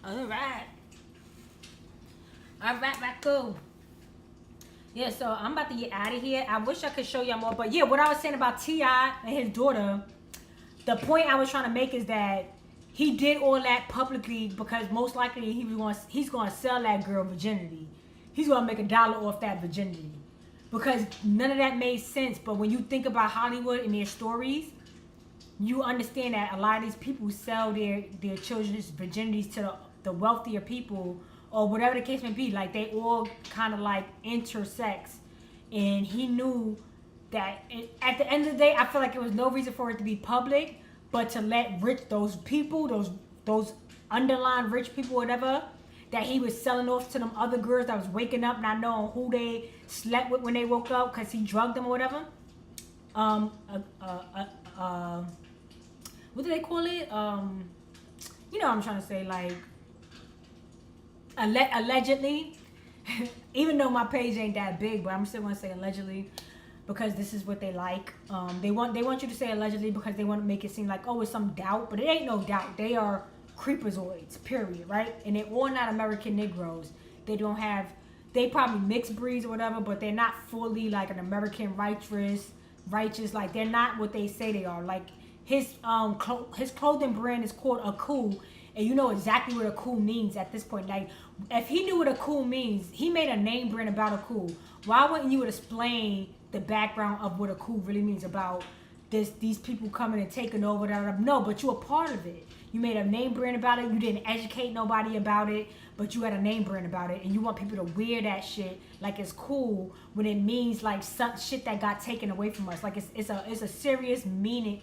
[SPEAKER 1] All right. All right, cool. Yeah, so I'm about to get out of here. I wish I could show y'all more, but yeah, what I was saying about T.I. and his daughter, the point I was trying to make is that he did all that publicly because most likely he's going to sell that girl virginity. He's going to make $1 off that virginity because none of that made sense. But when you think about Hollywood and their stories, you understand that a lot of these people sell their children's virginities to the wealthier people or whatever the case may be. Like, they all kind of like intersex. And he knew that at the end of the day, I feel like there was no reason for it to be public, but to let those people, those underlying rich people, whatever, that he was selling off to them other girls that was waking up not knowing who they slept with when they woke up because he drugged them or whatever. What do they call it? You know what I'm trying to say, like, allegedly. Even though my page ain't that big, but I'm still gonna say allegedly because this is what they like. They want you to say allegedly because they want to make it seem like, oh, it's some doubt, but it ain't no doubt. They are creepazoids, period, right? And they're all not American Negroes. They probably mixed breeds or whatever, but they're not fully like an American righteous. Like, they're not what they say they are. Like, his clothing brand is called Aku, and you know exactly what Aku means at this point. Like, if he knew what Aku means, he made a name brand about Aku. Why wouldn't you explain the background of what Aku really means about these people coming and taking over? No, but you're a part of it. You made a name brand about it. You didn't educate nobody about it, but you had a name brand about it, and you want people to wear that shit like it's cool when it means like some shit that got taken away from us. Like, it's a serious meaning,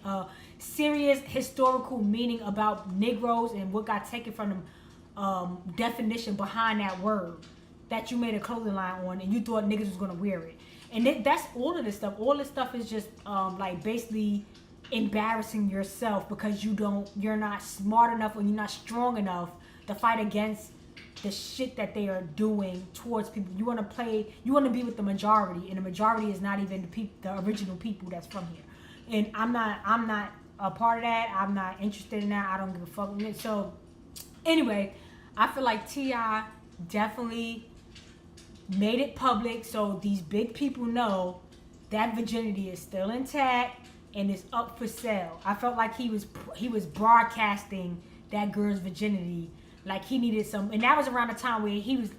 [SPEAKER 1] serious historical meaning about Negroes and what got taken from them. Definition behind that word that you made a clothing line on, and you thought niggas was gonna wear it. And that's all of this stuff. All this stuff is just like basically embarrassing yourself because you're not smart enough or you're not strong enough to fight against the shit that they are doing towards people. You want to be with the majority, and the majority is not even the original people that's from here. And I'm not a part of that. I'm not interested in that. I don't give a fuck with it. So anyway, I feel like T.I. definitely made it public so these big people know that virginity is still intact and is up for sale. I felt like he was broadcasting that girl's virginity like he needed some, and that was around the time where he's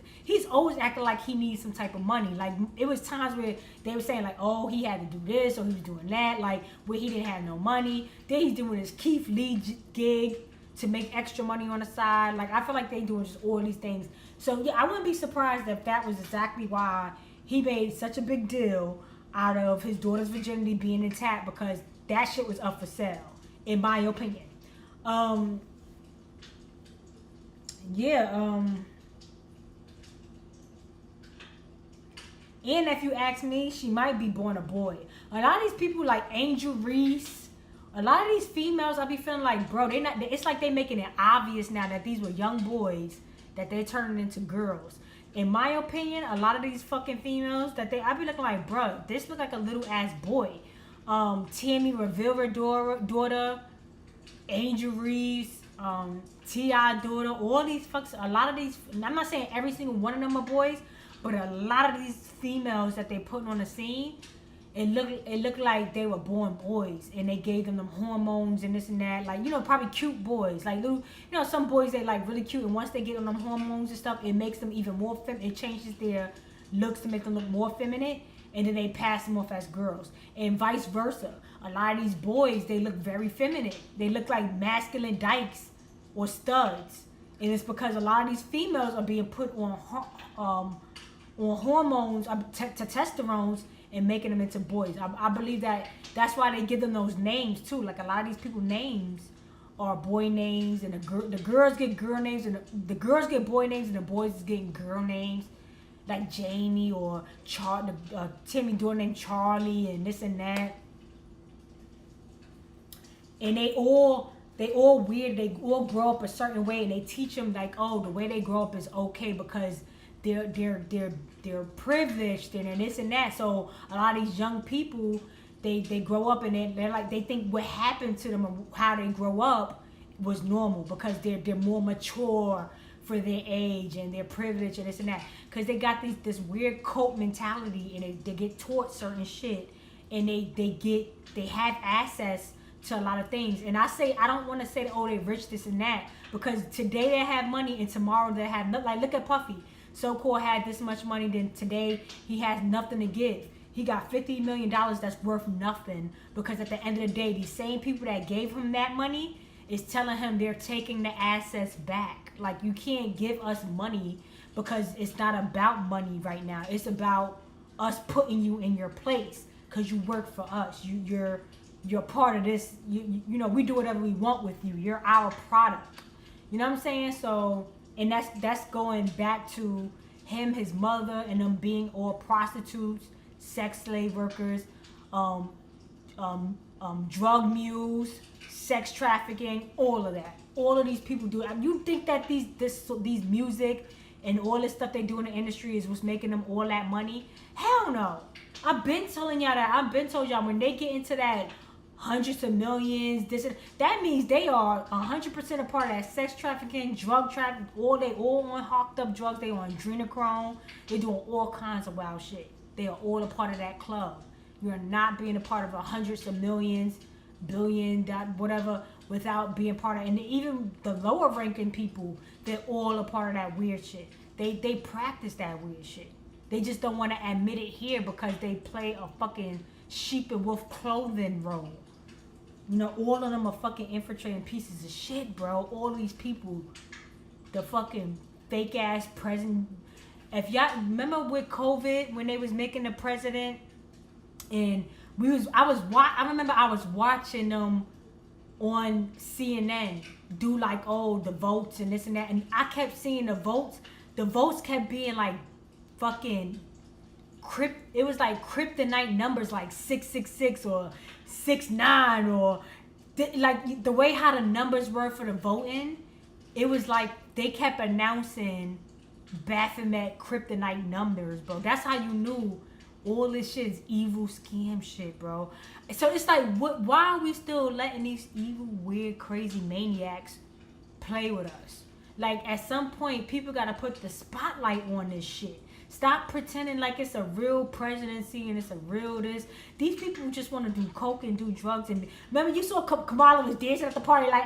[SPEAKER 1] always acting like he needs some type of money. Like, it was times where they were saying like, oh, he had to do this or he was doing that, like where he didn't have no money. Then he's doing his Keith Lee gig to make extra money on the side. Like, I feel like they doing just all these things. So yeah, I wouldn't be surprised if that was exactly why he made such a big deal out of his daughter's virginity being intact, because that shit was up for sale, in my opinion. And if you ask me, she might be born a boy. A lot of these people like Angel Reese, a lot of these females, I be feeling like, bro, it's like they making it obvious now that these were young boys that they're turning into girls. In my opinion, a lot of these fucking females I be looking like, bro, this look like a little ass boy. Tammy Rivera daughter, Angel Reese, T.I. daughter, all these fucks, a lot of these, I'm not saying every single one of them are boys, but a lot of these females that they putting on the scene, it looked like they were born boys, and they gave them hormones and this and that, like, you know, probably cute boys, like little, you know, some boys they like really cute, and once they get on them hormones and stuff, it makes them even more it changes their looks to make them look more feminine, and then they pass them off as girls, and vice versa. A lot of these boys, they look very feminine, they look like masculine dykes or studs, and it's because a lot of these females are being put on on hormones, testosterones, and making them into boys. I believe that's why they give them those names too. Like a lot of these people names are boy names, and the girls get girl names, and the girls get boy names, and the boys is getting girl names. Like Jamie or Timmy doing name Charlie and this and that. And they all weird. They all grow up a certain way, and they teach them like, oh, the way they grow up is okay because they're privileged and this and that. So a lot of these young people, they grow up and they're like, they think what happened to them or how they grow up was normal because they're more mature for their age and their privilege and this and that, because they got this weird cult mentality, and they get taught certain shit, and they have access to a lot of things. And I don't want to say that, oh, they rich, this and that, because today they have money and tomorrow they have nothing. Like, look at Puffy. So-called had this much money, then today he has nothing to give. He got $50 million that's worth nothing, because at the end of the day, these same people that gave him that money is telling him they're taking the assets back. Like, you can't give us money, because it's not about money right now. It's about us putting you in your place because you work for us. You're part of this. You know, we do whatever we want with you. You're our product. You know what I'm saying? So, and that's going back to him, his mother, and them being all prostitutes, sex slave workers, drug mules, sex trafficking, all of that. All of these people do. You think that these music and all this stuff they do in the industry is what's making them all that money? Hell no. I've been telling y'all that. I've been told y'all, when they get into that hundreds of millions, that means they are 100% a part of that sex trafficking, drug trafficking. They all on hocked up drugs. They on adrenochrome. They doing all kinds of wild shit. They are all a part of that club. You are not being a part of hundreds of millions, billion, whatever, without being part of it. And even the lower ranking people, they're all a part of that weird shit. They practice that weird shit. They just don't want to admit it here because they play a fucking sheep and wolf clothing role. You know, all of them are fucking infiltrating pieces of shit, bro. All these people, the fucking fake ass president. If y'all remember with COVID when they was making the president, and I remember I was watching them on CNN do like, oh, the votes and this and that, and I kept seeing the votes. The votes kept being like fucking it was like kryptonite numbers, like 666 or 69, or like the way how the numbers were for the voting. It was like they kept announcing Baphomet kryptonite numbers, bro. That's how you knew all this shit is evil scam shit, bro. So it's like, why are we still letting these evil, weird, crazy maniacs play with us? Like, at some point, people gotta put the spotlight on this shit. Stop pretending like it's a real presidency and it's a real this. These people just want to do coke and do drugs. And remember, you saw Kamala was dancing at the party like,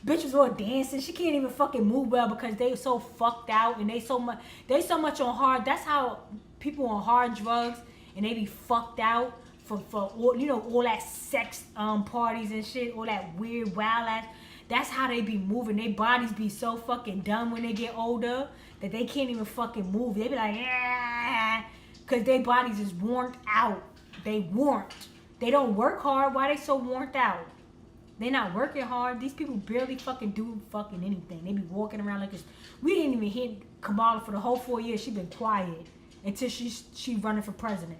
[SPEAKER 1] bitch was all dancing. She can't even fucking move well because they so fucked out and they so much on hard. That's how people on hard drugs, and they be fucked out for all, you know, all that sex parties and shit, all that weird wild ass. That's how they be moving. Their bodies be so fucking dumb when they get older that they can't even fucking move. They be like, because their bodies is worn out. They warped. They don't work hard. Why they so worn out? They not working hard. These people barely fucking do fucking anything. They be walking around like this. We didn't even hear Kamala for the whole 4 years. She been quiet until she running for president.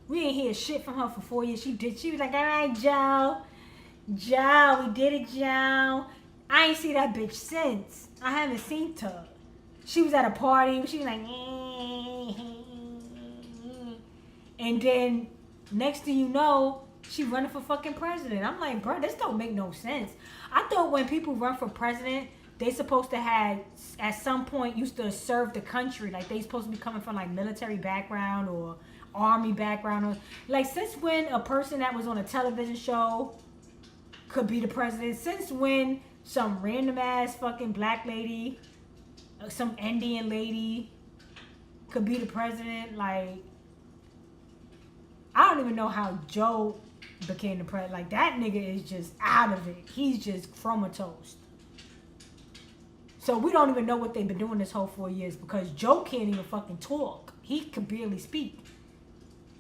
[SPEAKER 1] We didn't hear shit from her for 4 years. She was like, all right, Joe, we did it, Joe. I ain't see that bitch since. I haven't seen her. She was at a party. She was like, and then next thing you know, she running for fucking president. I'm like, bro, this don't make no sense. I thought when people run for president, they supposed to have, at some point, used to serve the country. Like, they supposed to be coming from, like, military background or army background. Or, like, since when a person that was on a television show could be the president? Since when some random-ass fucking black lady, some Indian lady could be the president? Like, I don't even know how Joe became the president. Like, that nigga is just out of it. He's just comatose. So we don't even know what they've been doing this whole 4 years because Joe can't even fucking talk. He can barely speak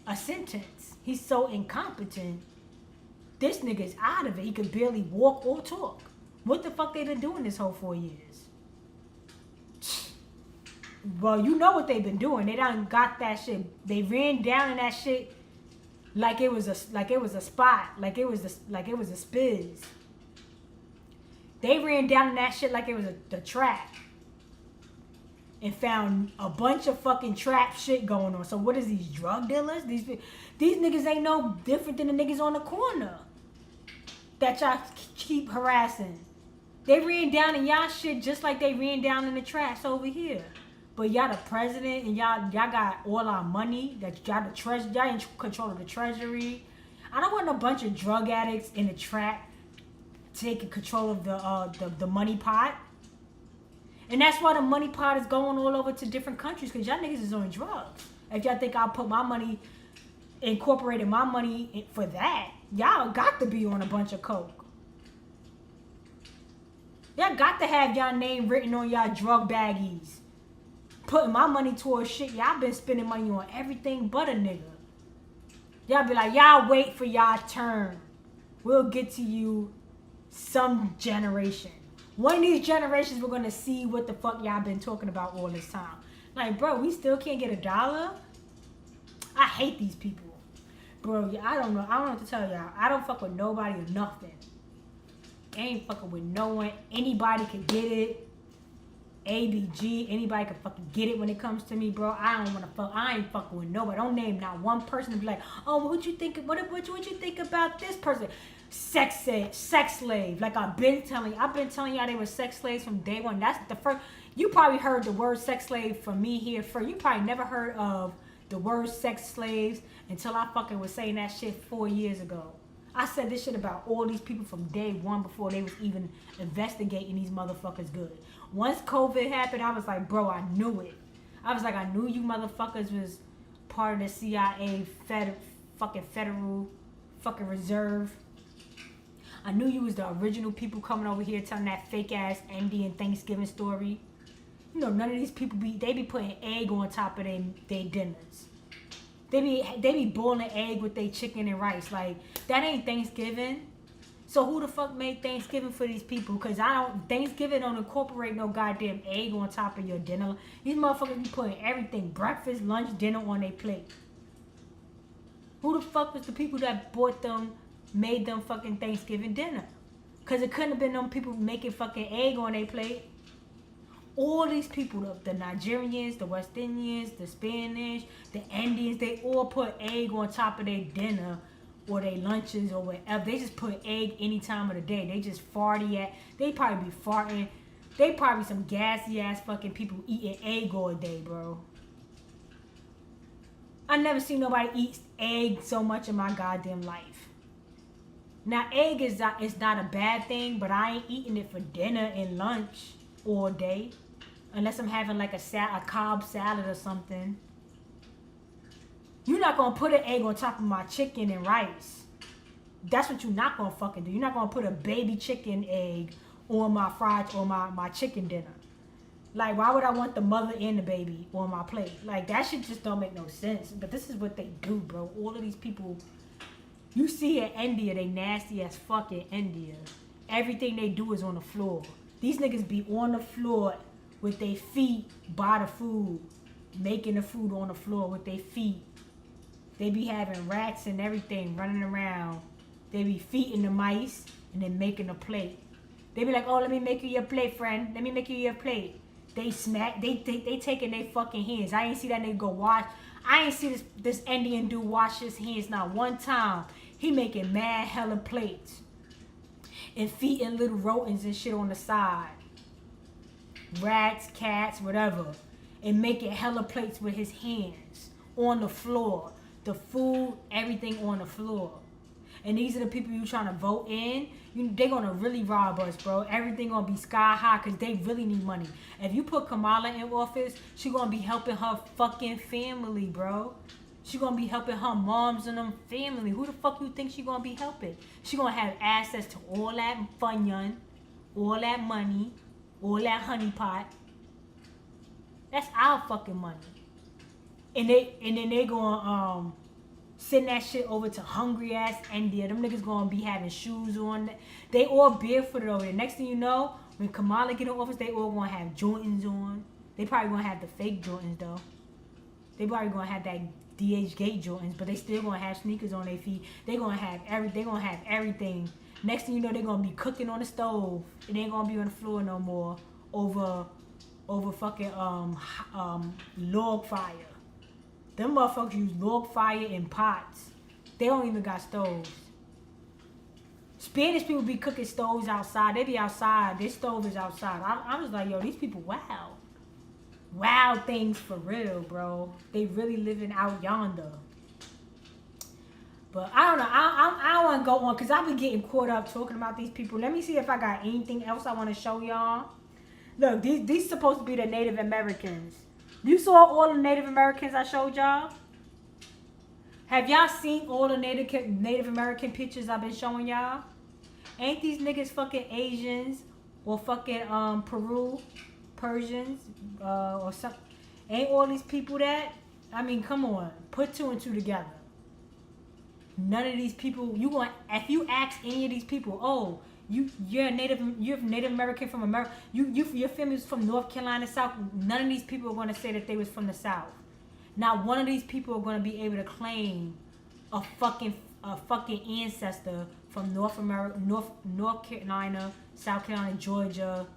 [SPEAKER 1] a sentence. He's so incompetent. This nigga's out of it. He could barely walk or talk. What the fuck they been doing this whole 4 years? Well, you know what they've been doing. They done got that shit. They ran down in that shit like it was a spot, like it was a spiz. They ran down in that shit like it was the trap. And found a bunch of fucking trap shit going on. So what is these drug dealers? These niggas ain't no different than the niggas on the corner that y'all keep harassing. They ran down in y'all shit just like they ran down in the traps over here. But y'all the president and y'all got all our money. That y'all y'all in control of the treasury. I don't want a bunch of drug addicts in the trap taking control of the money pot. And that's why the money pot is going all over to different countries, because y'all niggas is on drugs. If y'all think I'll put my money, incorporated my money for that, y'all got to be on a bunch of coke. Y'all got to have y'all name written on y'all drug baggies. Putting my money towards shit. Y'all been spending money on everything but a nigga. Y'all be like, y'all wait for y'all turn. We'll get to you some generation. One of these generations, we're going to see what the fuck y'all been talking about all this time. Like, bro, we still can't get $1? I hate these people. Bro, I don't know. I don't know what to tell y'all. I don't fuck with nobody or nothing. I ain't fucking with no one. Anybody can get it. ABG, anybody can fucking get it when it comes to me, bro. I don't want to fuck. I ain't fucking with nobody. Don't name not one person to be like, oh, what you think? What you think about this person? Sex slave. Like I've been telling y'all they were sex slaves from day one. That's the first. You probably heard the word sex slave from me here first. You probably never heard of the word sex slaves until I fucking was saying that shit 4 years ago. I said this shit about all these people from day one before they was even investigating these motherfuckers good. Once COVID happened, I was like, bro, I knew it. I was like, I knew you motherfuckers was part of the CIA federal reserve. I knew you was the original people coming over here telling that fake ass Indian Thanksgiving story. You know, none of these people be putting egg on top of their dinners. They be boiling egg with their chicken and rice. Like, that ain't Thanksgiving. So who the fuck made Thanksgiving for these people? Because Thanksgiving don't incorporate no goddamn egg on top of your dinner. These motherfuckers be putting everything, breakfast, lunch, dinner on their plate. Who the fuck was the people that made them fucking Thanksgiving dinner? Because it couldn't have been them people making fucking egg on their plate. All these people, the Nigerians, the West Indians, the Spanish, the Indians, they all put egg on top of their dinner or their lunches or whatever. They just put egg any time of the day. They just they probably be farting. They probably some gassy ass fucking people eating egg all day, bro. I never seen nobody eat egg so much in my goddamn life. Now, egg is not a bad thing, but I ain't eating it for dinner and lunch all day. Unless I'm having like a Cobb salad or something. You're not going to put an egg on top of my chicken and rice. That's what you're not going to fucking do. You're not going to put a baby chicken egg on my fried or my chicken dinner. Like, why would I want the mother and the baby on my plate? Like, that shit just don't make no sense. But this is what they do, bro. All of these people, you see in India, they nasty as fuck in India. Everything they do is on the floor. These niggas be on the floor with their feet by the food, making the food on the floor with their feet. They be having rats and everything running around. They be feeding the mice and then making a plate. They be like, oh, let me make you your plate, friend. Let me make you your plate. They taking their fucking hands. I ain't see that nigga go wash. I ain't see this Indian dude wash his hands not one time. He making mad hella plates. And feeding little rodents and shit on the side. Rats, cats, whatever. And making hella plates with his hands. On the floor. The food, everything on the floor. And these are the people you trying to vote in. They gonna really rob us, bro. Everything gonna be sky high because they really need money. If you put Kamala in office, she gonna be helping her fucking family, bro. She gonna be helping her moms and them family. Who the fuck you think she gonna be helping? She gonna have access to all that funyun, all that money. all that honey pot. That's our fucking money. And then they gonna send that shit over to hungry ass India. Them niggas gonna be having shoes on. They all barefooted over there. Next thing you know, when Kamala get in office, they all gonna have Jordans on. They probably gonna have the fake Jordans though. They probably gonna have that DH Gate Jordans, but they still gonna have sneakers on their feet. They gonna have everything. Next thing you know, they gonna be cooking on the stove. It ain't gonna be on the floor no more over fucking log fire. Them motherfuckers use log fire in pots. They don't even got stoves. Spanish people be cooking stoves outside. They be outside. Their stove is outside. I was like, yo, these people wow. Wow things for real, bro. They really living out yonder. But I don't know. I don't want to go on because I've been getting caught up talking about these people. Let me see if I got anything else I want to show y'all. Look, these supposed to be the Native Americans. You saw all the Native Americans I showed y'all? Have y'all seen all the Native American pictures I've been showing y'all? Ain't these niggas fucking Asians or fucking Persians or something? Ain't all these people that? I mean, come on. Put two and two together. None of these people, if you ask any of these people, oh, you're Native American from America, your family's from North Carolina, South, none of these people are going to say that they was from the South. Not one of these people are going to be able to claim a fucking ancestor from North Carolina, South Carolina, Georgia,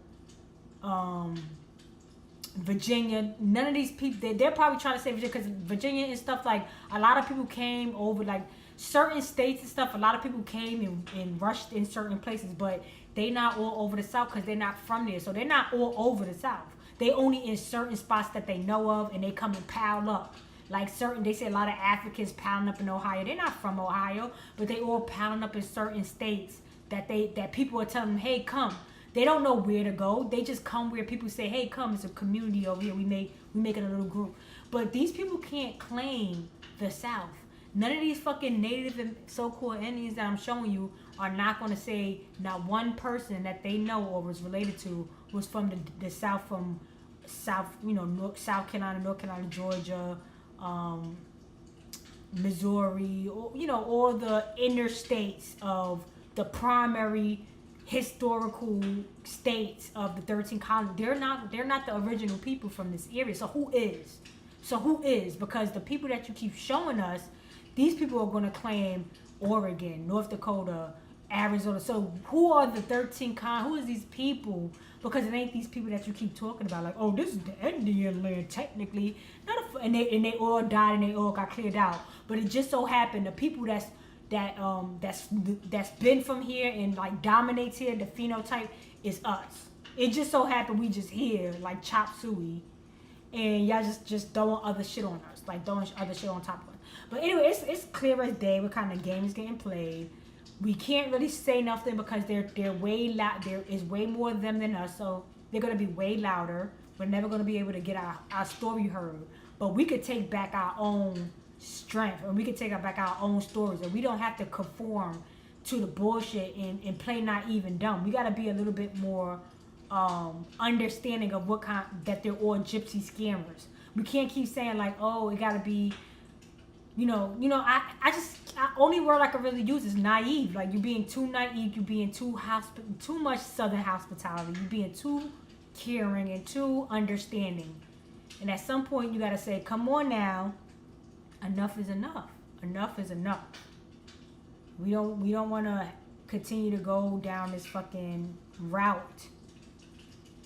[SPEAKER 1] Virginia. None of these people, they're probably trying to say Virginia because Virginia and stuff, like a lot of people came over, like certain states and stuff, a lot of people came and rushed in certain places, but they not all over the South because they're not from there. So they're not all over the South. They only in certain spots that they know of, and they come and pile up. Like they say a lot of Africans piling up in Ohio. They're not from Ohio, but they all piling up in certain states that people are telling them, hey, come. They don't know where to go. They just come where people say, hey, come. It's a community over here. We making a little group. But these people can't claim the South. None of these fucking native and so-called Indians that I'm showing you are not going to say not one person that they know or was related to was from the South, from South, South Carolina, North Carolina, Georgia, Missouri, or, all the inner states of the primary historical states of the 13 colonies. They're not the original people from this area. So who is? Because the people that you keep showing us, these people are going to claim Oregon, North Dakota, Arizona. So who are the 13 who is these people? Because it ain't these people that you keep talking about. Like, oh, this is the Indian land, technically. And they all died and they all got cleared out. But it just so happened the people that's been from here and like dominates here, the phenotype is us. It just so happened we just here like chop suey, and y'all just throwing other shit on us, like throwing other shit on top of us. But anyway, it's clear as day what kind of game is getting played. We can't really say nothing because they're way loud. There is way more of them than us, so they're gonna be way louder. We're never gonna be able to get our story heard. But we could take back our own strength, and we could take back our own stories, and we don't have to conform to the bullshit and play naive and dumb. We gotta be a little bit more understanding of what kind that they're all gypsy scammers. We can't keep saying like, oh, it gotta be. Only word I can really use is naive. Like, you're being too naive, you're being too much Southern hospitality, you're being too caring and too understanding. And at some point, you gotta say, come on now, enough is enough. Enough is enough. We don't want to continue to go down this fucking route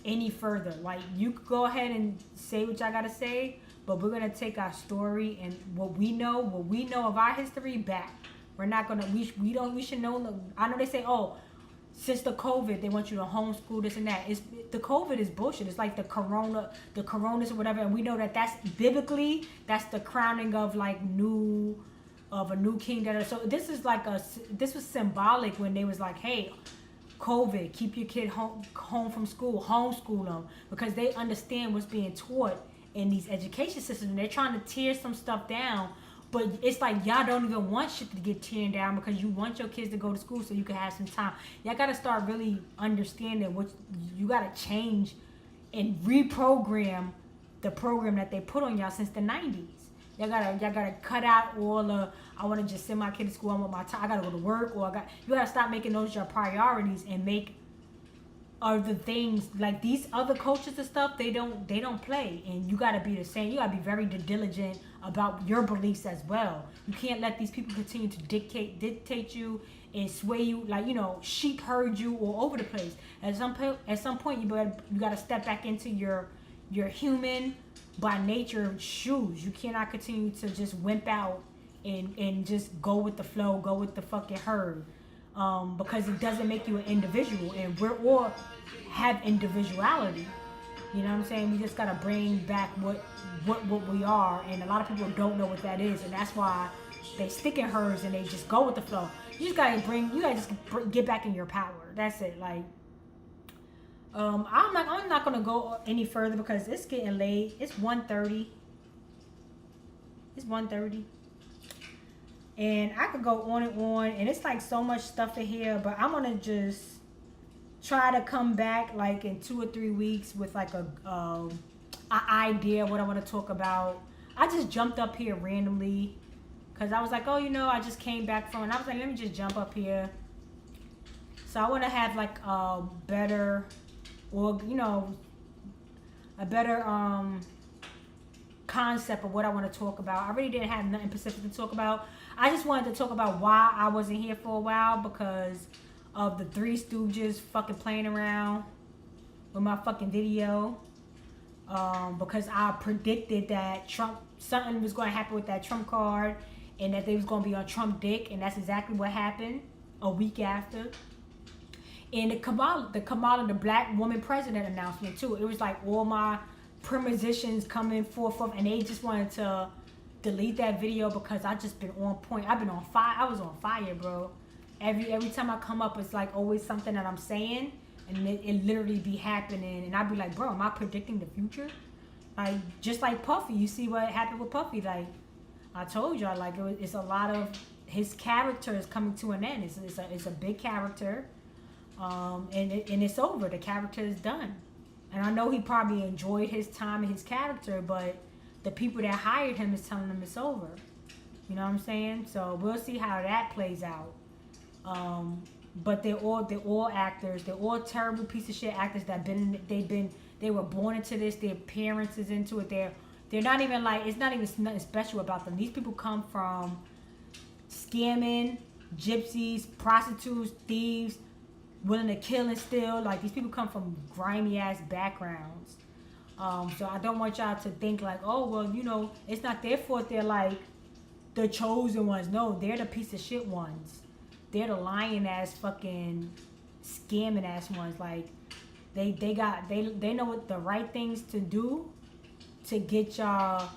[SPEAKER 1] any further. Like, you could go ahead and say what y'all gotta say, but we're gonna take our story and what we know of our history back. We're not gonna. We should know. I know they say, oh, since the COVID, they want you to homeschool this and that. The COVID is bullshit. It's like the coronas or whatever, and we know that's biblically that's the crowning of like a new king. So this was symbolic when they was like, hey, COVID, keep your kid home from school, homeschool them, because they understand what's being taught in these education systems. And they're trying to tear some stuff down, But it's like y'all don't even want shit to get torn down because you want your kids to go to school so you can have some time. Y'all gotta start really understanding what you gotta change and reprogram the program that they put on y'all since the 90s. Y'all gotta cut out all the I want to just send my kid to school. I want my time. I gotta go to work, or you gotta stop making those your priorities and make other things like these other coaches and stuff. They don't play, and you gotta be the same. You gotta be very diligent about your beliefs as well. You can't let these people continue to dictate you and sway you, like, you know, sheep herd you all over the place. At some point, you gotta step back into your human by nature shoes. You cannot continue to just wimp out and just go with the flow, go with the fucking herd, because it doesn't make you an individual, and we're all have individuality. You know what I'm saying? We just gotta bring back what we are, and a lot of people don't know what that is, and that's why they stick in herds and they just go with the flow. You gotta just get back in your power. That's it. Like, I'm not gonna go any further because it's getting late. It's 1:30. It's 1:30. And I could go on and it's like so much stuff in here, but I'm gonna just try to come back like in 2 or 3 weeks with like a idea of what I want to talk about. I just jumped up here randomly because I was like, oh, you know, I just came back from, and I was like, let me just jump up here. So I want to have like a better, or you know, a better concept of what I want to talk about. I really didn't have nothing specific to talk about. I just wanted to talk about why I wasn't here for a while because of the Three Stooges fucking playing around with my fucking video. Because I predicted that something was going to happen with that Trump card and that they was going to be on Trump dick, and that's exactly what happened a week after. And the Kamala, the black woman president announcement too. It was like all my premonitions coming forth, and they just wanted to delete that video because I just been on point. I've been on fire. I was on fire, bro. Every time I come up, it's like always something that I'm saying, and it literally be happening, and I'd be like, bro, am I predicting the future? Like, just like Puffy, you see what happened with Puffy. Like, I told y'all, like, it's a lot of his character is coming to an end. It's a big character, and it's over. The character is done, and I know he probably enjoyed his time and his character, but the people that hired him is telling him it's over. You know what I'm saying? So we'll see how that plays out. But they're all actors. They're all terrible piece of shit actors they were born into this. Their parents is into it. They're not even like, it's not even nothing special about them. These people come from scamming, gypsies, prostitutes, thieves, willing to kill and steal. Like, these people come from grimy ass backgrounds. So I don't want y'all to think like, oh, well, you know, it's not their fault. They're like the chosen ones. No, they're the piece of shit ones. They're the lying ass fucking scamming ass ones. Like, they know what the right things to do to get y'all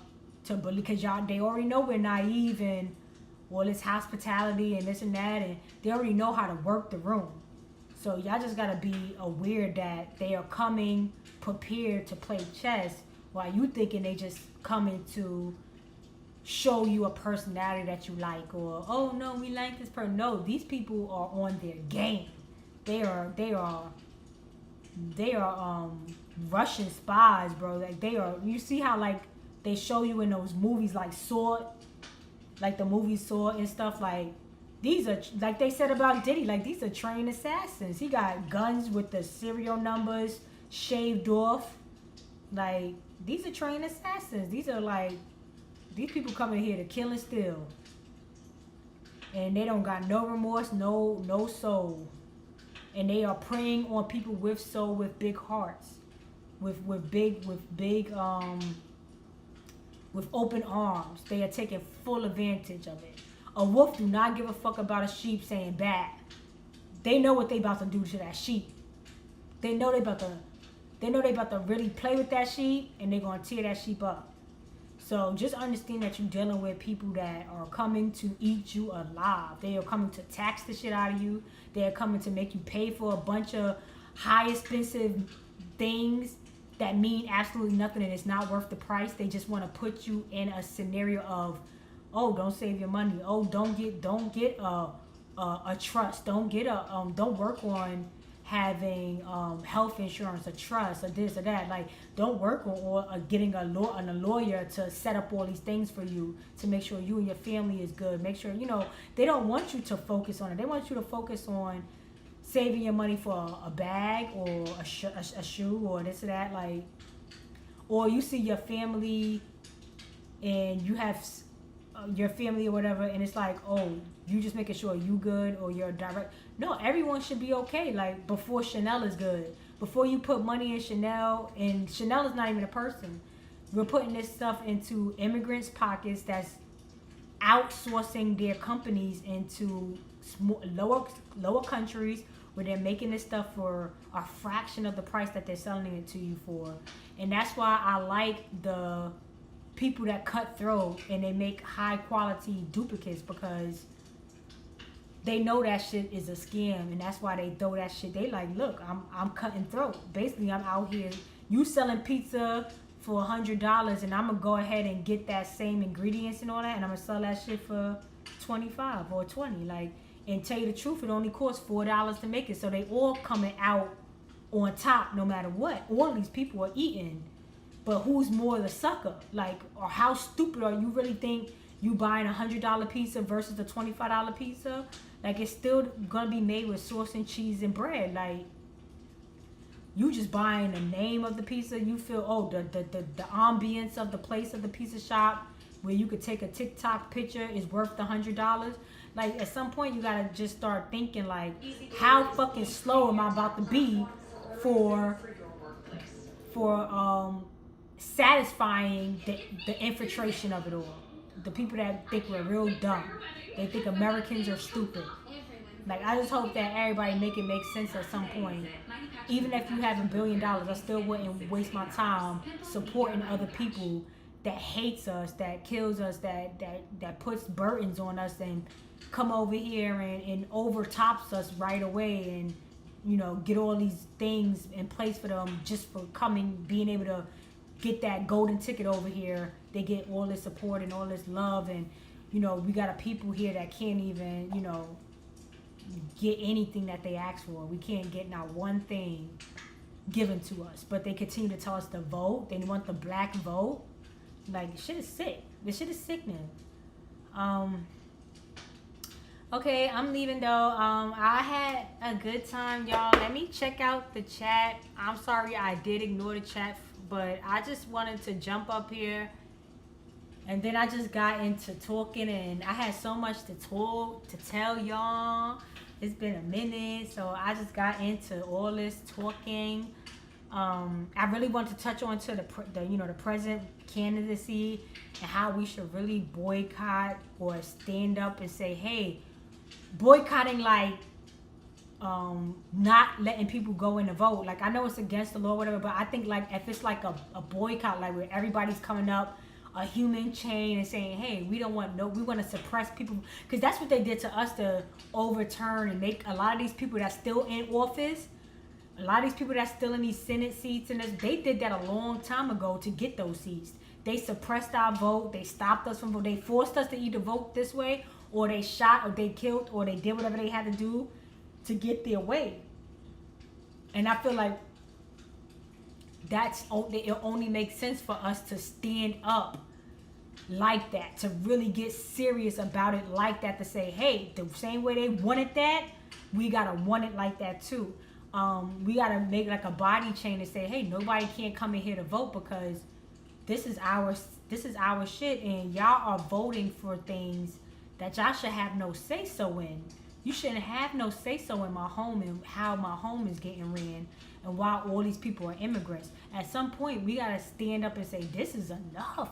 [SPEAKER 1] to believe, because they already know we're naive and well, it's hospitality and this and that, and they already know how to work the room. So y'all just gotta be aware that they are coming prepared to play chess while you thinking they just coming to show you a personality that you like, or oh no, we like this person. No, these people are on their game. They are Russian spies, bro. Like, they are. You see how like they show you in those movies like Sword, like the movie Sword and stuff. Like, these are, like they said about Diddy, like these are trained assassins. He got guns with the serial numbers shaved off. Like, these are trained assassins. These are like, these people coming here to kill and steal. And they don't got no remorse, no soul. And they are preying on people with soul, with big hearts, with open arms. They are taking full advantage of it. A wolf do not give a fuck about a sheep saying bad. They know what they about to do to that sheep. They know they about to really play with that sheep, and they're gonna tear that sheep up. So just understand that you're dealing with people that are coming to eat you alive. They are coming to tax the shit out of you. They are coming to make you pay for a bunch of high expensive things that mean absolutely nothing, and it's not worth the price. They just want to put you in a scenario of Oh, don't save your money. Oh, don't get a trust. Don't work on having health insurance, a trust, or this or that. Like, don't work on or getting a lawyer to set up all these things for you to make sure you and your family is good. Make sure, they don't want you to focus on it. They want you to focus on saving your money for a bag or a shoe or this or that. Like, or you see your family and you have your family or whatever, and it's like, oh, you just making sure you good or you're direct. No, everyone should be okay. Like, before Chanel is good, before you put money in Chanel, and Chanel is not even a person. We're putting this stuff into immigrants' pockets that's outsourcing their companies into lower countries where they're making this stuff for a fraction of the price that they're selling it to you for. And that's why I like the people that cut throat and they make high quality duplicates, because they know that shit is a scam, and that's why they throw that shit. They like, look, I'm cutting throat. Basically, I'm out here, you selling pizza for $100, and I'm gonna go ahead and get that same ingredients and all that, and I'm gonna sell that shit for 25 or 20. Like, and tell you the truth, it only costs $4 to make it. So they all coming out on top no matter what. All these people are eating. But who's more the sucker? Like, or how stupid are you really think you buying $100 pizza versus the $25 pizza? Like, it's still gonna be made with sauce and cheese and bread. Like, you just buying the name of the pizza. You feel, oh, the ambience of the place of the pizza shop where you could take a TikTok picture is worth the $100. Like, at some point you gotta just start thinking, like, how fucking slow am I about to be for satisfying the infiltration of it all. The people that think we're real dumb. They think Americans are stupid. Like, I just hope that everybody make it make sense at some point. Even if you have $1 billion, I still wouldn't waste my time supporting other people that hates us, that kills us, that puts burdens on us and come over here and overtops us right away and, get all these things in place for them just for being able to get that golden ticket over here. They get all this support and all this love, and we got a people here that can't even get anything that they ask for. We can't get not one thing given to us, but they continue to tell us to vote. They want the black vote. Like, this shit is sick. This shit is sickening. Okay, I'm leaving though. I had a good time, y'all. Let me check out the chat. I'm sorry I did ignore the chat, but I just wanted to jump up here, and then I just got into talking, and I had so much to tell y'all. It's been a minute, so I just got into all this talking. I really want to touch on to the president candidacy and how we should really boycott or stand up and say, hey, boycotting, like, not letting people go in to vote. Like, I know it's against the law, whatever, but I think, like, if it's like a boycott, like where everybody's coming up a human chain and saying, hey, we want to suppress people, because that's what they did to us to overturn and make a lot of these people that's still in office, a lot of these people that's still in these Senate seats, and they did that a long time ago to get those seats. They suppressed our vote. They stopped us from voting. They forced us to either vote this way, or they shot, or they killed, or they did whatever they had to do to get their way. And I feel like it only makes sense for us to stand up like that, to really get serious about it like that, to say, hey, the same way they wanted that, we gotta want it like that too. We gotta make like a body chain and say, hey, nobody can't come in here to vote because this is our shit, and y'all are voting for things that y'all should have no say so in. You shouldn't have no say so in my home and how my home is getting ran, and why all these people are immigrants. At some point, we gotta stand up and say, this is enough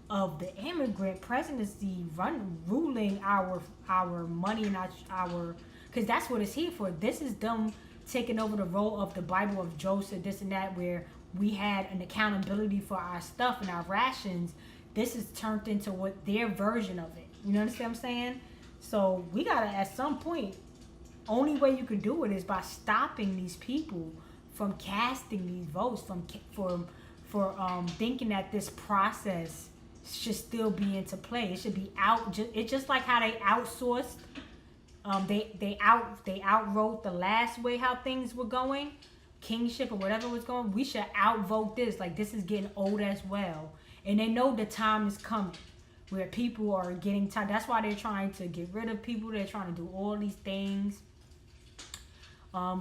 [SPEAKER 1] of the immigrant presidency ruling our money and our, because that's what it's here for. This is them taking over the role of the Bible of Joseph, this and that, where we had an accountability for our stuff and our rations. This is turned into what their version of it. You know what I'm saying? So we gotta, at some point, only way you can do it is by stopping these people from casting these votes, for thinking that this process should still be into play. It should be out. It's just like how they outsourced. They outwrote the last way how things were going, kingship or whatever was going. We should outvote this. Like, this is getting old as well, and they know the time is coming where people are getting tired. That's why they're trying to get rid of people. They're trying to do all these things.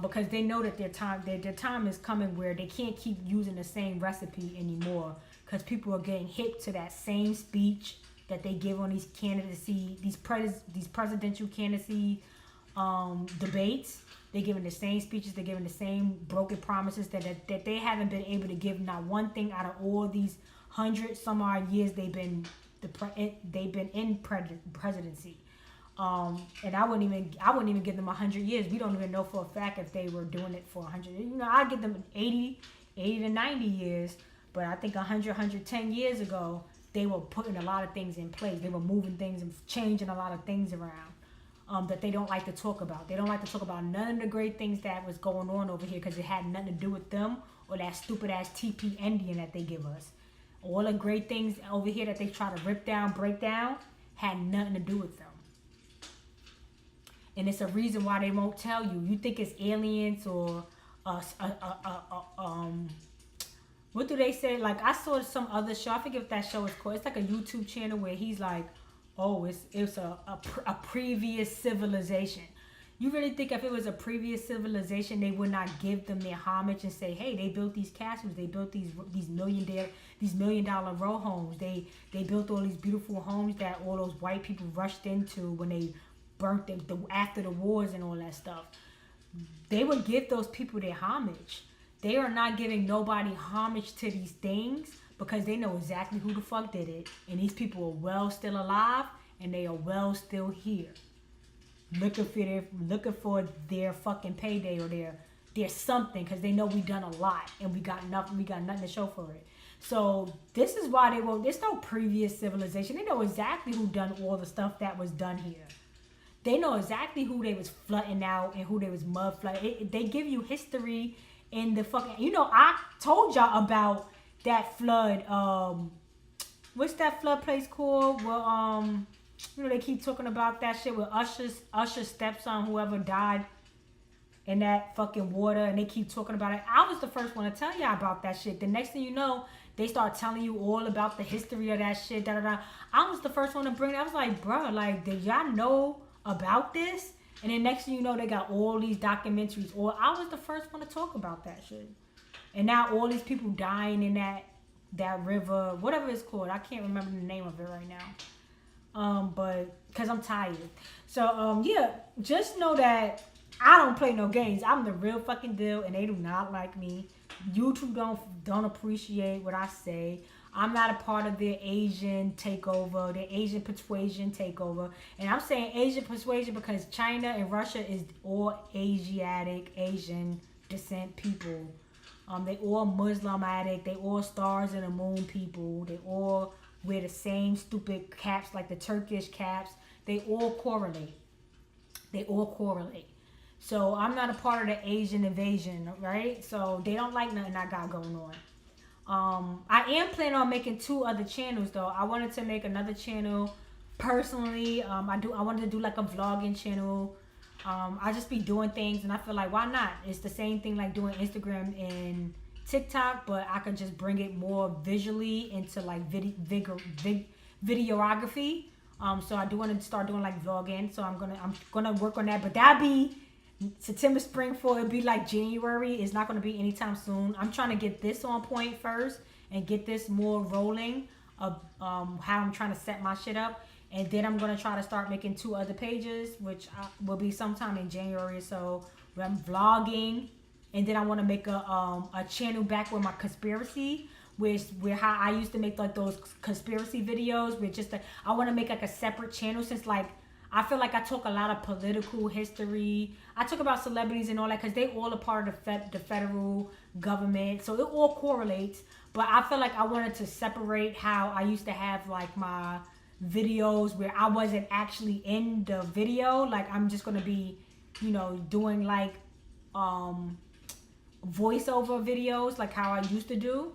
[SPEAKER 1] Because they know that their time is coming where they can't keep using the same recipe anymore, because people are getting hip to that same speech that they give on these candidacy, these presidential candidacy debates. They're giving the same speeches, they're giving the same broken promises that they haven't been able to give not one thing out of all these 100 some odd years they've been in presidency. And I wouldn't even give them 100 years. We don't even know for a fact if they were doing it for 100. You know, I'd give them 80 to 90 years. But I think 110 years ago, they were putting a lot of things in place. They were moving things and changing a lot of things around that they don't like to talk about. They don't like to talk about none of the great things that was going on over here because it had nothing to do with them or that stupid ass TP Indian that they give us. All the great things over here that they try to rip down, break down, had nothing to do with them. And it's a reason why they won't tell you. You think it's aliens or what do they say? Like, I saw some other show. I forget what that show is called. It's like a YouTube channel where he's like, oh, it's a previous civilization. You really think if it was a previous civilization, they would not give them their homage and say, hey, they built these castles, they built these $1 million row homes, they built all these beautiful homes that all those white people rushed into when they burnt them after the wars and all that stuff. They would give those people their homage. They are not giving nobody homage to these things because they know exactly who the fuck did it. And these people are well still alive and they are well still here. Looking for their fucking payday or their something, because they know we done a lot and we got nothing to show for it. So this is why they won't. There's no previous civilization. They know exactly who done all the stuff that was done here. They know exactly who they was flooding out and who they was mud flooding. They give you history in the fucking. You know, I told y'all about that flood. What's that flood place called? Well, you know, they keep talking about that shit with Usher's stepson, whoever died in that fucking water, and they keep talking about it. I was the first one to tell y'all about that shit. The next thing you know, they start telling you all about the history of that shit. I was the first one to bring it. I was like, bro, like, did y'all know about this? And then next thing you know, they got all these documentaries. Or I was the first one to talk about that shit. And now all these people dying in that river, whatever it's called. I can't remember the name of it right now. But because I'm tired. So yeah, just know that I don't play no games. I'm the real fucking deal, and they do not like me. YouTube don't appreciate what I say. I'm not a part of their Asian takeover, their Asian persuasion takeover. And I'm saying Asian persuasion because China and Russia is all Asian descent people. They all Muslimitic. They all stars in the moon people. They all wear the same stupid caps like the Turkish caps. They all correlate. So I'm not a part of the Asian invasion, right? So they don't like nothing I got going on. I am planning on making 2 other channels though. I wanted to make another channel personally. I wanted to do like a vlogging channel. I just be doing things and I feel like why not? It's the same thing like doing Instagram and TikTok, but I could just bring it more visually into like videography. So I do want to start doing like vlogging. So I'm gonna work on that. But that'll be September, spring, fall. It'll be like January. It's not gonna be anytime soon. I'm trying to get this on point first and get this more rolling of how I'm trying to set my shit up. And then I'm gonna try to start making 2 other pages, which will be sometime in January or so, where I'm vlogging. And then I want to make a channel back with my conspiracy, where how I used to make like those conspiracy videos. With just I want to make like a separate channel, since like I feel like I talk a lot of political history. I talk about celebrities and all that because they all a part of the federal government, so it all correlates. But I feel like I wanted to separate how I used to have like my videos where I wasn't actually in the video. Like I'm just gonna be, you know, doing like voiceover videos like how I used to do,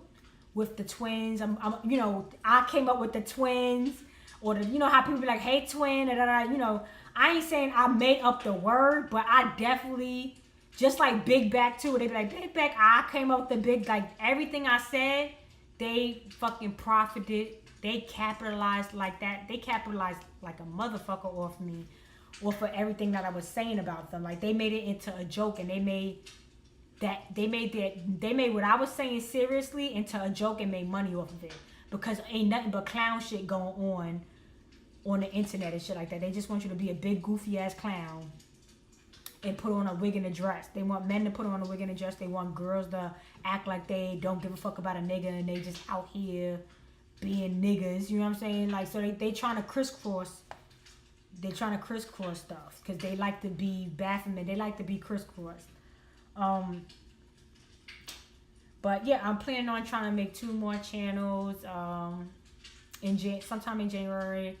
[SPEAKER 1] with the twins. You know, I came up with the twins, or the, you know how people be like, hey twin, you know, I ain't saying I made up the word, but I definitely, just like Big Back too, they be like, Big Back, I came up with the big, like everything I said, they fucking profited, they capitalized like that, they capitalized like a motherfucker off me, or for everything that I was saying about them. Like they made it into a joke, and they made what I was saying seriously into a joke and made money off of it, because ain't nothing but clown shit going on the internet and shit like that. They just want you to be a big goofy ass clown and put on a wig and a dress. They want men to put on a wig and a dress. They want girls to act like they don't give a fuck about a nigga, and they just out here being niggas. You know what I'm saying? Like, so they trying to crisscross. They're trying to crisscross stuff because they like to be Baphomet. They like to be crisscrossed. But yeah, I'm planning on trying to make 2 more channels sometime in January.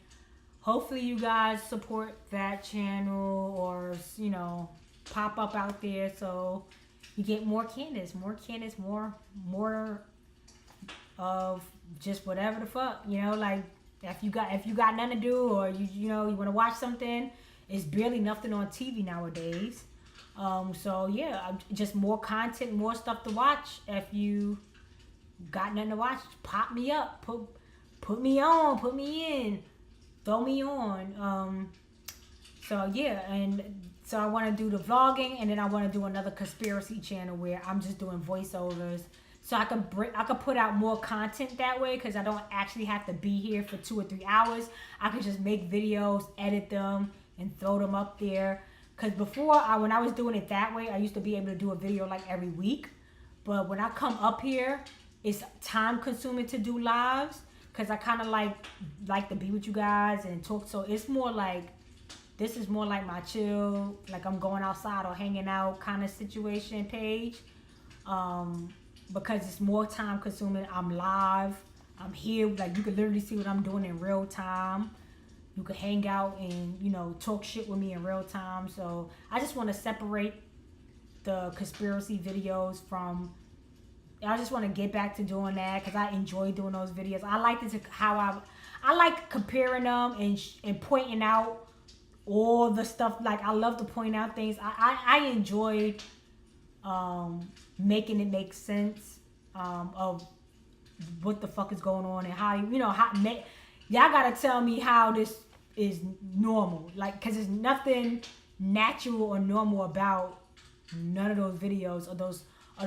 [SPEAKER 1] Hopefully you guys support that channel, or you know, pop up out there so you get more Candace, more of just whatever the fuck, you know. Like if you got nothing to do, or you know you want to watch something, it's barely nothing on TV nowadays. So yeah, just more content, more stuff to watch. If you got nothing to watch, pop me up, put me on, put me in, throw me on. So yeah, and so I want to do the vlogging, and then I want to do another conspiracy channel where I'm just doing voiceovers, so I could put out more content that way, because I don't actually have to be here for 2 or 3 hours. I could just make videos, edit them, and throw them up there. Because before, when I was doing it that way, I used to be able to do a video like every week. But when I come up here, it's time consuming to do lives, because I kind of like to be with you guys and talk. So it's more like, this is more like my chill, like I'm going outside or hanging out kind of situation page. Because it's more time consuming. I'm live. I'm here. Like you can literally see what I'm doing in real time. You could hang out and, you know, talk shit with me in real time. So I just want to separate the conspiracy videos from, I just want to get back to doing that, because I enjoy doing those videos. I like I like comparing them and pointing out all the stuff. Like I love to point out things. I enjoy making it make sense of what the fuck is going on, and how, you know, y'all gotta tell me how this is normal, like, because there's nothing natural or normal about none of those videos, or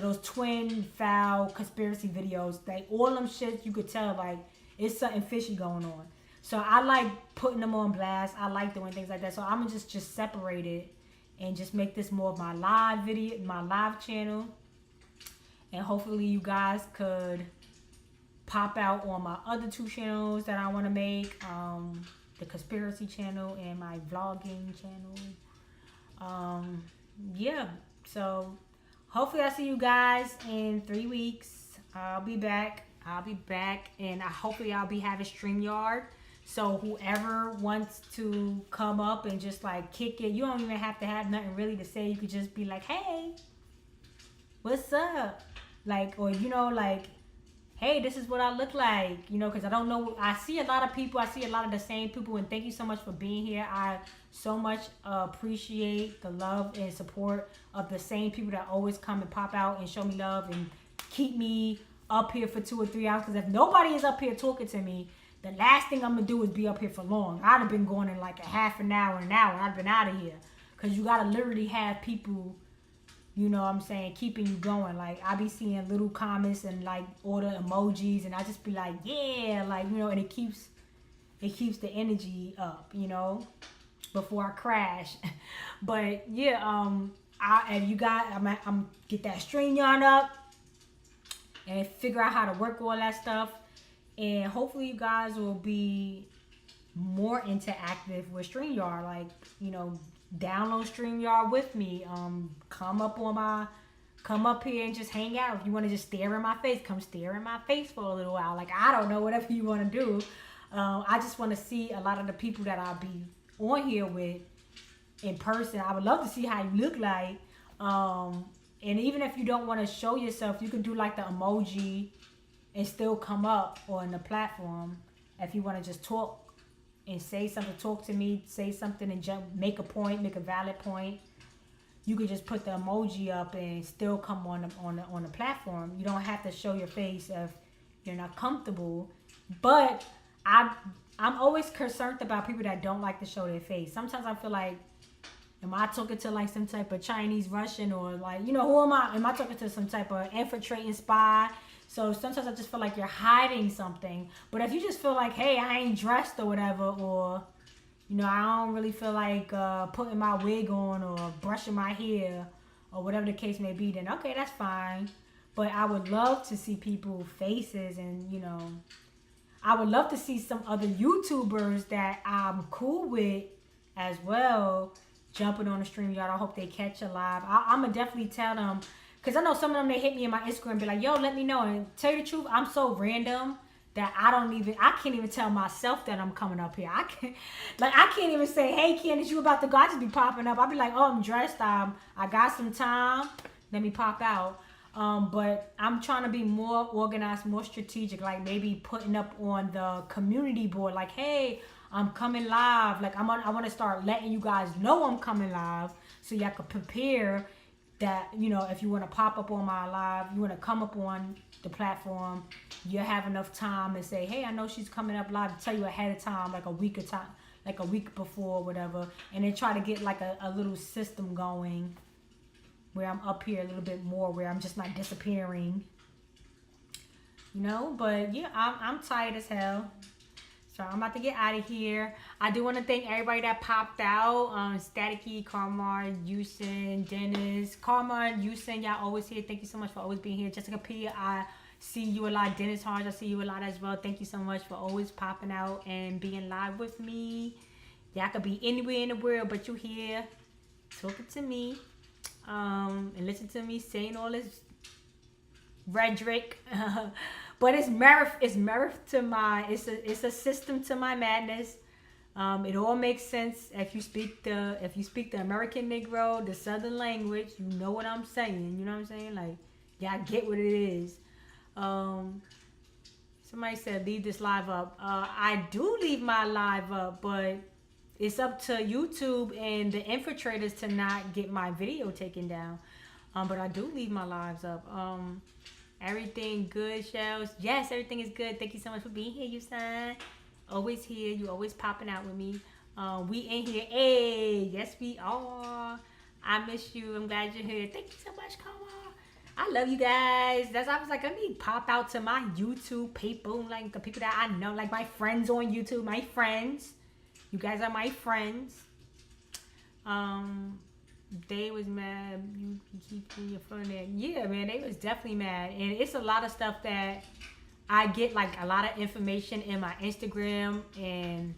[SPEAKER 1] those twin foul conspiracy videos. Like all them shit, you could tell like it's something fishy going on. So I like putting them on blast. I like doing things like that. So I'm gonna just separate it and just make this more of my live video, my live channel, and hopefully you guys could pop out on my other 2 channels that I want to make, the conspiracy channel and my vlogging channel. Yeah, so hopefully I see you guys in 3 weeks. I'll be back, and hopefully I'll be having StreamYard. So whoever wants to come up and just like kick it, you don't even have to have nothing really to say. You could just be like, hey, what's up? Like, or, you know, like, hey, this is what I look like, you know, because I don't know. I see a lot of people. I see a lot of the same people. And thank you so much for being here. I so much appreciate the love and support of the same people that always come and pop out and show me love and keep me up here for 2 or 3 hours. Because if nobody is up here talking to me, the last thing I'm going to do is be up here for long. I'd have been going in like a half an hour, and I'd have been out of here. Because you got to literally have people, you know what I'm saying, keeping you going. Like, I be seeing little comments and, like, all the emojis, and I just be like, yeah, like, you know, and it keeps the energy up, you know, before I crash. But, yeah, if you got, I'm get that StreamYard up and figure out how to work all that stuff. And hopefully you guys will be more interactive with StreamYard. Like, you know, download StreamYard with me. Come up here and just hang out. If you want to just stare in my face, come stare in my face for a little while. Like, I don't know, whatever you want to do. I just want to see a lot of the people that I'll be on here with in person. I would love to see how you look like. And even if you don't want to show yourself, you can do like the emoji and still come up on the platform. If you want to just talk and say something, talk to me, say something and jump, make a point, make a valid point, you could just put the emoji up and still come on the platform. You don't have to show your face if you're not comfortable. But I'm always concerned about people that don't like to show their face. Sometimes I feel like, am I talking to like some type of Chinese, Russian, or like, you know, who am I? Am I talking to some type of infiltrating spy? So sometimes I just feel like you're hiding something. But if you just feel like, hey, I ain't dressed or whatever, or, you know, I don't really feel like putting my wig on or brushing my hair or whatever the case may be, then okay, that's fine. But I would love to see people's faces, and, you know, I would love to see some other YouTubers that I'm cool with as well jumping on the stream, y'all. I hope they catch a live. I'm going to definitely tell them, because I know some of them, they hit me in my Instagram and be like, yo, let me know. And tell you the truth, I'm so random that I can't even tell myself that I'm coming up here. I can't even say, hey, Candace, you about to go? I just be popping up. I'll be like, oh, I'm dressed. I got some time. Let me pop out. But I'm trying to be more organized, more strategic, like maybe putting up on the community board, like, hey, I'm coming live. Like, I want to start letting you guys know I'm coming live, so y'all can prepare that, you know, if you want to pop up on my live, you want to come up on the platform, you have enough time and say, hey, I know she's coming up live, to tell you ahead of time, like a week of time, like a week before, whatever, and then try to get like a little system going where I'm up here a little bit more, where I'm just not disappearing, you know. But yeah, I'm tired as hell. So I'm about to get out of here. I do want to thank everybody that popped out. Staticky, Karma, Yusin, Dennis. Karma, Yusin, y'all always here. Thank you so much for always being here. Jessica P, I see you a lot. Dennis Harge, I see you a lot as well. Thank you so much for always popping out and being live with me. Y'all could be anywhere in the world, but you here talking to me. And listen to me saying all this rhetoric. But it's merit to my, it's a system to my madness. It all makes sense if you speak the American Negro, the Southern language. You know what I'm saying. You know what I'm saying? Like, y'all get what it is. Somebody said leave this live up. I do leave my live up, but it's up to YouTube and the infiltrators to not get my video taken down. But I do leave my lives up. Everything good, Shells? Yes, everything is good. Thank you so much for being here, Yusan. Always here. You always popping out with me. We in here. Hey, yes, we are. I miss you. I'm glad you're here. Thank you so much, Kama. I love you guys. I was like, let me pop out to my YouTube people, like the people that I know, like my friends on YouTube, my friends. You guys are my friends. They was mad. You keep putting your phone there. Yeah, man, they was definitely mad. And it's a lot of stuff that I get, like a lot of information in my Instagram, and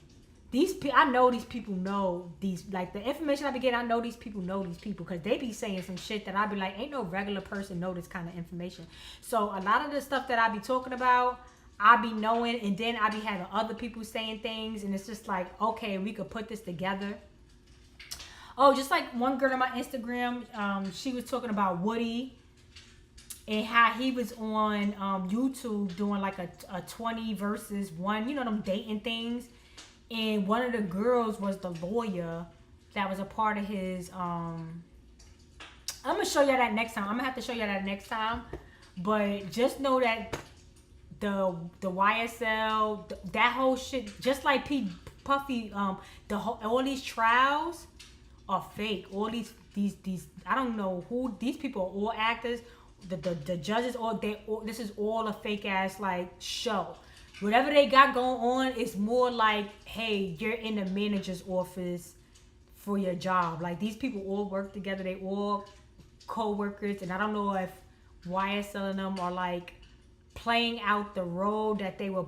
[SPEAKER 1] I know these people know these, like the information I be getting, I know these people because they be saying some shit that I be like, ain't no regular person know this kind of information. So a lot of the stuff that I be talking about, I be knowing, and then I be having other people saying things, and it's just like, okay, we could put this together. Oh, just like one girl on my Instagram, she was talking about Woody and how he was on YouTube doing like a 20 versus 1, you know, them dating things. And one of the girls was the lawyer that was a part of his, I'm going to show you that next time. I'm going to have to show you that next time. But just know that the YSL, that whole shit, just like P. Puffy, all these trials are fake. All these I don't know who these people are. All actors. The judges, this is all a fake ass like show. Whatever they got going on is more like, hey, you're in the manager's office for your job. Like, these people all work together. They all co-workers, and I don't know if YSL and them are like playing out the role that they were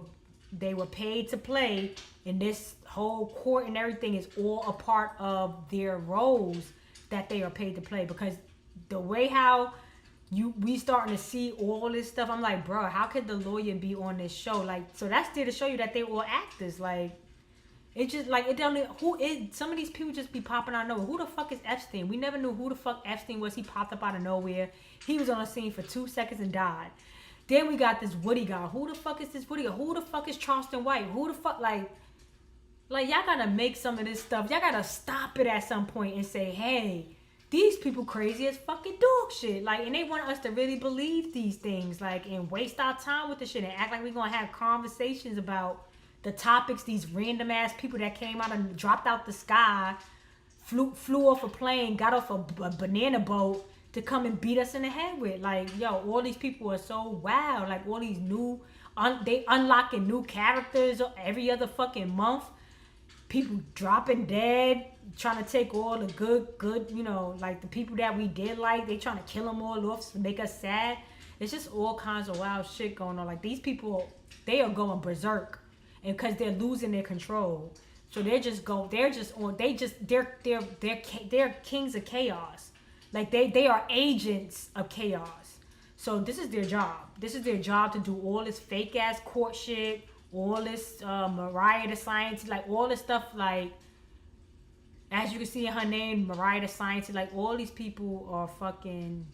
[SPEAKER 1] paid to play, and this whole court and everything is all a part of their roles that they are paid to play. Because the way how we starting to see all this stuff, I'm like, bro, how could the lawyer be on this show? Like, so that's there to show you that they all actors. Like, it just like, it don't, some of these people just be popping out of nowhere. Who the fuck is Epstein? We never knew who the fuck Epstein was. He popped up out of nowhere. He was on a scene for 2 seconds and died. Then we got this Woody guy. Who the fuck is this Woody guy? Who the fuck is Charleston White? Who the fuck, like y'all gotta make some of this stuff. Y'all gotta stop it at some point and say, hey, these people crazy as fucking dog shit. Like, and they want us to really believe these things, like, and waste our time with the shit and act like we're gonna have conversations about the topics these random ass people that came out and dropped out the sky, flew off a plane, got off a banana boat to come and beat us in the head with. Like, yo, all these people are so wild. Like, all these new, they unlocking new characters every other fucking month. People dropping dead, trying to take all the good, you know, like the people that we did like, they trying to kill them all off to make us sad. It's just all kinds of wild shit going on. Like, these people, they are going berserk, and because they're losing their control, so they're kings of chaos. Like, they are agents of chaos. So this is their job. This is their job to do all this fake ass court shit, all this Mariah the Scientist, like all this stuff, like, as you can see in her name, Mariah the Scientist, like, all these people are fucking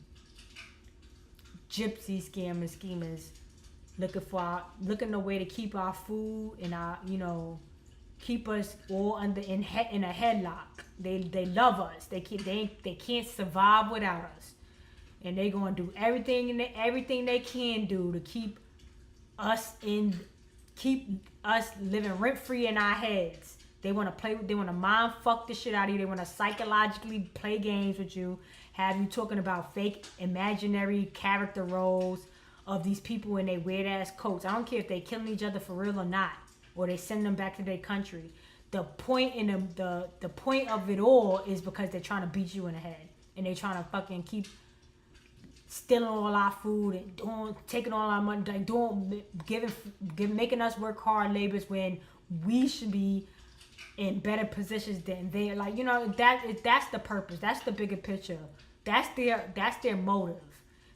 [SPEAKER 1] gypsy schemers, looking a way to keep our food and our, you know, keep us all in a headlock. They love us. They can't survive without us, and they gonna do everything they can do to keep us living rent free in our heads. They want to mind fuck the shit out of you. They want to psychologically play games with you, have you talking about fake imaginary character roles of these people in their weird ass coats. I don't care if they killing each other for real or not, or they send them back to their country. The point the point of it all is because they're trying to beat you in the head, and they're trying to fucking keep stealing all our food and taking all our money, like making us work hard labors when we should be in better positions than they. Like, you know, that's the purpose. That's the bigger picture. That's their motive.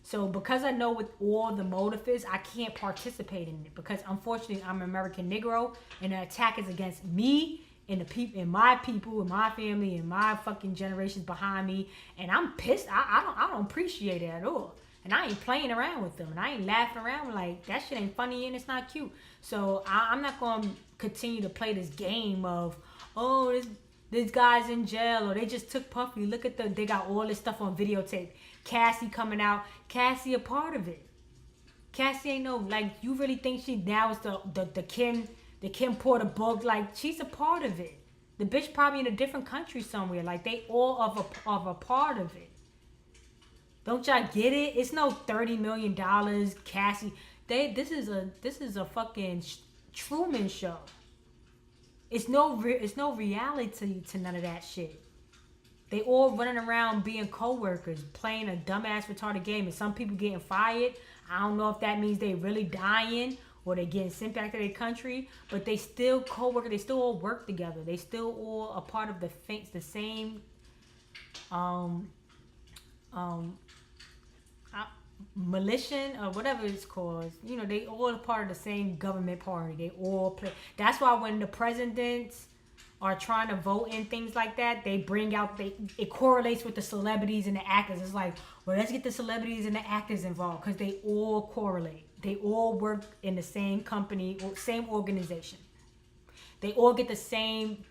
[SPEAKER 1] So because I know what all the motive is, I can't participate in it, because unfortunately I'm an American Negro, and the attack is against me and the people, and my people, and my family, and my fucking generations behind me, and I'm pissed. I don't appreciate it at all, and I ain't playing around with them, and I ain't laughing around like that shit ain't funny and it's not cute. So I'm not gonna continue to play this game of, oh, this guy's in jail, or they just took Puffy. Look at they got all this stuff on videotape. Cassie coming out. Cassie a part of it. Cassie ain't no, like, you really think she now is the Kim Porter book? Like, she's a part of it. The bitch probably in a different country somewhere. Like, they all of a part of it. Don't y'all get it? It's no $30 million, Cassie. This is a fucking Truman Show. It's no reality to none of that shit. They all running around being co-workers, playing a dumbass retarded game, and some people getting fired. I don't know if that means they really dying or they getting sent back to their country, but they still co-worker. They still all work together. They still all a part of the same militia or whatever it's called. You know, they all a part of the same government party. They all play. That's why when the presidents are trying to vote in things like that, they bring out, it correlates with the celebrities and the actors. It's like, well, let's get the celebrities and the actors involved, because they all correlate. They all work in the same company or same organization. They all get the same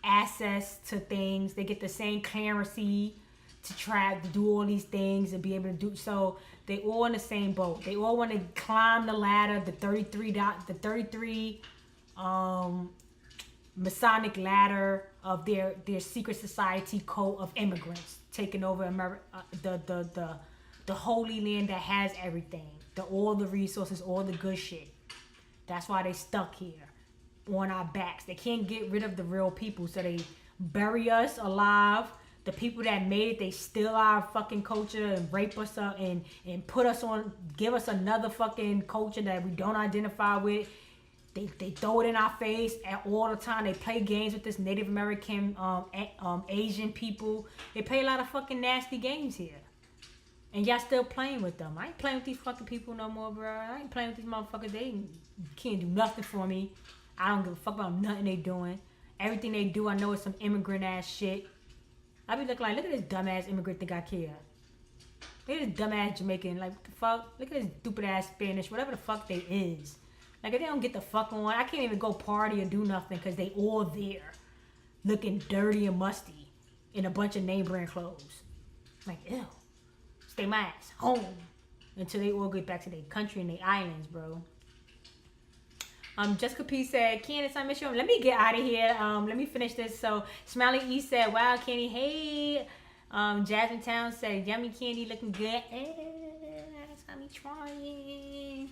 [SPEAKER 1] access to things. They get the same clearancy to try to do all these things and be able to do. So they all in the same boat. They all want to climb the ladder, the 33 Masonic ladder of their secret society cult of immigrants taking over America, the holy land that has everything, all the resources, all the good shit. That's why they stuck here on our backs. They can't get rid of the real people, so they bury us alive. The people that made it, they steal our fucking culture and rape us up and put us on, give us another fucking culture that we don't identify with. They throw it in our face all the time. They play games with this Native American, Asian people. They play a lot of fucking nasty games here. And y'all still playing with them. I ain't playing with these fucking people no more, bro. I ain't playing with these motherfuckers. They can't do nothing for me. I don't give a fuck about nothing they doing. Everything they do, I know it's some immigrant ass shit. I be looking like, look at this dumbass immigrant think I care. They just dumbass Jamaican. Like, what the fuck? Look at this stupid ass Spanish, whatever the fuck they is. Like, if they don't get the fuck on, I can't even go party or do nothing because they all there looking dirty and musty in a bunch of name brand clothes. Like, ew. Stay my ass home until they all get back to their country and their islands, bro. Jessica P said, Candace, I miss you. Let me get out of here. Let me finish this. So, Smiley E said, wow, Candy, hey. Jasmine Town said, yummy candy, looking good. That's how me trying.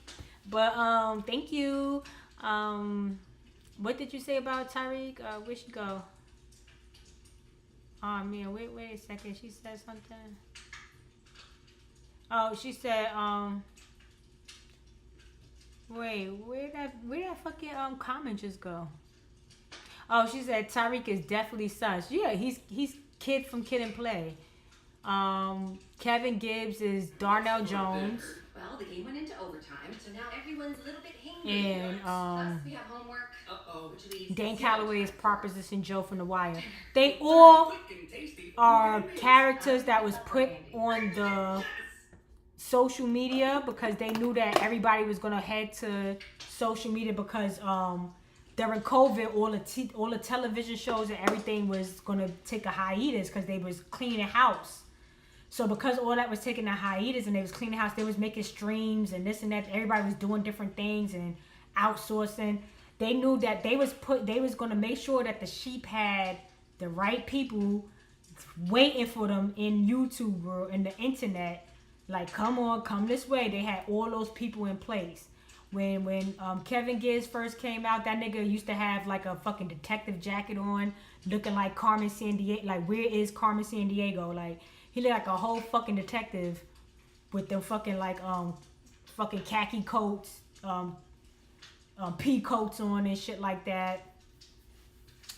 [SPEAKER 1] But, thank you. What did you say about Tyreek? Where'd she go? Oh, man, wait a second. She said something. Oh, she said, wait, where that fucking comment just go? Oh, she said Tyreek is definitely sus. Yeah, he's kid from Kid and Play. Kevin Gibbs is Darnell Jones.
[SPEAKER 2] Well, the game went into overtime, so now everyone's a little bit hangry.
[SPEAKER 1] And
[SPEAKER 2] Plus, we have homework.
[SPEAKER 1] Dane Calloway is Proposition Joe from The Wire. They all are characters that was put on the social media because they knew that everybody was gonna head to social media because during COVID all the television shows and everything was gonna take a hiatus because they was cleaning house. So because all that was taking a hiatus and they was cleaning house, they was making streams and this and that. Everybody was doing different things and outsourcing. They knew that they was gonna make sure that the sheep had the right people waiting for them in YouTube world and the internet. Like, come on, come this way. They had all those people in place. When Kevin Gibbs first came out, that nigga used to have like a fucking detective jacket on, looking like Carmen Sandiego. Like, where is Carmen Sandiego? Like, he looked like a whole fucking detective with them fucking like fucking khaki coats, pea coats on and shit like that.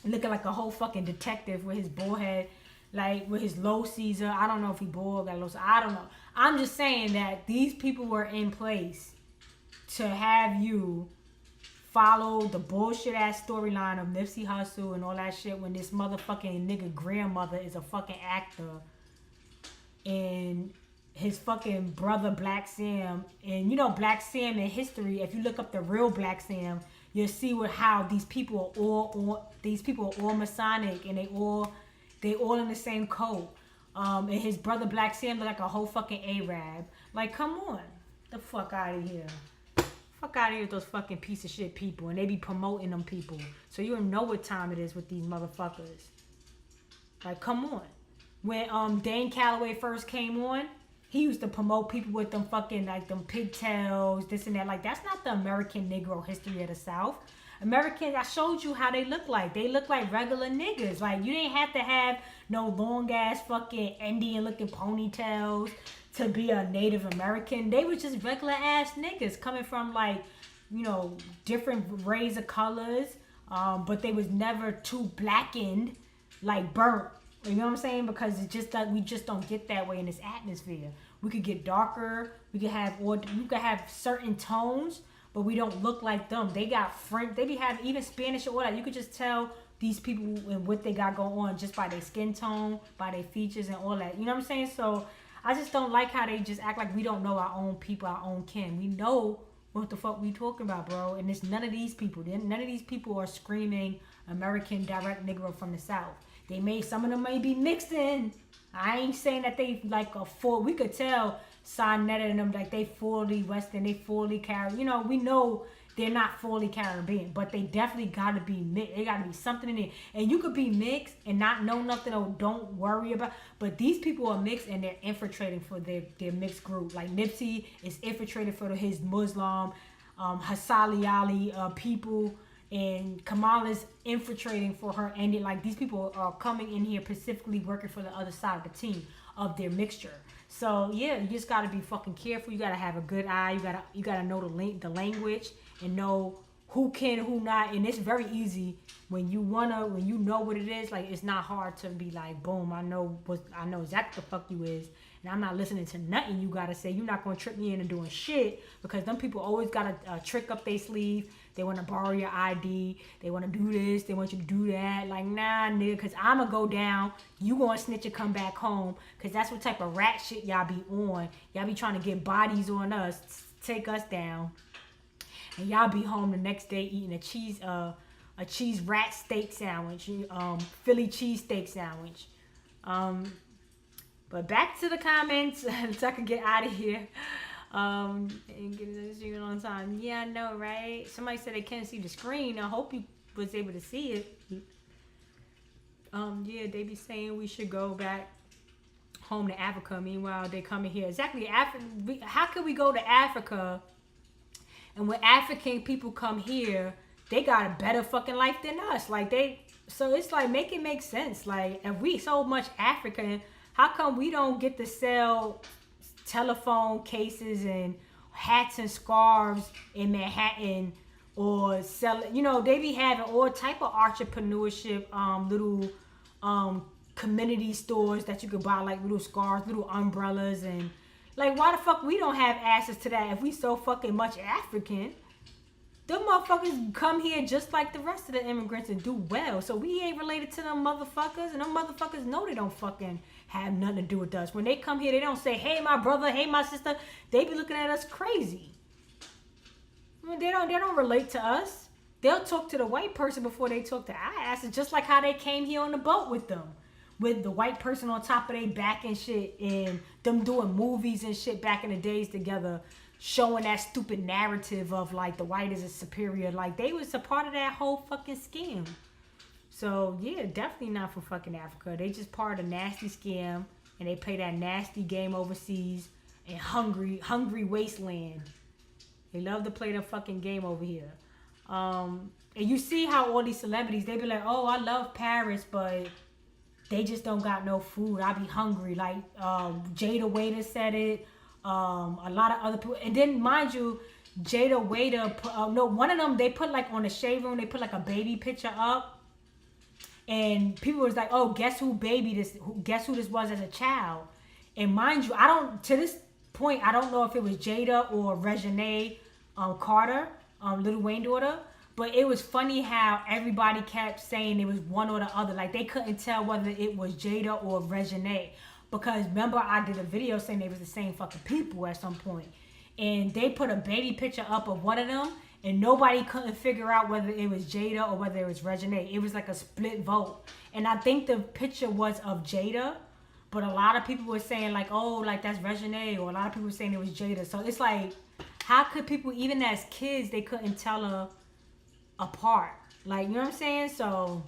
[SPEAKER 1] Looking like a whole fucking detective with his bald head, like with his low Caesar. I don't know if he bald, got low Caesar. I don't know. I'm just saying that these people were in place to have you follow the bullshit ass storyline of Nipsey Hussle and all that shit when this motherfucking nigga grandmother is a fucking actor and his fucking brother Black Sam. And you know Black Sam in history, if you look up the real Black Sam, you'll see how these people are all Masonic and they all in the same coat. And his brother Black Sam look like a whole fucking Arab. Like, come on. The fuck out of here. Fuck out of here with those fucking piece of shit people. And they be promoting them people. So you don't know what time it is with these motherfuckers. Like, come on. When Dane Calloway first came on, he used to promote people with them fucking, like, them pigtails, this and that. Like, that's not the American Negro history of the South. Americans, I showed you how they look like. They look like regular niggas. Like, you didn't have to have no long-ass fucking Indian-looking ponytails to be a Native American. They were just regular-ass niggas coming from, like, you know, different rays of colors. But they was never too blackened, like burnt. You know what I'm saying? Because it's just that we just don't get that way in this atmosphere. We could get darker. We could have certain tones, but we don't look like them. They got French. They be having even Spanish or all that. You could just tell these people and what they got going on just by their skin tone, by their features and all that. You know what I'm saying? So I just don't like how they just act like we don't know our own people, our own kin. We know what the fuck we talking about, bro. And it's none of these people. None of these people are screaming American direct Negro from the South. Some of them may be mixed in. I ain't saying that they like a full, we could tell Sonetta and them like they fully Western, they fully Caribbean. You know, we know they're not fully Caribbean, but they definitely gotta be mixed. They gotta be something in there. And you could be mixed and not know nothing or don't worry about, but these people are mixed and they're infiltrating for their mixed group. Like Nipsey is infiltrated for his Muslim, Hassali Ali people. And Kamala's infiltrating for her, and like these people are coming in here specifically working for the other side of the team of their mixture. So yeah, you just gotta be fucking careful. You gotta have a good eye. You gotta know the language and know who can, who not. And it's very easy when you know what it is. Like it's not hard to be like, boom, I know exactly what the fuck you is, And I'm not listening to nothing you gotta say. You're not gonna trick me into doing shit, because them people always got a trick up their sleeve. They want to borrow your ID. They want to do this. They want you to do that. Like, nah, nigga, because I'm going to go down. You going to snitch and come back home, because that's what type of rat shit y'all be on. Y'all be trying to get bodies on us, take us down. And y'all be home the next day eating a cheese rat steak sandwich, Philly cheese steak sandwich. But back to the comments so I can get out of here. And get this shit on time. Yeah, I know, right? Somebody said they can't see the screen. I hope you was able to see it. Yeah, they be saying we should go back home to Africa. Meanwhile, they coming here. Exactly, how could we go to Africa? And when African people come here, they got a better fucking life than us. Like so it's like, make it make sense. Like, if we so much African, how come we don't get to sell telephone cases and hats and scarves in Manhattan, or sell it? You know, they be having all type of entrepreneurship, little community stores that you could buy, like little scarves, little umbrellas, and like, why the fuck we don't have access to that if we so fucking much African? Them motherfuckers come here just like the rest of the immigrants and do well. So we ain't related to them motherfuckers, and them motherfuckers know they don't fucking have nothing to do with us. When they come here, they don't say, hey, my brother, hey, my sister. They be looking at us crazy. I mean, they don't relate to us. They'll talk to the white person before they talk to our asses, just like how they came here on the boat with them. With the white person on top of their back and shit, and them doing movies and shit back in the days together, showing that stupid narrative of like the white is a superior. Like, they was a part of that whole fucking scam. So yeah, definitely not from fucking Africa. They just part of a nasty scam, and they play that nasty game overseas in hungry wasteland. They love to play the fucking game over here. And you see how all these celebrities, they be like, oh, I love Paris, but they just don't got no food. I be hungry. Like, Jada Waiter said it. A lot of other people. And then, mind you, Jada Waiter, one of them, they put like on the shade room, they put like a baby picture up. And people was like, oh, guess who this was as a child. And mind you, to this point, I don't know if it was Jada or Reginae Carter, Lil Wayne daughter. But it was funny how everybody kept saying it was one or the other. Like, they couldn't tell whether it was Jada or Reginae. Because remember, I did a video saying they was the same fucking people at some point. And they put a baby picture up of one of them, and nobody couldn't figure out whether it was Jada or whether it was Reginae. It was like a split vote. And I think the picture was of Jada, but a lot of people were saying like, oh, like that's Reginae, or a lot of people were saying it was Jada. So it's like, how could people, even as kids, they couldn't tell her apart? Like, you know what I'm saying? So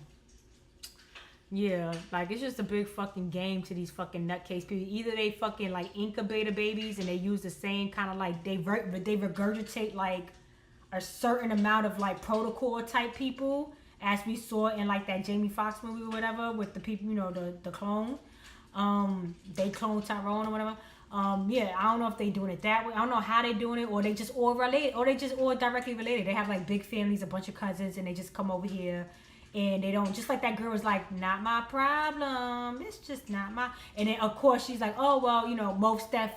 [SPEAKER 1] yeah, like, it's just a big fucking game to these fucking nutcase people. Either they fucking like incubator babies, and they use the same kind of like, they regurgitate like a certain amount of like protocol type people, as we saw in like that Jamie Foxx movie or whatever, with the people, you know, the clone. They clone Tyrone or whatever. Yeah, I don't know if they doing it that way. I don't know how they doing it, or they just all related, or they just all directly related. They have like big families, a bunch of cousins, and they just come over here, and they don't, just like that girl was like, not my problem. It's just not my, and then of course she's like, oh, well, you know, most Def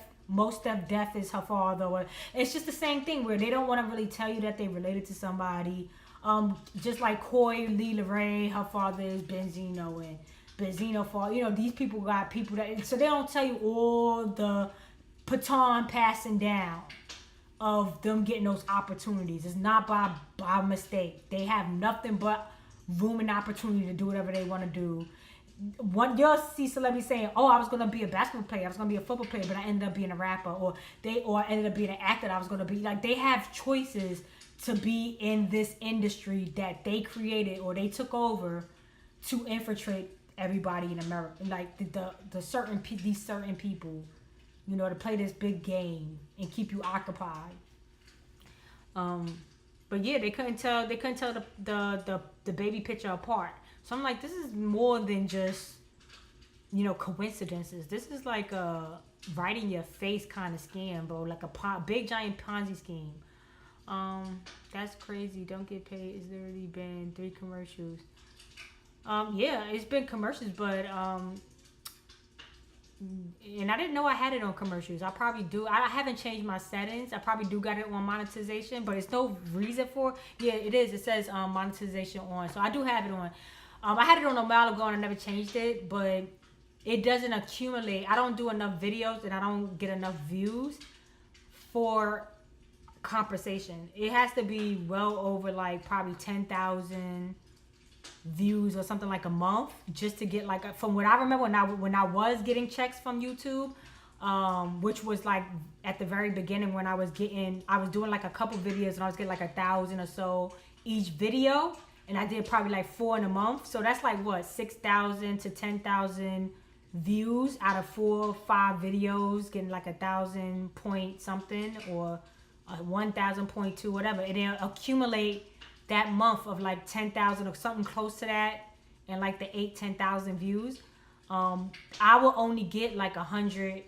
[SPEAKER 1] is her father. Or it's just the same thing where they don't want to really tell you that they related to somebody. Just like Coy Lee LeRae, her father is Benzino, and Benzino father, you know, these people got people that, so they don't tell you all the baton passing down of them getting those opportunities. It's not by mistake. They have nothing but room and opportunity to do whatever they want to do. You'll see celebrities saying, oh, I was going to be a basketball player, I was going to be a football player, but I ended up being a rapper, or I ended up being an actor that I was going to be. Like, they have choices to be in this industry that they created or they took over to infiltrate everybody in America. Like, these certain people, you know, to play this big game and keep you occupied. But yeah, they couldn't tell the baby picture apart. So I'm like, this is more than just, you know, coincidences. This is like a right in your face kind of scam, bro. Like a big giant Ponzi scheme. That's crazy. Don't get paid. It's literally been 3 commercials. Yeah, it's been commercials, but and I didn't know I had it on commercials. I probably do. I haven't changed my settings. I probably do got it on monetization, but it's no reason for. Yeah, it is. It says monetization on, so I do have it on. I had it on a while ago and I never changed it, but it doesn't accumulate. I don't do enough videos and I don't get enough views for compensation. It has to be well over like probably 10,000 views or something like a month just to get like from what I remember when I was getting checks from YouTube, which was like at the very beginning when I was doing like a couple videos and I was getting like 1,000 or so each video, and I did probably like 4 in a month, so that's like what 6,000 to 10,000 views out of 4 or 5 videos, getting like 1,000 point something or 1,000.2 whatever, and then accumulate that month of like 10,000 or something close to that, and like the 10,000 views. I will only get like $100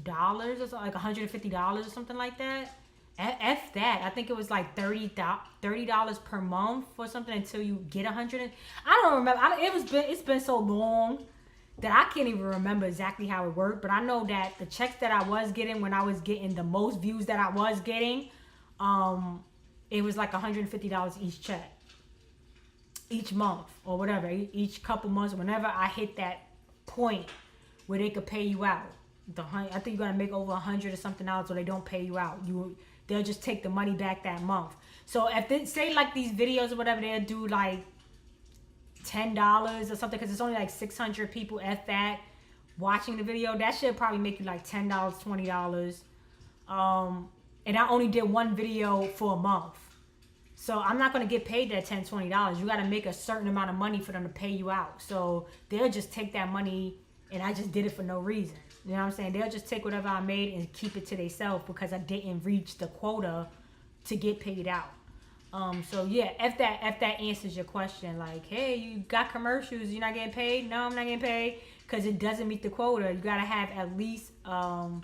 [SPEAKER 1] or something, like $150 or something like that. F that. I think it was like $30 per month or something until you get 100. I don't remember. It's been so long that I can't even remember exactly how it worked. But I know that the checks that I was getting when I was getting the most views that I was getting, it was like $150 each check, each month or whatever, each couple months, whenever I hit that point where they could pay you out. I think you gotta make over $100 or something else, so they don't pay you out. They'll just take the money back that month. So if they say like these videos or whatever, they'll do like $10 or something, because it's only like 600 people at that watching the video. That should probably make you like $10, $20. And I only did one video for a month. So I'm not going to get paid that $10, $20. You got to make a certain amount of money for them to pay you out. So they'll just take that money, and I just did it for no reason. You know what I'm saying? They'll just take whatever I made and keep it to themselves because I didn't reach the quota to get paid out. So yeah, if that answers your question, like, hey, you got commercials, you're not getting paid? No, I'm not getting paid because it doesn't meet the quota. You got to have at least a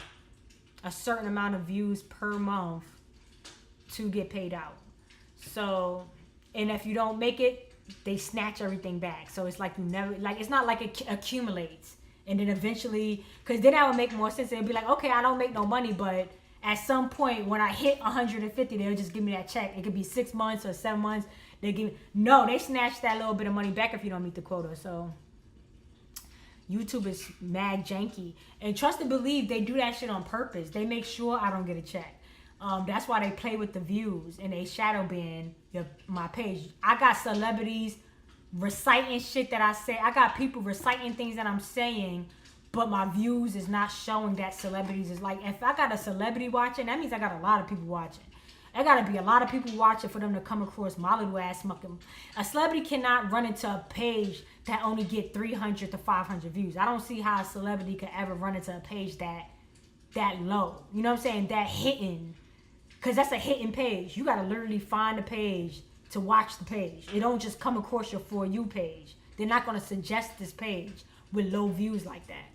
[SPEAKER 1] certain amount of views per month to get paid out. So, and if you don't make it, they snatch everything back. So it's like you never, like, it's not like it accumulates. And then eventually, because then that would make more sense. It'd be like, okay, I don't make no money, but at some point when I hit 150, they'll just give me that check. It could be 6 months or 7 months. They snatch that little bit of money back if you don't meet the quota. So YouTube is mad janky. And trust and believe, they do that shit on purpose. They make sure I don't get a check. That's why they play with the views and they shadow ban my page. I got celebrities reciting shit that I say. I got people reciting things that I'm saying, but my views is not showing that celebrities is like. If I got a celebrity watching, that means I got a lot of people watching. There gotta be a lot of people watching for them to come across my little ass mucking. A celebrity cannot run into a page that only get 300 to 500 views. I don't see how a celebrity could ever run into a page that low. You know what I'm saying? That hitting. Because that's a hidden page. You got to literally find a page to watch the page. It don't just come across your For You page. They're not going to suggest this page with low views like that.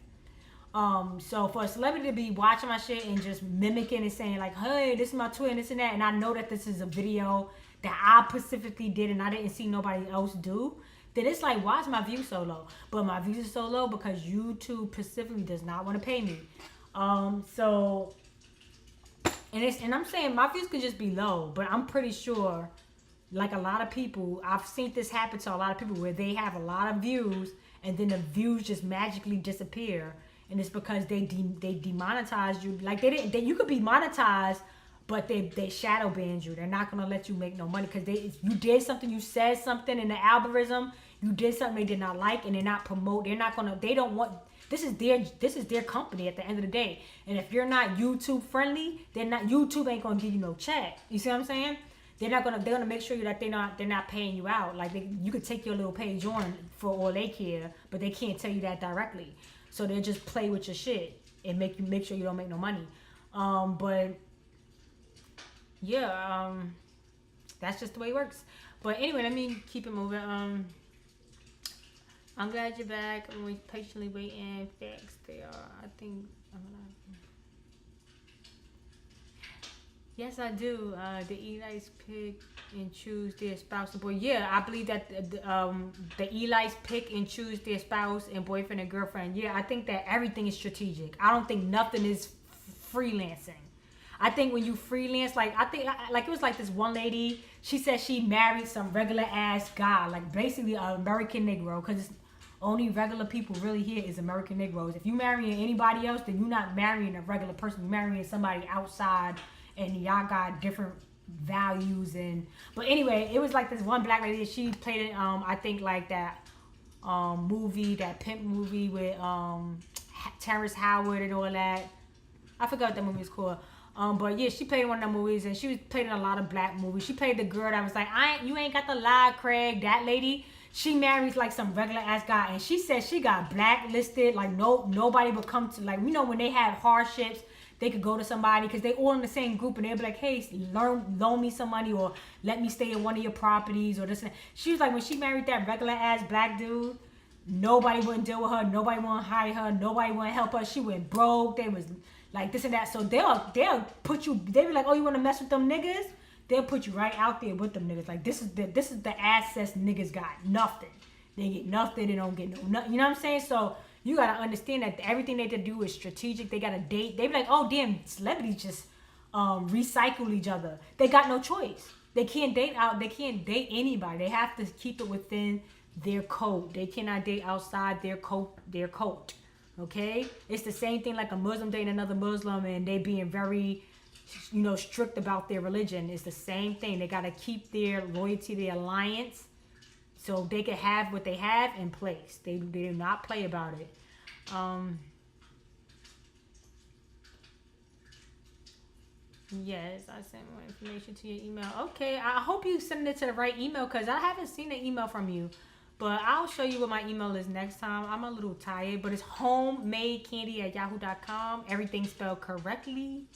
[SPEAKER 1] So for a celebrity to be watching my shit and just mimicking and saying like, hey, this is my twin, this and that, and I know that this is a video that I specifically did and I didn't see nobody else do, then it's like, why is my view so low? But my views are so low because YouTube specifically does not want to pay me. And I'm saying my views could just be low, but I'm pretty sure, like a lot of people, I've seen this happen to a lot of people where they have a lot of views and then the views just magically disappear, and it's because they demonetized you. Like you could be monetized, but they shadow banned you. They're not gonna let you make no money because you did something, you said something in the algorithm, you did something they did not like, and they're not promote. They don't want. This is their company at the end of the day. And if you're not YouTube friendly, YouTube ain't gonna give you no check. You see what I'm saying? They're gonna make sure that they're not paying you out. Like you could take your little page on for all they care, but they can't tell you that directly. So they'll just play with your shit and make sure you don't make no money. But yeah, that's just the way it works. But anyway, let me keep it moving. I'm glad you're back. I'm patiently waiting. Facts, they are. I think I'm alive. Yes, I do. The Eli's pick and choose their spouse and boy. Yeah, I believe that the Elites pick and choose their spouse and boyfriend and girlfriend. Yeah, I think that everything is strategic. I don't think nothing is freelancing. I think when you freelance, like I think like it was like this one lady. She said she married some regular ass guy, like basically an American Negro, because only regular people really here is American Negroes. If you marrying anybody else, then you're not marrying a regular person. You're marrying somebody outside, and y'all got different values. And but anyway, it was like this one black lady. She played it. I think like that movie, that pimp movie with Terrence Howard and all that. I forgot what that movie was called. But yeah, she played in one of them movies, and she was played in a lot of black movies. She played the girl that was like, you ain't got the lie, Craig. That lady, she marries like some regular ass guy, and she said she got blacklisted. Like nobody would come to, like, you know, when they have hardships, they could go to somebody because they all in the same group, and they'd be like, hey, loan me some money, or let me stay in one of your properties, or this and that. She was like, when she married that regular ass black dude, nobody wouldn't deal with her, nobody wouldn't hire her, nobody wouldn't help her. She went broke. They was like this and that. So they'll put you. They be like, oh, you want to mess with them niggas? They'll put you right out there with them niggas. Like this is the assets niggas got. Nothing. They get nothing. They don't get no. You know what I'm saying? So you gotta understand that everything they do is strategic. They gotta date. They be like, oh damn, celebrities just recycle each other. They got no choice. They can't date out. They can't date anybody. They have to keep it within their code. They cannot date outside their code. Okay, it's the same thing like a Muslim dating another Muslim, and they being very, you know, strict about their religion. It's the same thing. They gotta keep their loyalty, their alliance, so they can have what they have in place. They do not play about it. Yes, I sent more information to your email. Okay, I hope you send it to the right email, because I haven't seen an email from you. But I'll show you what my email is next time. I'm a little tired, but it's homemadecandy@yahoo.com. Everything spelled correctly.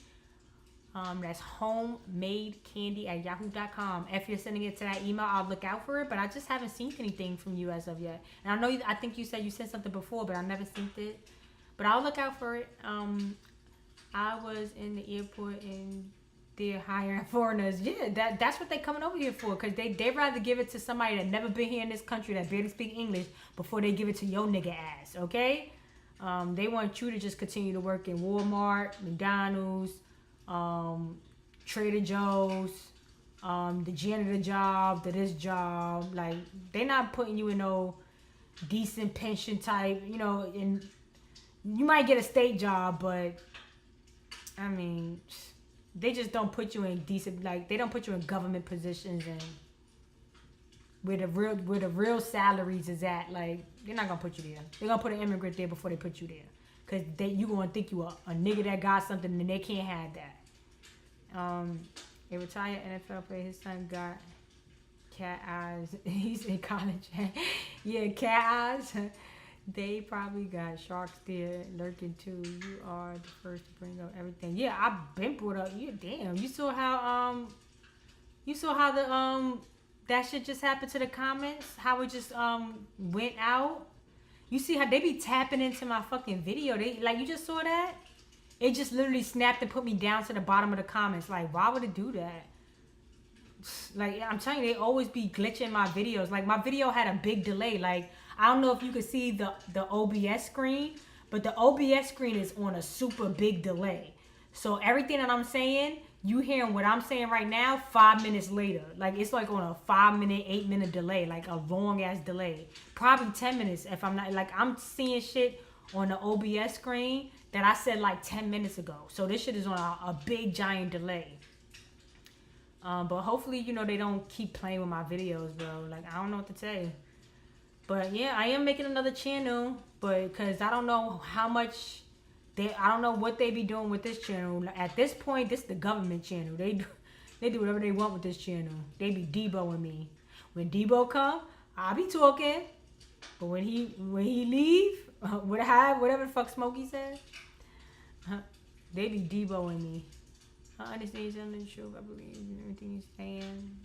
[SPEAKER 1] That's homemadecandy@yahoo.com. If you're sending it to that email, I'll look out for it. But I just haven't seen anything from you as of yet. And I know I think you said you sent something before, but I never seen it. But I'll look out for it. I was in the airport and they're hiring foreigners. Yeah, that's what they coming over here for. Because they rather give it to somebody that never been here in this country, that barely speak English, before they give it to your nigga ass, okay? They want you to just continue to work in Walmart, McDonald's, Trader Joe's, the janitor job, this job. Like, they're not putting you in no decent pension type, you know, and you might get a state job, but I mean, they just don't put you in decent, like, they don't put you in government positions and where the real salaries is at. Like, they're not gonna put you there. They're gonna put an immigrant there before they put you there, because you gonna think you a nigga that got something, and they can't have that. A retired NFL player, his son got cat eyes. He's in college. Yeah, cat eyes. They probably got sharks there lurking too. You are the first to bring up everything. Yeah, I've been brought up. Yeah, damn. You saw how the that shit just happened to the comments? How it just went out? You see how they be tapping into my fucking video? They, like, you just saw that? It just literally snapped and put me down to the bottom of the comments. Like, why would it do that? Like, I'm telling you, they always be glitching my videos. Like, my video had a big delay. Like, I don't know if you could see the OBS screen, but the OBS screen is on a super big delay. So everything that I'm saying, you hearing what I'm saying right now 5 minutes later. Like, it's like on a 5 minute, 8 minute delay, like a long ass delay. Probably 10 minutes if I'm not, like, I'm seeing shit on the OBS screen that I said like 10 minutes ago. So this shit is on a big giant delay. But hopefully, you know, they don't keep playing with my videos, bro. Like, I don't know what to tell you. But yeah, I am making another channel, but because I don't know how much I don't know what they be doing with this channel. At this point, this is the government channel. They do whatever they want with this channel. They be Deboing me. When Debo come, I'll be talking. But when he leave, whatever the fuck Smokey said, they be Deboing me. I understand you're telling the truth. I believe in everything you're saying.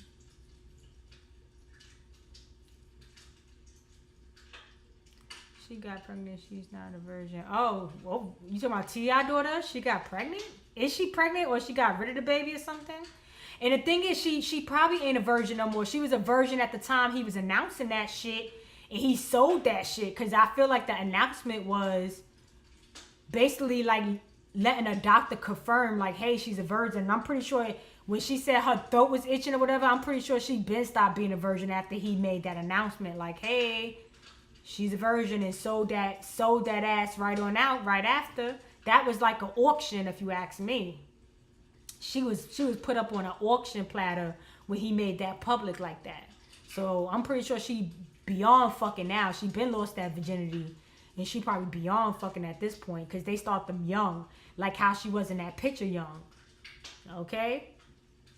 [SPEAKER 1] She got pregnant. She's not a virgin. Oh, you talking about T.I. daughter? She got pregnant? Is she pregnant, or she got rid of the baby or something? And the thing is, she probably ain't a virgin no more. She was a virgin at the time he was announcing that shit, and he sold that shit. Because I feel like the announcement was basically like letting a doctor confirm, like, hey, she's a virgin. And I'm pretty sure when she said her throat was itching or whatever, I'm pretty sure she been stopped being a virgin after he made that announcement. Like, hey, she's a virgin, and sold that ass right on out right after. That was like an auction, if you ask me. She was put up on an auction platter when he made that public like that. So I'm pretty sure she beyond fucking now. She been lost that virginity, and she probably beyond fucking at this point, because they start them young, like how she was in that picture young. Okay,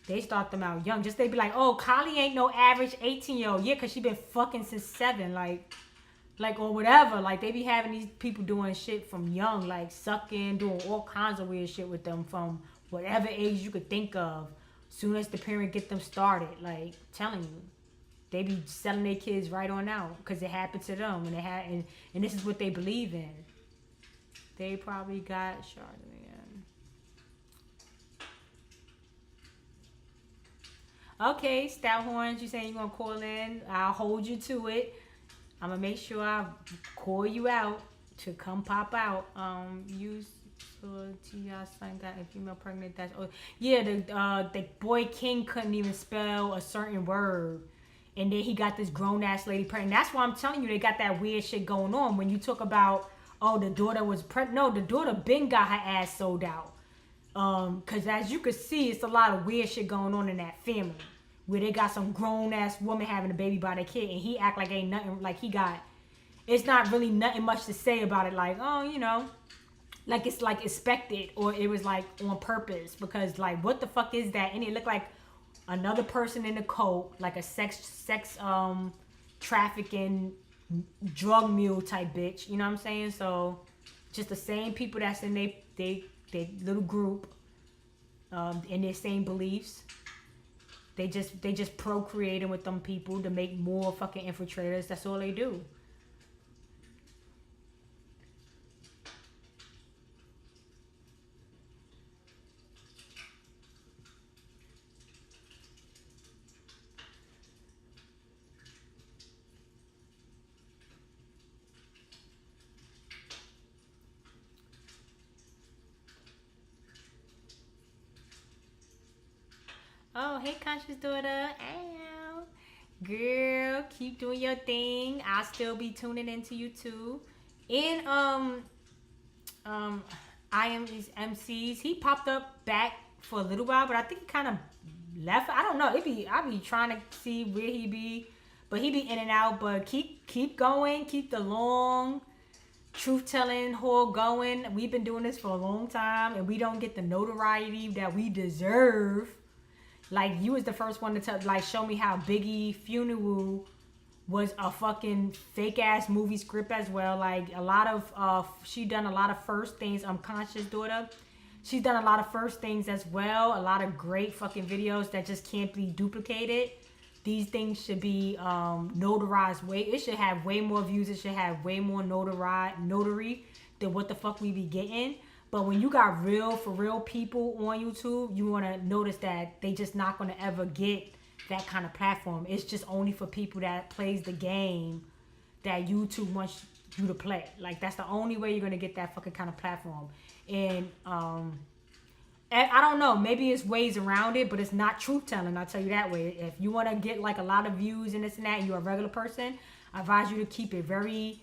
[SPEAKER 1] they start them out young. Just they be like, oh, Kylie ain't no average 18-year-old. Yeah, because she been fucking since 7, like or whatever. Like, they be having these people doing shit from young, like sucking, doing all kinds of weird shit with them from whatever age you could think of. Soon as the parent get them started, like, telling you, they be selling their kids right on out because it happened to them, and and this is what they believe in. They probably got Chardonnay. Okay, Stout Horns, you saying you gonna call in? I'll hold you to it. I'm gonna make sure I call you out to come pop out. Use T.I. son got a female pregnant. That's yeah. The boy King couldn't even spell a certain word, and then he got this grown ass lady pregnant. That's why I'm telling you, they got that weird shit going on. When you talk about, oh, the daughter was pregnant. No, the daughter been got her ass sold out. Cause as you can see, it's a lot of weird shit going on in that family, where they got some grown ass woman having a baby by their kid, and he act like ain't nothing, like he got, it's not really nothing much to say about it, like, oh, you know, like it's like expected, or it was like on purpose, because like, what the fuck is that? And it looked like another person in the coat, like a sex trafficking drug mule type bitch, you know what I'm saying? So just the same people that's in they little group, in their same beliefs. They just procreating with them people to make more fucking infiltrators. That's all they do. Oh, hey, conscious daughter. Ow. Girl, keep doing your thing. I'll still be tuning into you too. And I am these MCs. He popped up back for a little while, but I think he kind of left. I don't know. I be trying to see where he be, but he be in and out. But keep going. Keep the long truth telling haul going. We've been doing this for a long time, and we don't get the notoriety that we deserve. Like, you was the first one to tell, like, show me how Biggie Funeral was a fucking fake ass movie script as well. Like, a lot of she done a lot of first things. Conscious daughter, she's done a lot of first things as well. A lot of great fucking videos that just can't be duplicated. These things should be notarized it should have way more views. It should have way more notary than what the fuck we be getting. But when you got for real people on YouTube, you want to notice that they just not going to ever get that kind of platform. It's just only for people that plays the game that YouTube wants you to play. Like, that's the only way you're going to get that fucking kind of platform. And I don't know, maybe it's ways around it, but it's not truth telling, I'll tell you that way. If you want to get like a lot of views and this and that, and you're a regular person, I advise you to keep it very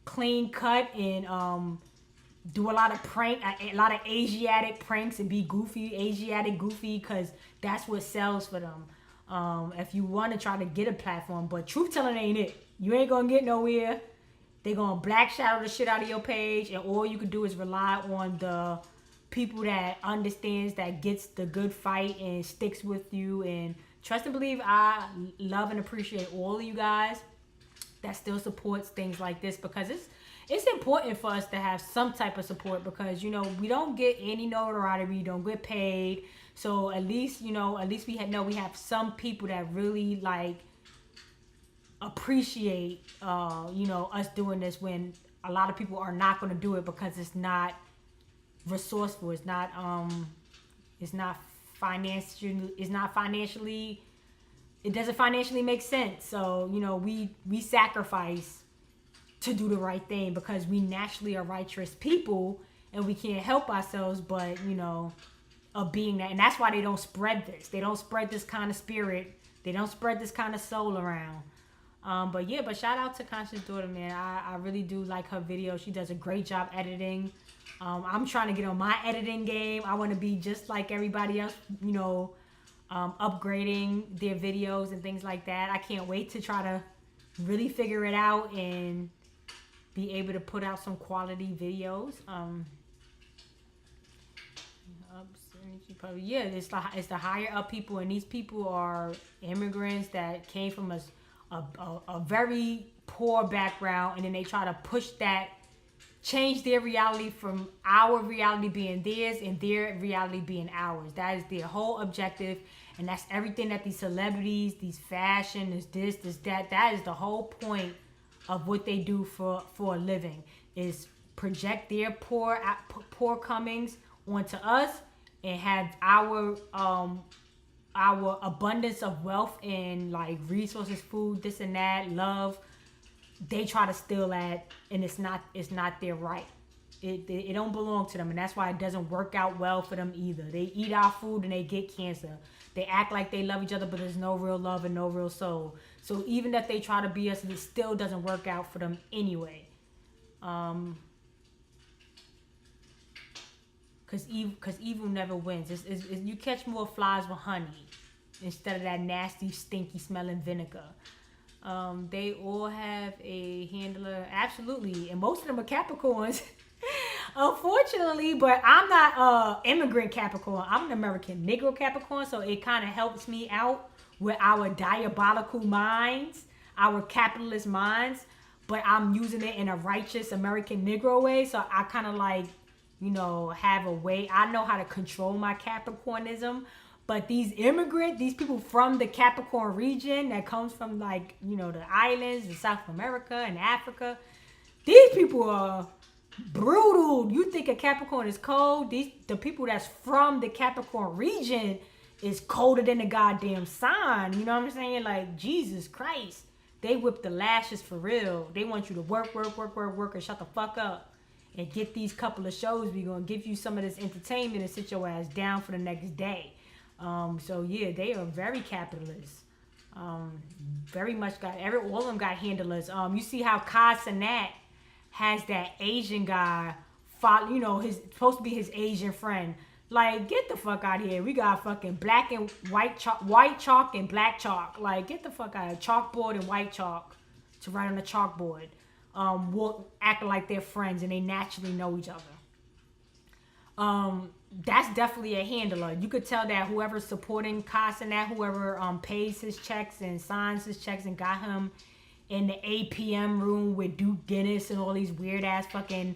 [SPEAKER 1] clean cut and do a lot of Asiatic pranks and be goofy, Asiatic goofy, because that's what sells for them. If you want to try to get a platform, but truth telling ain't it. You ain't gonna get nowhere. They gonna black shadow the shit out of your page, and all you can do is rely on the people that understands, that gets the good fight and sticks with you. And trust and believe, I love and appreciate all of you guys that still supports things like this, because it's important for us to have some type of support, because, you know, we don't get any notoriety, we don't get paid. So at least, you know, we have some people that really like appreciate you know, us doing this, when a lot of people are not going to do it because it's not resourceful, it's not financially, it doesn't financially make sense. So, you know, we sacrifice to do the right thing because we naturally are righteous people and we can't help ourselves but, you know, of being that. And that's why they don't spread this. They don't spread this kind of spirit. They don't spread this kind of soul around. But shout out to Conscious Daughter, man. I really do like her video. She does a great job editing. I'm trying to get on my editing game. I want to be just like everybody else, you know, upgrading their videos and things like that. I can't wait to try to really figure it out and be able to put out some quality videos. It's the higher up people, and these people are immigrants that came from a very poor background, and then they try to push that, change their reality from our reality being theirs and their reality being ours. That is their whole objective, and that's everything that these celebrities, these fashion, this, that is the whole point of what they do for a living, is project their poor comings onto us and have our abundance of wealth and like resources, food, this and that, love. They try to steal that, and it's not their right. It don't belong to them, and that's why it doesn't work out well for them either. They eat our food and they get cancer. They act like they love each other, but there's no real love and no real soul. So even if they try to be us, it still doesn't work out for them anyway. Cause evil never wins. You catch more flies with honey instead of that nasty, stinky smelling vinegar. They all have a handler, absolutely, and most of them are Capricorns. Unfortunately, but I'm not immigrant Capricorn. I'm an American Negro Capricorn, so it kind of helps me out with our diabolical minds, our capitalist minds, but I'm using it in a righteous American Negro way, so I kind of like, you know, have a way. I know how to control my Capricornism, but these people from the Capricorn region that comes from, like, you know, the islands in South America and Africa, these people are brutal. You think a Capricorn is cold? The people that's from the Capricorn region is colder than the goddamn sign. You know what I'm saying? Like, Jesus Christ. They whip the lashes for real. They want you to work, and shut the fuck up. And get these couple of shows. We're going to give you some of this entertainment and sit your ass down for the next day. So yeah, they are very capitalist. Very much all of them got handlers. You see how Kai Cenat has that Asian guy, you know, supposed to be his Asian friend. Like, get the fuck out of here. We got fucking black and white chalk and black chalk. Like, get the fuck out of here. Chalkboard and white chalk to write on the chalkboard. Acting like they're friends and they naturally know each other. That's definitely a handler. You could tell that whoever's supporting Kai Cenat, whoever pays his checks and signs his checks and got him in the APM room with Duke Dennis and all these weird ass fucking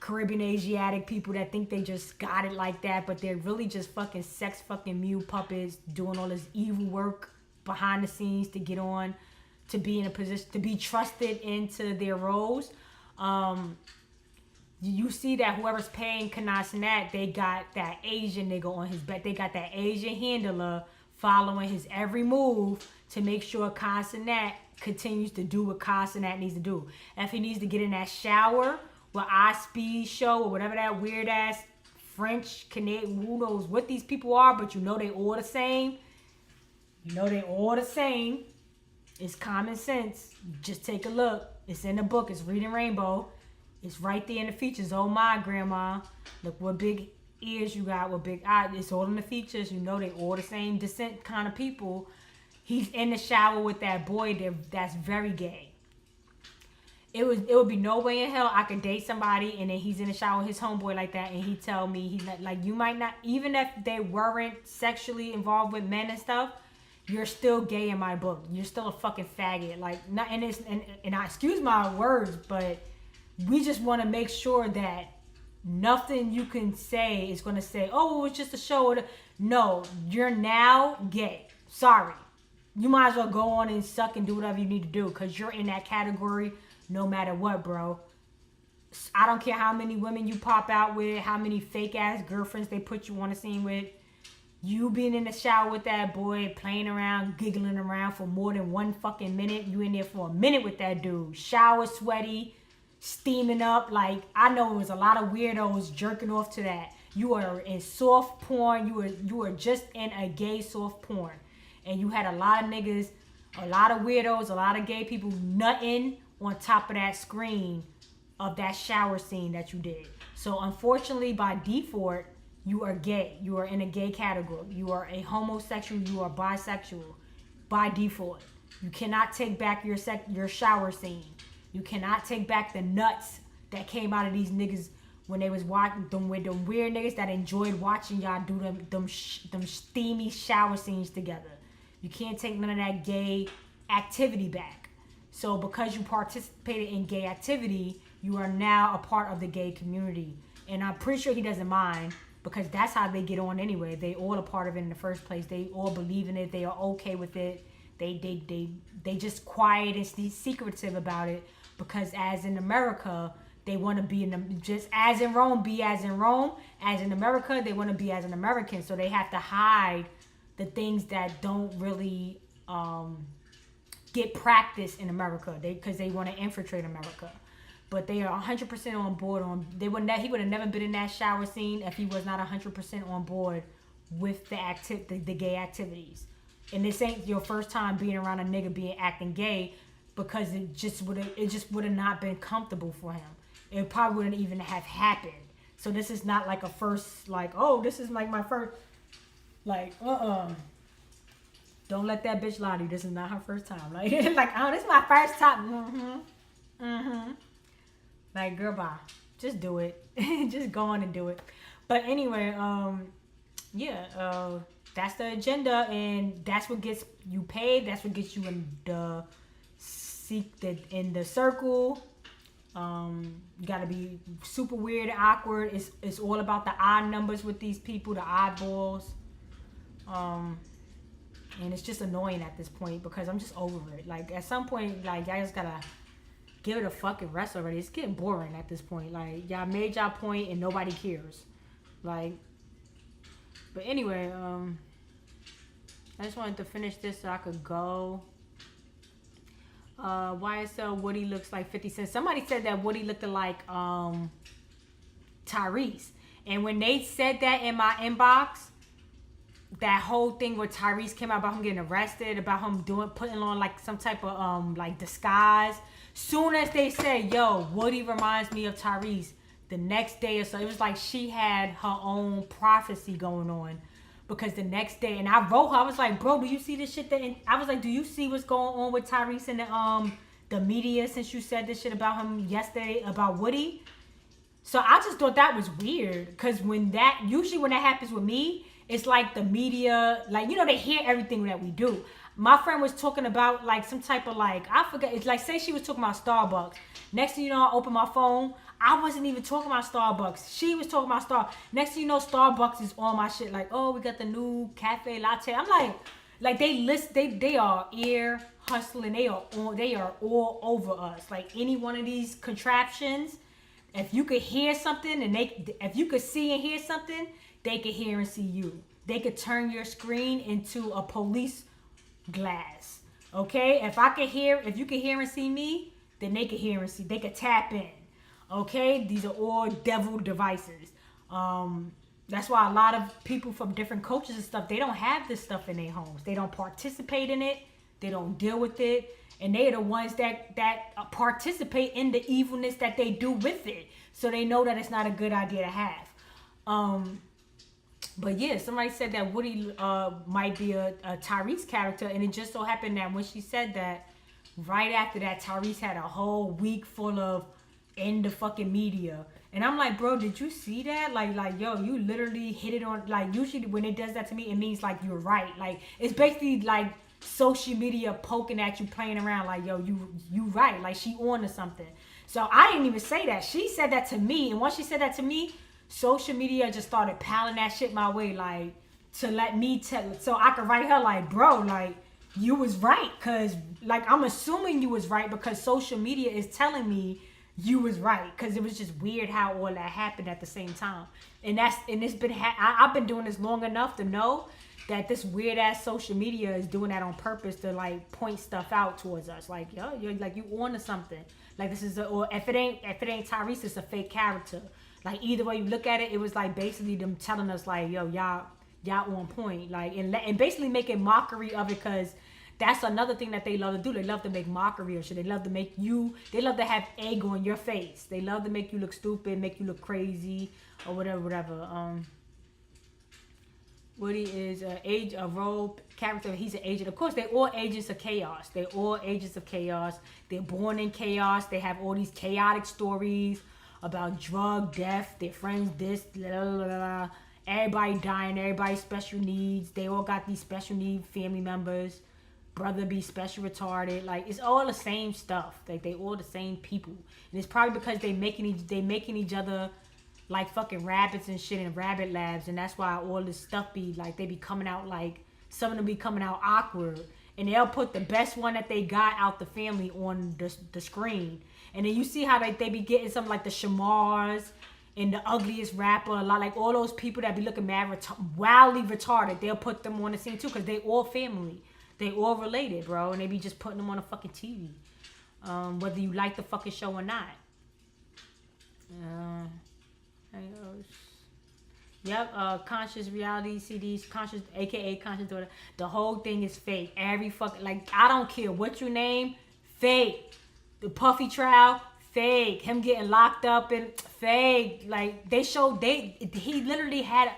[SPEAKER 1] Caribbean Asiatic people that think they just got it like that, but they're really just fucking sex fucking mule puppets doing all this evil work behind the scenes to get on, to be in a position, to be trusted into their roles. You see that whoever's paying Kai Cenat, they got that Asian nigga on his back. They got that Asian handler following his every move to make sure Kai Cenat continues to do what Kai Cenat needs to do. If he needs to get in that shower with iSpeed show or whatever that weird ass French, Canadian, who knows what these people are, but you know they all the same. You know they all the same. It's common sense. Just take a look. It's in the book. It's Reading Rainbow. It's right there in the features. Oh my grandma. Look what big ears you got, what big eyes. It's all in the features. You know they all the same descent kind of people. He's in the shower with that boy that's very gay. It would be no way in hell I could date somebody and then he's in the shower with his homeboy like that and he tell me he's not, like, you might not, even if they weren't sexually involved with men and stuff, you're still gay in my book. You're still a fucking faggot. Like, not, and I excuse my words, but we just want to make sure that nothing you can say is going to say, oh, it was just a show. No, you're now gay. Sorry. You might as well go on and suck and do whatever you need to do because you're in that category no matter what, bro. I don't care how many women you pop out with, how many fake ass girlfriends they put you on the scene with. You being in the shower with that boy, playing around, giggling around for more than 1 fucking minute. You in there for a minute with that dude. Shower sweaty, steaming up. Like, I know it was a lot of weirdos jerking off to that. You are in soft porn. You were just in a gay soft porn. And you had a lot of niggas, a lot of weirdos, a lot of gay people nutting on top of that screen of that shower scene that you did. So unfortunately, by default, you are gay. You are in a gay category. You are a homosexual. You are bisexual by default. You cannot take back your shower scene. You cannot take back the nuts that came out of these niggas when they was watching them, with them weird niggas that enjoyed watching y'all do them steamy shower scenes together. You can't take none of that gay activity back. So because you participated in gay activity, you are now a part of the gay community. And I'm pretty sure he doesn't mind, because that's how they get on anyway. They all a part of it in the first place. They all believe in it. They are okay with it. They just quiet and secretive about it, because as in America, they want to be just as in Rome, be as in Rome. As in America, they want to be as an American. So they have to hide the things that don't really get practiced in America. Because they want to infiltrate America. But they are 100% on board on. He would have never been in that shower scene if he was not 100% on board with the gay activities. And this ain't your first time being around a nigga acting gay, because it just would have not been comfortable for him. It probably wouldn't even have happened. So this is not like a first, like, oh, this is like my first, like, don't let that bitch lie to you. This is not her first time. Like, like, oh, this is my first time. Like, girl, bye. Just do it. Just go on and do it. But anyway, that's the agenda, and that's what gets you paid. That's what gets you in the circle. You gotta be super weird and awkward. It's all about the odd numbers with these people, the oddballs. And it's just annoying at this point, because I'm just over it. Like, at some point, like, y'all just gotta give it a fucking rest already. It's getting boring at this point. Like, y'all made y'all point and nobody cares. Like, but anyway, I just wanted to finish this so I could go. YSL Woody looks like 50 Cent. Somebody said that Woody looked like Tyrese. And when they said that in my inbox, that whole thing where Tyrese came out about him getting arrested, about him putting on like some type of like disguise. Soon as they said, yo, Woody reminds me of Tyrese, the next day or so, it was like she had her own prophecy going on. Because the next day, and I wrote her, I was like, bro, do you see this shit? I was like, do you see what's going on with Tyrese and the media since you said this shit about him yesterday, about Woody? So I just thought that was weird. Because usually when that happens with me, it's like the media, like, you know, they hear everything that we do. My friend was talking about like some type of like, I forget, it's like, say she was talking about Starbucks. Next thing you know, I open my phone. I wasn't even talking about Starbucks. She was talking about Starbucks. Next thing you know, Starbucks is on my shit. Like, oh, we got the new cafe latte. I'm like they are ear hustling. They are all over us. Like any one of these contraptions, if you could hear something and if you could see and hear something, they could hear and see you. They could turn your screen into a police glass. Okay? If you could hear and see me, then they could hear and see. They could tap in. Okay, these are all devil devices. That's why a lot of people from different cultures and stuff, they don't have this stuff in their homes. They don't participate in it. They don't deal with it. And they are the ones that participate in the evilness that they do with it. So they know that it's not a good idea to have. But yeah, somebody said that Woody might be a Tyrese character. And it just so happened that when she said that, right after that, Tyrese had a whole week full of in the fucking media. And I'm like, bro, did you see that? Like, yo, you literally hit it on, like, usually when it does that to me, it means like you're right. Like, it's basically like social media poking at you, playing around, like, yo, you right. Like, she on to something. So I didn't even say that. She said that to me. And once she said that to me, social media just started piling that shit my way, like, to let me tell, so I could write her like, bro, like, you was right. Cause like, I'm assuming you was right because social media is telling me you was right, because it was just weird how all that happened at the same time. And it's been I've been doing this long enough to know that this weird ass social media is doing that on purpose to like point stuff out towards us. Like, yo, you're like, you on to something. Like, this is or if it ain't Tyrese, it's a fake character. Like, either way you look at it, it was like basically them telling us like, yo, y'all on point. Like, and basically making mockery of it, because that's another thing that they love to do. They love to make mockery of shit. They love to have egg on your face. They love to make you look stupid, make you look crazy, or whatever. Woody is a role character. He's an agent. Of course, they're all agents of chaos. They're all agents of chaos. They're born in chaos. They have all these chaotic stories about drug, death, their friends, this, blah, blah, blah. Everybody dying, everybody special needs. They all got these special need family members. Brother be special retarded. Like, it's all the same stuff. Like, they all the same people. And it's probably because they making each other like fucking rabbits and shit in rabbit labs, and that's why all this stuff be like, they be coming out like, some of them be coming out awkward, and they'll put the best one that they got out the family on the screen, and then you see how they be getting something like the Shamars and the ugliest rapper, a lot like all those people that be looking mad wildly retarded, they'll put them on the scene too, because they all family, they all related, bro, and they be just putting them on the fucking TV, whether you like the fucking show or not. Yep, conscious reality CDs, conscious, aka conscious daughter. The whole thing is fake. Every fucking, like, I don't care what you name, fake. The Puffy trial, fake. Him getting locked up and fake. Like, he literally had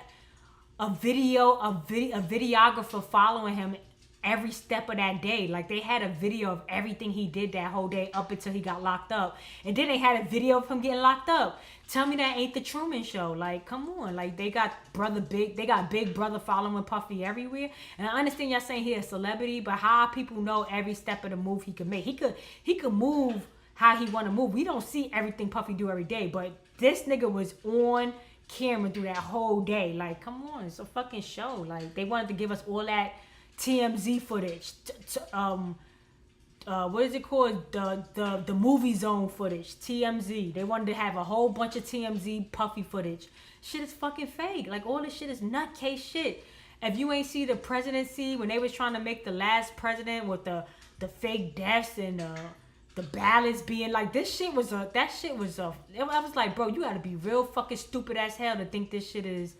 [SPEAKER 1] a videographer following him every step of that day. Like, they had a video of everything he did that whole day up until he got locked up, and then they had a video of him getting locked up. Tell me that ain't the Truman Show. Like, come on. Like, they got Big Brother following Puffy everywhere. And I understand y'all saying he a celebrity, but how people know every step of the move he could make. He could move how he want to move. We don't see everything Puffy do every day, but this nigga was on camera through that whole day. Like, come on, it's a fucking show. Like, they wanted to give us all that TMZ footage, what is it called? The movie zone footage, TMZ. They wanted to have a whole bunch of TMZ Puffy footage. Shit is fucking fake. Like, all this shit is nutcase shit. If you ain't see the presidency when they was trying to make the last president with the fake deaths and the ballots being like, I was like, bro, you gotta be real fucking stupid as hell to think this shit is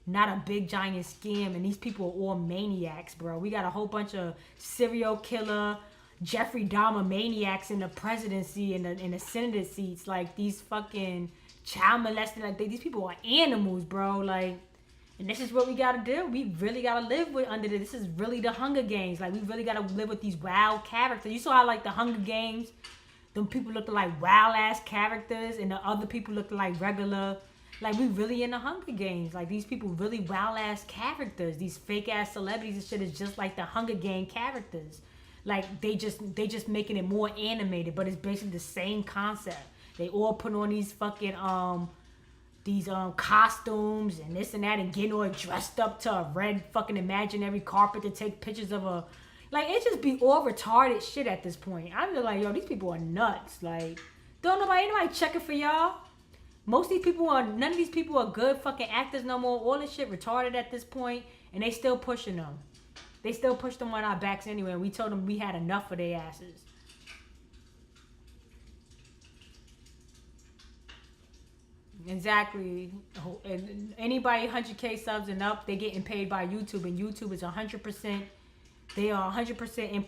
[SPEAKER 1] not a big giant scam, and these people are all maniacs, bro. We got a whole bunch of serial killer, Jeffrey Dahmer maniacs in the presidency and in the Senate seats. Like, these fucking child molesting, like, these people are animals, bro. Like, and this is what we gotta do. We really gotta live with under this. This is really the Hunger Games. Like, we really gotta live with these wild characters. You saw how, like, the Hunger Games, them people looked like wild ass characters, and the other people looked like regular. Like, we really in the Hunger Games. Like, these people really wild ass characters. These fake ass celebrities and shit is just like the Hunger Game characters. Like, they just making it more animated, but it's basically the same concept. They all put on these fucking costumes and this and that, and getting all dressed up to a red fucking imaginary carpet to take pictures of a, like, it just be all retarded shit at this point. I'm just like, yo, these people are nuts. Like, don't anybody checking for y'all. None of these people are good fucking actors no more. All this shit retarded at this point, and they still pushing them. They still push them on our backs anyway. And we told them we had enough of their asses. Exactly. And anybody 100K subs and up, they getting paid by YouTube, and YouTube is 100%. They are 100% in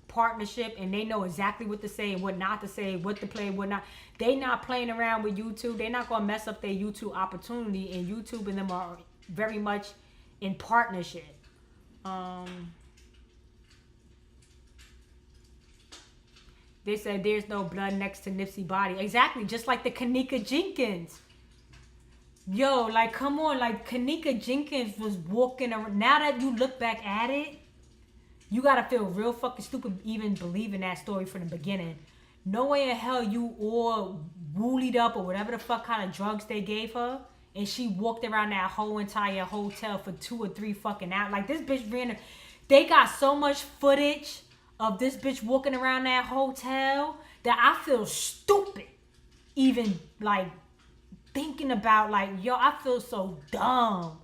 [SPEAKER 1] partnership, and they know exactly what to say and what not to say, what to play, what not. They not playing around with YouTube. They're not gonna mess up their YouTube opportunity, and YouTube and them are very much in partnership. They said there's no blood next to Nipsey body. Exactly, just like the Kanika Jenkins. Yo, like, come on, like, Kanika Jenkins was walking around. Now that you look back at it, you gotta feel real fucking stupid even believing that story from the beginning. No way in hell you all woolied up or whatever the fuck kind of drugs they gave her, and she walked around that whole entire hotel for 2 or 3 fucking hours. Like, this bitch ran. They got so much footage of this bitch walking around that hotel that I feel stupid even like thinking about like, yo, I feel so dumb.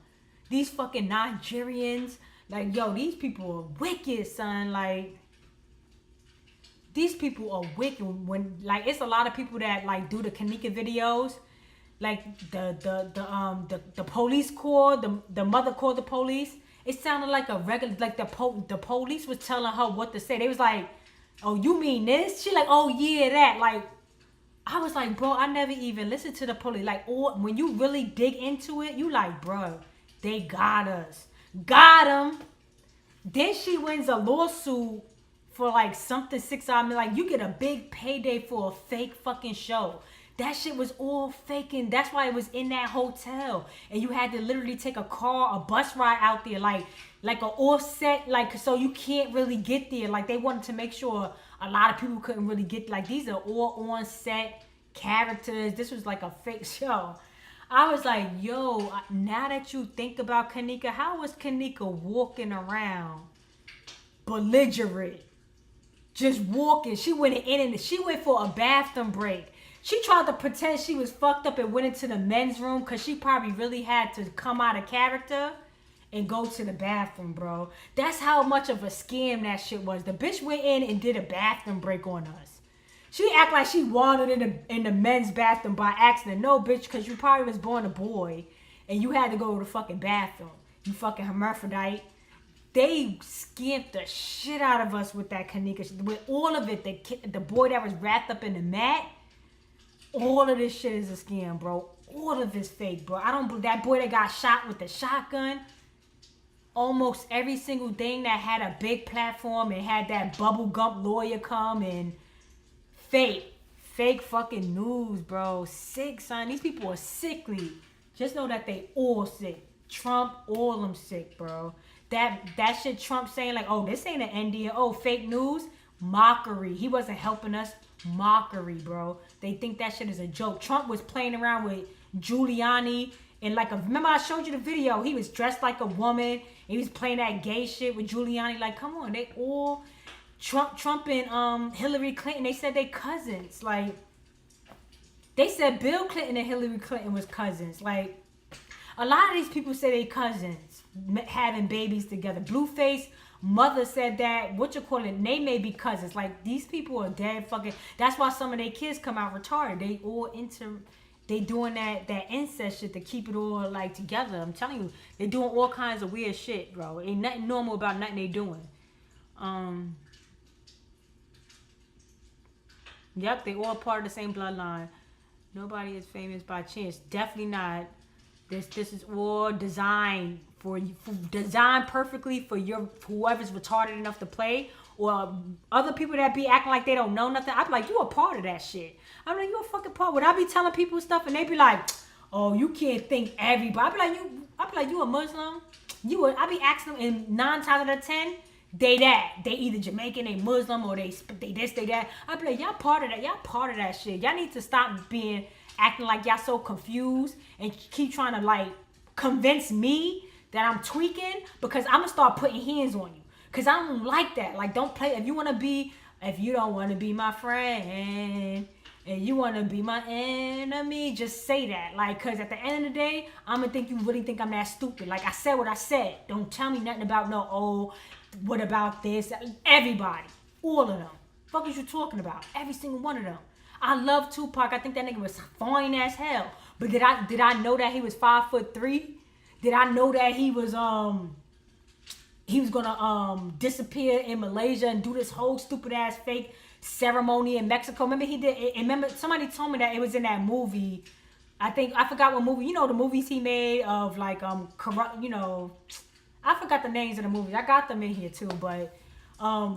[SPEAKER 1] These fucking Nigerians, like, yo, these people are wicked, son. Like, these people are wicked. When like, it's a lot of people that like do the Kanika videos, like the police call, the mother called the police. It sounded like a regular, like the police was telling her what to say. They was like, oh, you mean this? She like, oh yeah, that. Like, I was like, bro, I never even listened to the police. Like, or when you really dig into it, you like, bro, they got us. Got them. Then she wins a lawsuit for like something 6 hours. Like, you get a big payday for a fake fucking show. That shit was all faking. That's why it was in that hotel. And you had to literally take a car, a bus ride out there, like an offset, like, so you can't really get there. Like, they wanted to make sure a lot of people couldn't really get, like, these are all on set characters. This was like a fake show. I was like, yo, now that you think about Kanika, how was Kanika walking around belligerent? Just walking. She went in and she went for a bathroom break. She tried to pretend she was fucked up and went into the men's room because she probably really had to come out of character and go to the bathroom, bro. That's how much of a scam that shit was. The bitch went in and did a bathroom break on us. She act like she wandered in the men's bathroom by accident. No, bitch, because you probably was born a boy and you had to go to the fucking bathroom. You fucking hermaphrodite. They scammed the shit out of us with that Kanika. With all of it, the boy that was wrapped up in the mat. All of this shit is a scam, bro. All of it's fake, bro. I don't believe that boy that got shot with the shotgun. Almost every single thing that had a big platform and had that bubblegum lawyer come and fake fucking news, bro. Sick, son. These people are sickly. Just know that they all sick. Trump, all of them sick, bro. That shit Trump saying like, oh, this ain't an NDA. Oh, fake news. Mockery. He wasn't helping us. Mockery, bro. They think that shit is a joke. Trump was playing around with Giuliani and like remember I showed you the video. He was dressed like a woman. He was playing that gay shit with Giuliani. Like, come on, they all Trump and Hillary Clinton. They said they cousins. Like, they said Bill Clinton and Hillary Clinton was cousins. Like, a lot of these people say they cousins having babies together. Blueface mother said that, they may be cousins. Like, these people are dead fucking. That's why some of their kids come out retarded. They all they doing that incest shit to keep it all like together. I'm telling you, they doing all kinds of weird shit, bro. Ain't nothing normal about nothing they doing. Yep, they all part of the same bloodline. Nobody is famous by chance. Definitely not. This is all designed designed perfectly for whoever's retarded enough to play, or other people that be acting like they don't know nothing. I be like, you a part of that shit. I'm like, you a fucking part. When I be telling people stuff and they be like, oh, you can't think everybody. I be like, you a Muslim? I be asking them, and 9 times out of 10, they either Jamaican, they Muslim, or they this, they that. I be like, y'all part of that. Y'all part of that shit. Y'all need to stop acting like y'all so confused and keep trying to like convince me that I'm tweaking, because I'm gonna start putting hands on you. Cause I don't like that. Like, don't play. If you don't want to be my friend and you want to be my enemy, just say that. Like, cause at the end of the day, I'm gonna think you really think I'm that stupid. Like, I said what I said. Don't tell me nothing about what about this? Everybody, all of them. Fuck is you talking about? Every single one of them. I love Tupac. I think that nigga was fine as hell. But did I know that he was 5'3"? Did I know that he was gonna disappear in Malaysia and do this whole stupid ass fake ceremony in Mexico? Remember he did. Remember somebody told me that it was in that movie. I forgot what movie. You know the movies he made of like corrupt. You know, I forgot the names of the movies. I got them in here too, but.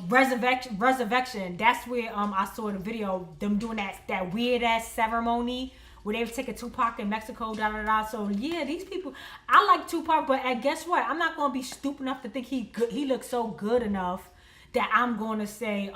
[SPEAKER 1] Resurrection. That's where I saw the video. Them doing that weird ass ceremony where they were taking Tupac in Mexico. So yeah, these people. I like Tupac, but guess what? I'm not gonna be stupid enough to think he looks so good enough that I'm gonna say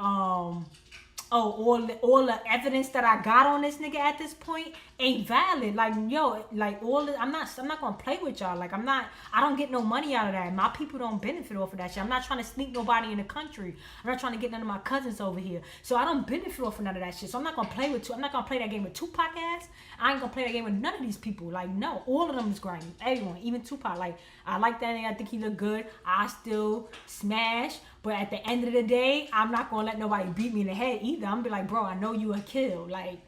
[SPEAKER 1] oh, all the evidence that I got on this nigga at this point ain't valid. Like, yo, like I'm not gonna play with y'all. Like, I don't get no money out of that. My people don't benefit off of that shit. I'm not trying to sneak nobody in the country. I'm not trying to get none of my cousins over here. So I don't benefit off of none of that shit. So I'm not gonna play that game with Tupac ass. I ain't gonna play that game with none of these people. Like, no, all of them is grimy. Everyone, even Tupac. Like, I like that nigga. I think he look good. I still smash. But at the end of the day, I'm not gonna let nobody beat me in the head either. I'm gonna be like, bro, I know you a kill. Like,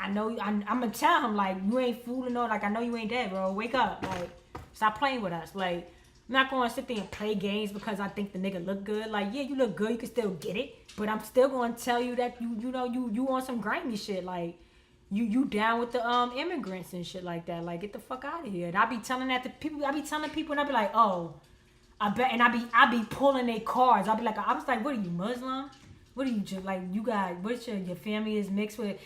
[SPEAKER 1] I know I'm gonna tell him, like, you ain't fooling no. Like, I know you ain't dead, bro. Wake up. Like, stop playing with us. Like, I'm not gonna sit there and play games because I think the nigga look good. Like, yeah, you look good. You can still get it. But I'm still gonna tell you that you on some grimy shit. Like, you down with the immigrants and shit like that. Like, get the fuck out of here. And I be telling that to people. I be telling people, and I be like, oh. I bet, and I be pulling their cards. I was like, what are you, Muslim? What are you, just like, you got, what's your family is mixed with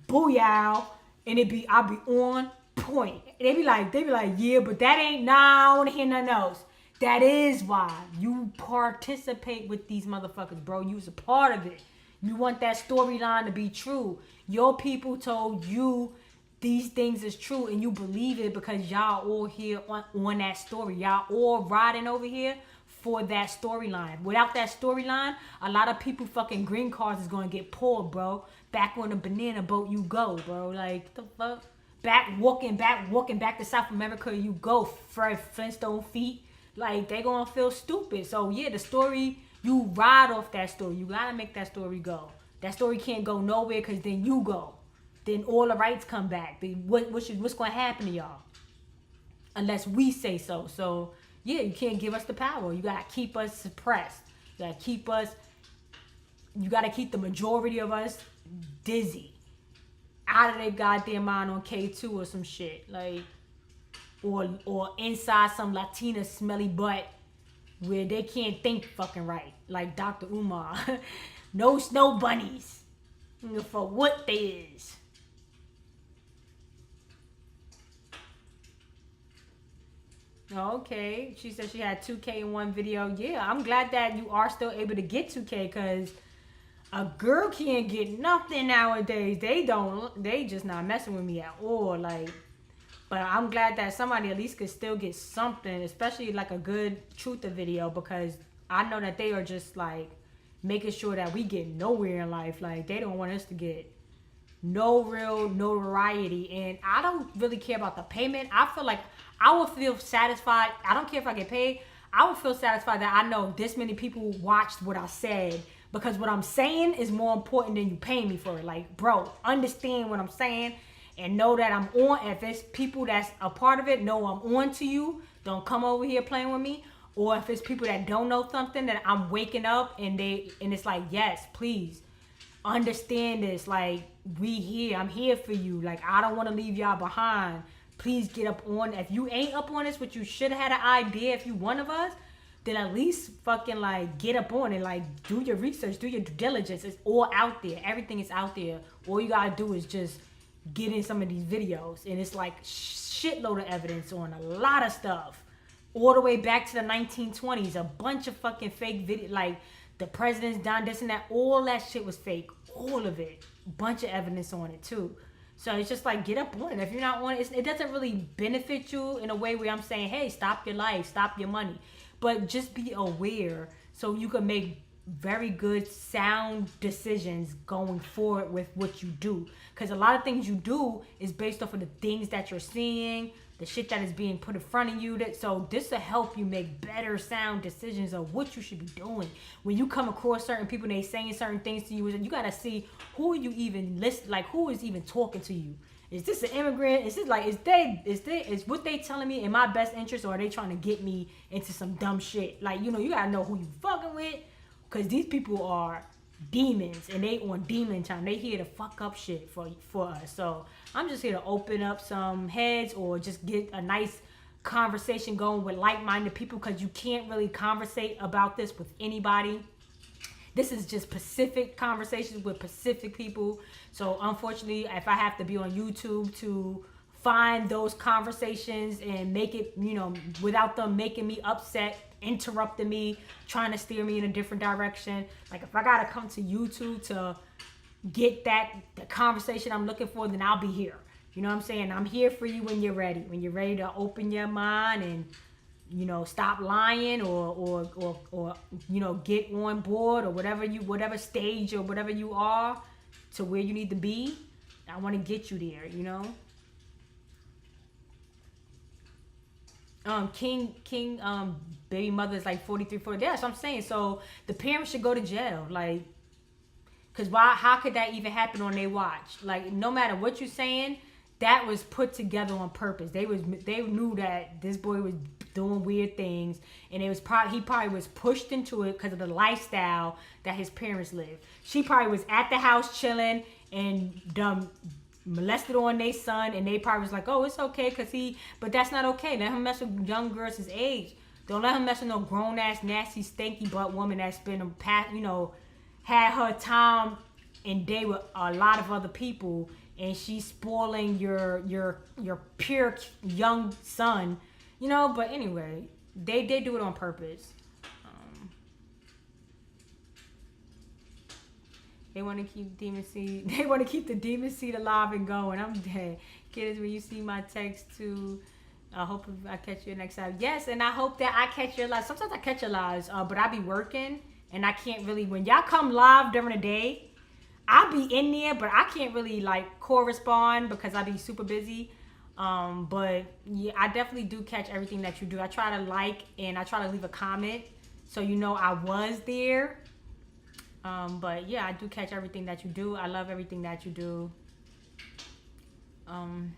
[SPEAKER 1] booyah, and I be on point. They be like, yeah, but that ain't, nah, I don't want to hear nothing else. That is why you participate with these motherfuckers, bro. You's a part of it. You want that storyline to be true. Your people told you these things is true, and you believe it because y'all all here on that story. Y'all all riding over here for that storyline. Without that storyline, a lot of people fucking green cards is gonna get pulled, bro. Back on the banana boat you go, bro. Like, the fuck? Walking back to South America you go, Fred Flintstone feet. Like, they gonna feel stupid. So yeah, the story, you ride off that story. You gotta make that story go. That story can't go nowhere because then you go. Then all the rights come back. What's going to happen to y'all? Unless we say so. So, yeah, you can't give us the power. You got to keep us suppressed. You got to keep the majority of us dizzy. Out of their goddamn mind on K2 or some shit. Like, or inside some Latina smelly butt where they can't think fucking right. Like Dr. Umar. No snow bunnies. For what they is. Okay, she said she had 2K in one video. Yeah, I'm glad that you are still able to get 2K because a girl can't get nothing nowadays. They just not messing with me at all. Like, but I'm glad that somebody at least could still get something, especially like a good truther video, because I know that they are just like making sure that we get nowhere in life. Like, they don't want us to get no real notoriety, and I don't really care about the payment. I feel like I will feel satisfied. I don't care if I get paid. I will feel satisfied that I know this many people watched what I said, because what I'm saying is more important than you paying me for it. Like, bro, understand what I'm saying and know that I'm on. If it's people that's a part of it, know I'm on to you. Don't come over here playing with me. Or if it's people that don't know something, that I'm waking up and it's like, yes, please understand this. Like, we here. I'm here for you. Like, I don't want to leave y'all behind. Please get up on. If you ain't up on this, which you should have had an idea if you one of us, then at least fucking like get up on it. Like, do your research, do your due diligence. It's all out there. Everything is out there. All you gotta do is just get in some of these videos, and it's like shitload of evidence on a lot of stuff, all the way back to the 1920s. A bunch of fucking fake video, like the president's done this and that. All that shit was fake. All of it. Bunch of evidence on it too. So it's just like, get up on it. If you're not on it, it doesn't really benefit you in a way where I'm saying, hey, stop your life, stop your money. But just be aware so you can make very good, sound decisions going forward with what you do. Because a lot of things you do is based off of the things that you're seeing, the shit that is being put in front of you. So this will help you make better sound decisions of what you should be doing. When you come across certain people and they saying certain things to you, you got to see who you even listen, like who is even talking to you. Is this an immigrant? Is this like, is what they telling me in my best interest, or are they trying to get me into some dumb shit? Like, you know, you got to know who you fucking with, because these people are demons and they on demon time. They here to fuck up shit for us. So I'm just here to open up some heads or just get a nice conversation going with like-minded people, because you can't really conversate about this with anybody. This is just Pacific conversations with Pacific people. So unfortunately, if I have to be on YouTube to find those conversations and make it, you know, without them making me upset interrupting me, trying to steer me in a different direction. Like if I gotta come to YouTube to get the conversation I'm looking for, then I'll be here. You know what I'm saying? I'm here for you when you're ready. When you're ready to open your mind and, you know, stop lying or you know, get on board or whatever stage or whatever you are to where you need to be. I want to get you there, you know. King baby mother is like 43, 40. That's what I'm saying. So the parents should go to jail, like, cause how could that even happen on their watch? Like, no matter what you're saying, that was put together on purpose. They knew that this boy was doing weird things, and he probably was pushed into it because of the lifestyle that his parents lived. She probably was at the house chilling and molested on their son, and they probably was like, oh, it's okay but that's not okay. Let him mess with young girls his age. Don't let him mess with no grown ass nasty stinky butt woman that's been had her time and day with a lot of other people, and she's spoiling your pure young son, you know. But anyway, they do it on purpose. They want to keep Demon Seed. They want to keep the Demon Seed alive and going. I'm dead. Kids, when you see my text too, I hope I catch you next time. Yes, and I hope that I catch your live. Sometimes I catch your lives, but I be working and I can't really. When y'all come live during the day, I'll be in there, but I can't really like correspond because I be super busy. But yeah, I definitely do catch everything that you do. I try to like and I try to leave a comment so you know I was there. But yeah, I do catch everything that you do. I love everything that you do. And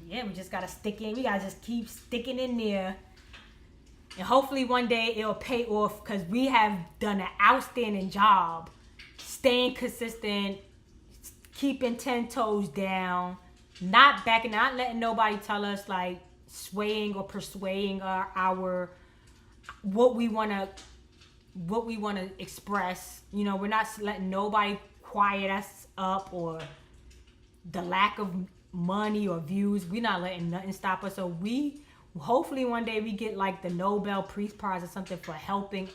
[SPEAKER 1] yeah, we just gotta stick in. We gotta just keep sticking in there. And hopefully one day it'll pay off because we have done an outstanding job staying consistent, keeping 10 toes down, not backing, not letting nobody tell us like swaying or persuading our what we want to express. You know, we're not letting nobody quiet us up, or the lack of money or views. We're not letting nothing stop us. So we hopefully one day we get like the Nobel Peace Prize or something for helping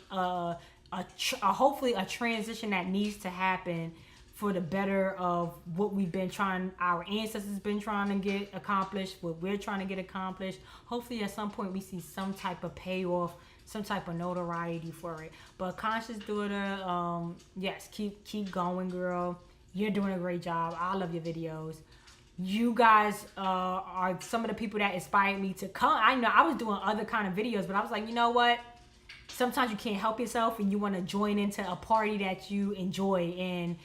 [SPEAKER 1] hopefully a transition that needs to happen for the better of what our ancestors been trying to get accomplished, what we're trying to get accomplished. Hopefully at some point we see some type of payoff, some type of notoriety for it. But Conscious Daughter, yes, keep going, girl. You're doing a great job. I love your videos. You guys are some of the people that inspired me to come. I know I was doing other kind of videos, but I was like, you know what? Sometimes you can't help yourself and you want to join into a party that you enjoy. And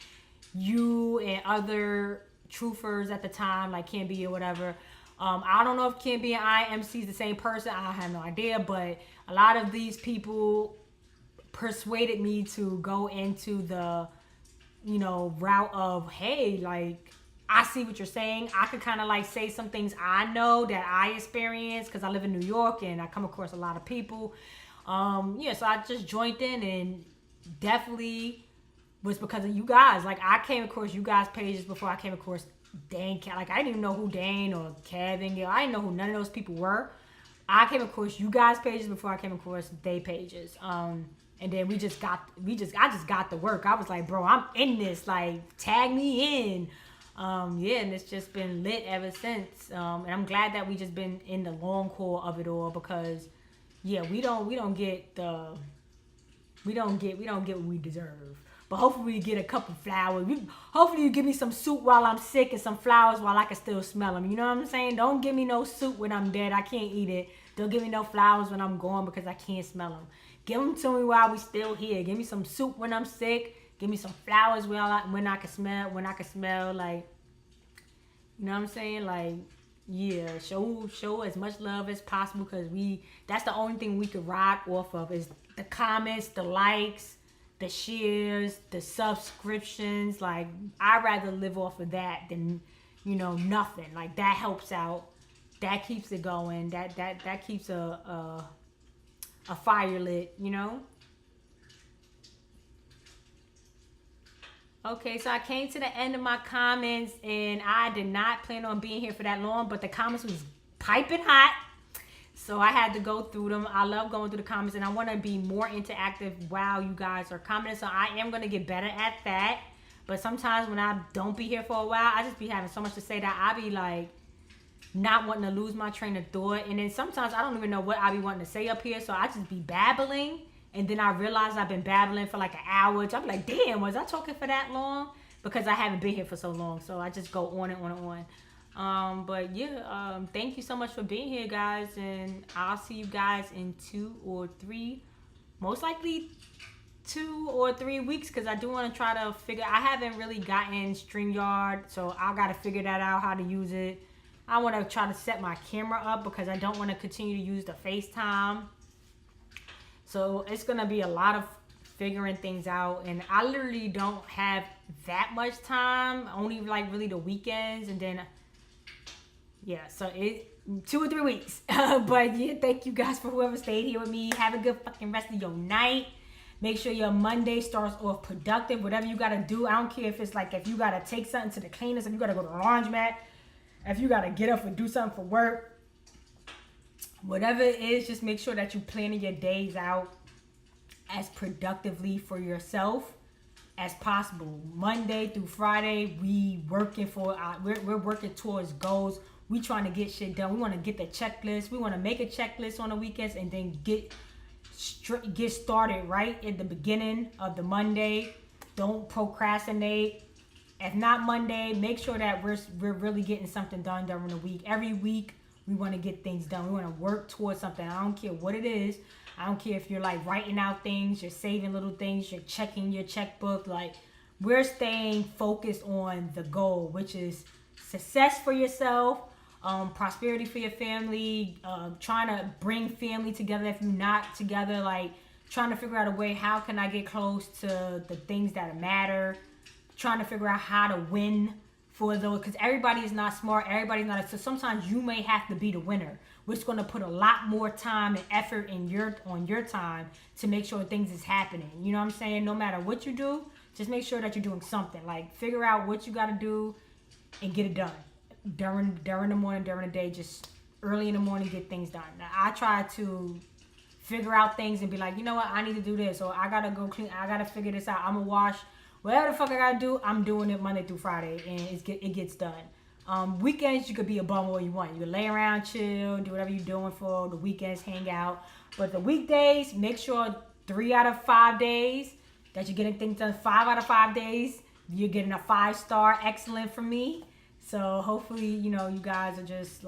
[SPEAKER 1] you and other truthers at the time, like Can Be or whatever. I don't know if Can Be and IMC is the same person. I have no idea. But a lot of these people persuaded me to go into the, you know, route of, hey, like, I see what you're saying. I could kind of like say some things I know that I experience because I live in New York and I come across a lot of people. Yeah, so I just joined in, and definitely was because of you guys. Like, I came across you guys' pages before I came across Dane. Like, I didn't even know who Dane or Kevin. I didn't know who none of those people were. I came across you guys' pages before I came across their pages. And then I just got the work. I was like, bro, I'm in this. Like, tag me in. Yeah, and it's just been lit ever since. And I'm glad that we just been in the long haul of it all, because yeah, we don't get what we deserve. But hopefully we get a couple flowers. Hopefully you give me some soup while I'm sick and some flowers while I can still smell them. You know what I'm saying? Don't give me no soup when I'm dead. I can't eat it. Don't give me no flowers when I'm gone because I can't smell them. Give them to me while we still here. Give me some soup when I'm sick. Give me some flowers when I can smell, like, you know what I'm saying? Like, yeah, show as much love as possible, because that's the only thing we could ride off of is the comments, the likes, the shares, the subscriptions. Like, I'd rather live off of that than, you know, nothing. Like, that helps out. That keeps it going. That keeps a fire lit, you know? Okay, so I came to the end of my comments, and I did not plan on being here for that long, but the comments was piping hot. So I had to go through them. I love going through the comments, and I want to be more interactive while you guys are commenting. So I am going to get better at that. But sometimes when I don't be here for a while, I just be having so much to say that I be like not wanting to lose my train of thought. And then sometimes I don't even know what I be wanting to say up here. So I just be babbling. And then I realize I've been babbling for like an hour. So I'm like, damn, was I talking for that long? Because I haven't been here for so long. So I just go on and on and on. But yeah, thank you so much for being here, guys. And I'll see you guys in 2 or 3, most likely 2 or 3 weeks, because I do want to try to figure. I haven't really gotten StreamYard, so I got to figure that out, how to use it. I want to try to set my camera up because I don't want to continue to use the FaceTime. So it's going to be a lot of figuring things out, and I literally don't have that much time, only like really the weekends, and then yeah, so it 2 or 3 weeks. But yeah, thank you guys for whoever stayed here with me. Have a good fucking rest of your night. Make sure your Monday starts off productive. Whatever you gotta do, I don't care if it's like if you gotta take something to the cleaners, if you gotta go to the laundromat, if you gotta get up and do something for work, whatever it is, just make sure that you planning your days out as productively for yourself as possible. Monday through Friday, we're working towards goals. We trying to get shit done. We want to get the checklist. We want to make a checklist on the weekends and then get started right at the beginning of the Monday. Don't procrastinate. If not Monday, make sure that we're really getting something done during the week. Every week we want to get things done. We want to work towards something. I don't care what it is. I don't care if you're like writing out things, you're saving little things, you're checking your checkbook. Like, we're staying focused on the goal, which is success for yourself, prosperity for your family, trying to bring family together if you're not together, like trying to figure out a way, how can I get close to the things that matter, trying to figure out how to win for those, because everybody is not smart, everybody's not, so sometimes you may have to be the winner, which is going to put a lot more time and effort on your time to make sure things is happening. You know what I'm saying? No matter what you do, just make sure that you're doing something. Like, figure out what you got to do and get it done during the morning, during the day. Just early in the morning, get things done. Now, I try to figure out things and be like, you know what, I need to do this, or I gotta go clean, I gotta figure this out, I'm gonna wash, whatever the fuck I gotta do, I'm doing it Monday through Friday, and it gets done. Weekends, you could be a bum all you want. You can lay around, chill, do whatever you're doing for the weekends, hang out. But the weekdays, make sure 3 out of 5 days that you're getting things done. 5 out of 5 days, you're getting a 5-star excellent from me. So hopefully, you know, you guys are just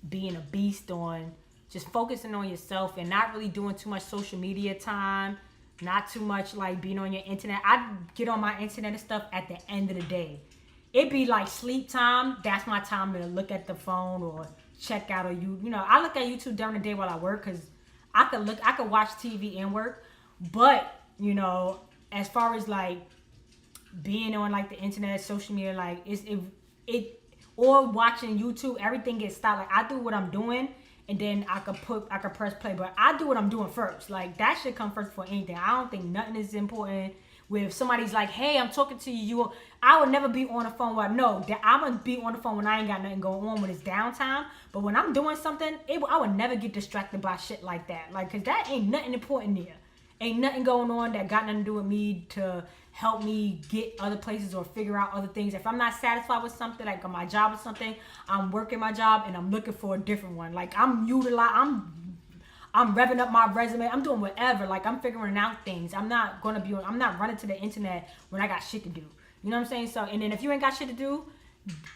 [SPEAKER 1] being a beast on just focusing on yourself and not really doing too much social media time, not too much like being on your internet. I get on my internet and stuff at the end of the day. It be like sleep time. That's my time to look at the phone or check out, or I look at YouTube during the day while I work, because I could watch TV and work. But as far as like being on like the internet, social media, like it or watching YouTube, everything gets stopped. Like, I do what I'm doing, and then I could press play. But I do what I'm doing first. Like, that should come first before anything. I don't think nothing is important. Where if somebody's like, hey, I'm talking to you, I would never be on the phone. I'm going to be on the phone when I ain't got nothing going on, when it's downtime. But when I'm doing something, I would never get distracted by shit like that. Like, because that ain't nothing important there. Ain't nothing going on that got nothing to do with me to help me get other places or figure out other things. If I'm not satisfied with something, like on my job or something, I'm working my job and I'm looking for a different one. Like, I'm revving up my resume. I'm doing whatever. Like, I'm figuring out things. I'm not running to the internet when I got shit to do. You know what I'm saying? So, and then if you ain't got shit to do,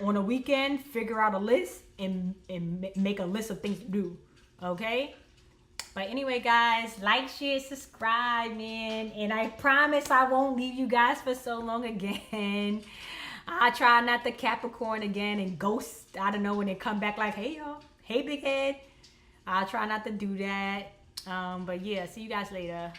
[SPEAKER 1] on a weekend, figure out a list and make a list of things to do. Okay? But anyway, guys, like, share, subscribe, man. And I promise I won't leave you guys for so long again. I try not to Capricorn again and ghost out of nowhere and come back like, hey, y'all. Hey, big head. I'll try not to do that. But yeah, see you guys later.